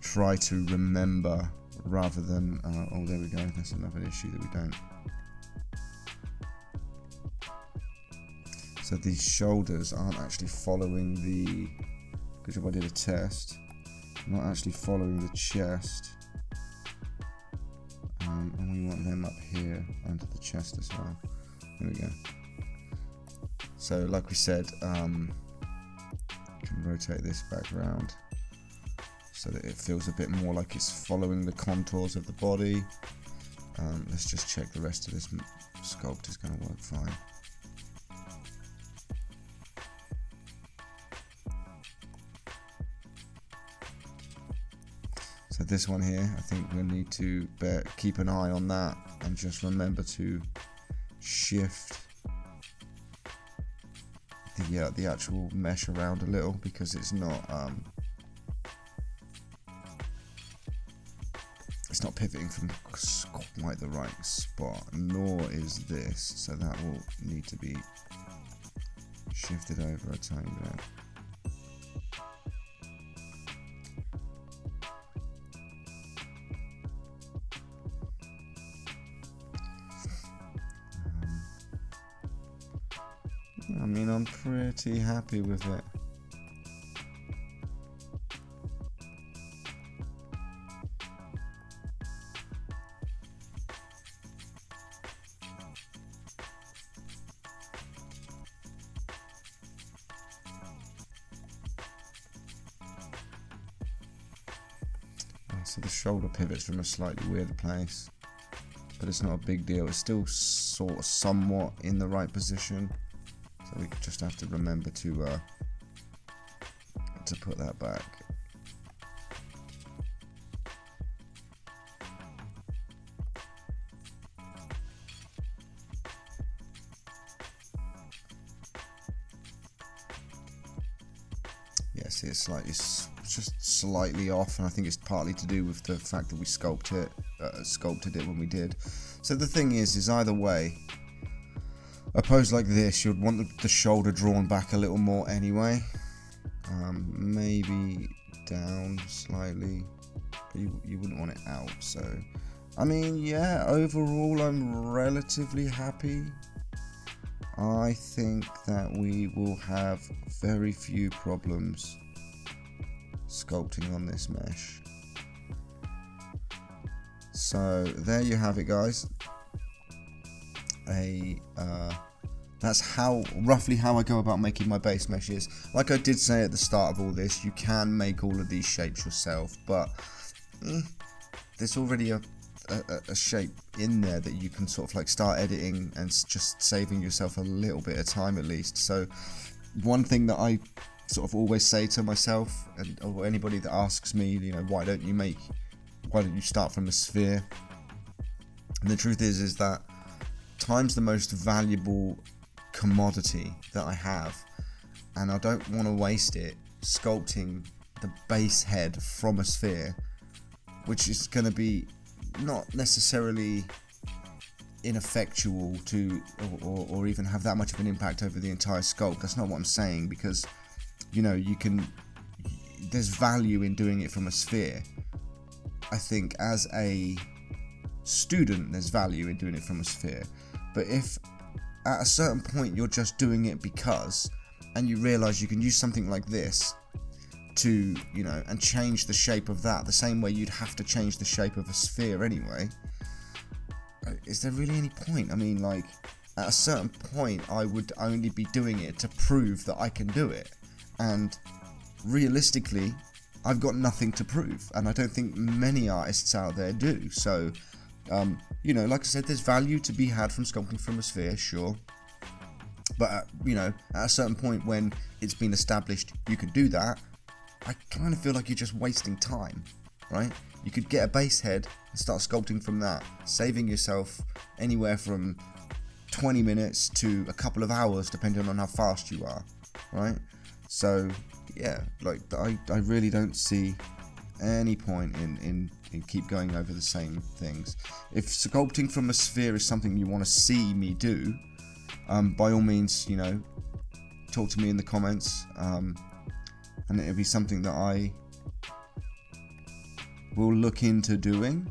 try to remember, rather than oh, there we go, that's another issue that we don't. So these shoulders aren't actually following the, because if I did a test, not actually following the chest. And we want them up here under the chest as well. There we go. So like we said, can rotate this back around so that it feels a bit more like it's following the contours of the body. Let's just check the rest of this sculpt is going to work fine. So this one here, I think we'll need to keep an eye on that and just remember to shift the actual mesh around a little, because it's not pivoting from quite the right spot, nor is this, so that will need to be shifted over a tiny bit. I mean, I'm pretty happy with it. So the shoulder pivots from a slightly weird place, but it's not a big deal. It's still sort of somewhat in the right position. So we just have to remember to put that back. Yeah, see, it's just slightly off, and I think it's partly to do with the fact that we sculpted it when we did. So the thing is either way, a pose like this, you'd want the shoulder drawn back a little more anyway. Maybe down slightly, but you wouldn't want it out. So, I mean, yeah, overall I'm relatively happy. I think that we will have very few problems sculpting on this mesh. So there you have it, guys. That's roughly how I go about making my base meshes. Like I did say at the start of all this, you can make all of these shapes yourself, but there's already a shape in there that you can sort of like start editing and just saving yourself a little bit of time at least. So one thing that I sort of always say to myself, or anybody that asks me, you know, why don't you start from a sphere? And the truth is that time's the most valuable commodity that I have, and I don't want to waste it sculpting the base head from a sphere, which is going to be not necessarily ineffectual to or even have that much of an impact over the entire sculpt. That's not what I'm saying, because you know, there's value in doing it from a sphere. I think as a student there's value in doing it from a sphere, but if at a certain point you're just doing it because, and you realize you can use something like this to, you know, and change the shape of that the same way you'd have to change the shape of a sphere anyway, is there really any point? I mean, like, at a certain point I would only be doing it to prove that I can do it, and realistically I've got nothing to prove, and I don't think many artists out there do. So you know, like I said, there's value to be had from sculpting from a sphere, sure, but you know, at a certain point when it's been established you can do that, I kind of feel like you're just wasting time, right? You could get a base head and start sculpting from that, saving yourself anywhere from 20 minutes to a couple of hours depending on how fast you are, right? So yeah, like I really don't see any point in keep going over the same things. If sculpting from a sphere is something you want to see me do, by all means, you know, talk to me in the comments, and it'll be something that I will look into doing.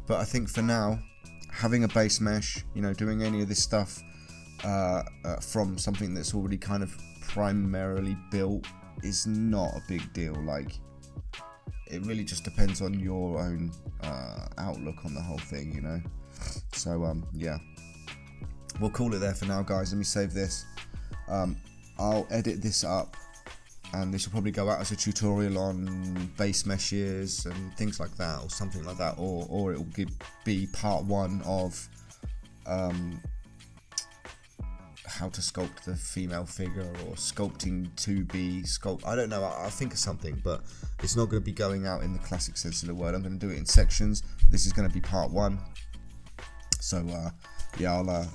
But I think for now, having a base mesh, you know, doing any of this stuff from something that's already kind of primarily built is not a big deal. Like, it really just depends on your own outlook on the whole thing, you know. So yeah, we'll call it there for now, guys. Let me save this. I'll edit this up, and this will probably go out as a tutorial on base meshes and things like that, or something like that, or it will be part 1 of how to sculpt the female figure, or sculpting 2B sculpt. I don't know, I'll think of something, but it's not going to be going out in the classic sense of the word. I'm going to do it in sections. This is going to be part 1. So yeah, I'll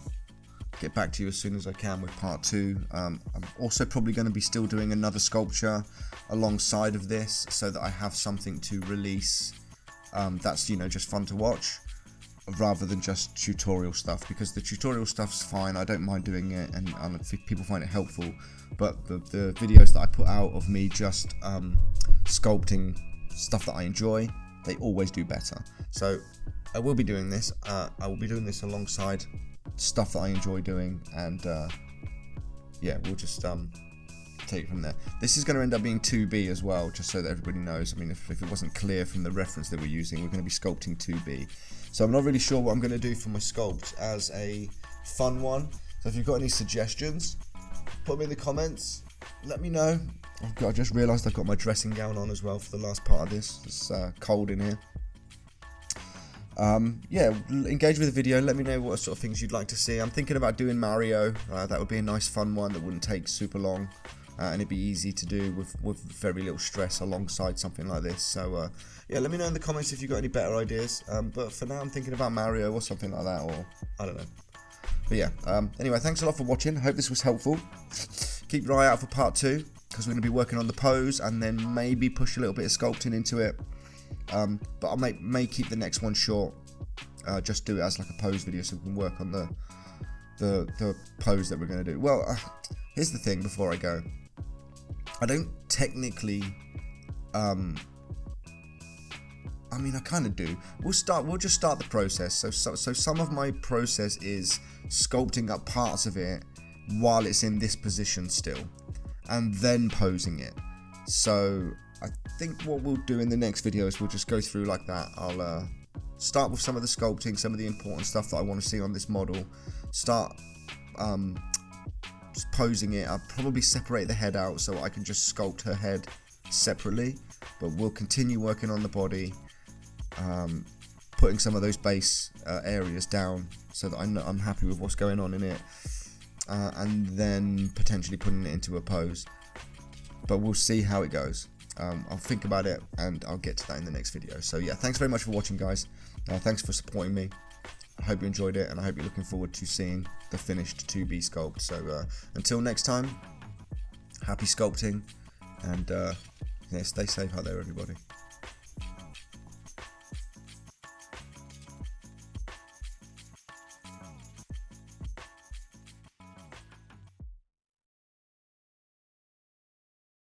get back to you as soon as I can with part 2. I'm also probably going to be still doing another sculpture alongside of this, so that I have something to release that's, you know, just fun to watch, rather than just tutorial stuff, because the tutorial stuff's fine, I don't mind doing it, and if people find it helpful, but the videos that I put out of me just sculpting stuff that I enjoy, they always do better. So I will be doing this. I will be doing this alongside stuff that I enjoy doing, and yeah, we'll just take it from there. This is going to end up being 2B as well, just so that everybody knows. I mean, if it wasn't clear from the reference that we're using, we're going to be sculpting 2B. So I'm not really sure what I'm going to do for my sculpt as a fun one. So if you've got any suggestions, put them in the comments. Let me know. I just realised I've got my dressing gown on as well for the last part of this. It's cold in here. Yeah, engage with the video. Let me know what sort of things you'd like to see. I'm thinking about doing Mario. That would be a nice fun one that wouldn't take super long, and it'd be easy to do with very little stress alongside something like this. So yeah, let me know in the comments if you've got any better ideas. But for now I'm thinking about Mario or something like that, or I don't know. But yeah, anyway, thanks a lot for watching. Hope this was helpful. Keep your eye out for part 2, because we're going to be working on the pose and then maybe push a little bit of sculpting into it. But I may keep the next one short. Just do it as like a pose video so we can work on the pose that we're going to do. Well, here's the thing before I go. I don't technically... I mean, I kind of do. We'll just start the process. So some of my process is sculpting up parts of it while it's in this position still, and then posing it. So I think what we'll do in the next video is we'll just go through like that. I'll start with some of the sculpting, some of the important stuff that I want to see on this model. Start just posing it. I'll probably separate the head out so I can just sculpt her head separately, but we'll continue working on the body, putting some of those base areas down so that I'm happy with what's going on in it, and then potentially putting it into a pose. But we'll see how it goes. I'll think about it and I'll get to that in the next video. So yeah, thanks very much for watching, guys. Thanks for supporting me. I hope you enjoyed it, and I hope you're looking forward to seeing the finished 2B sculpt. So until next time, happy sculpting, and yeah, stay safe out there, everybody.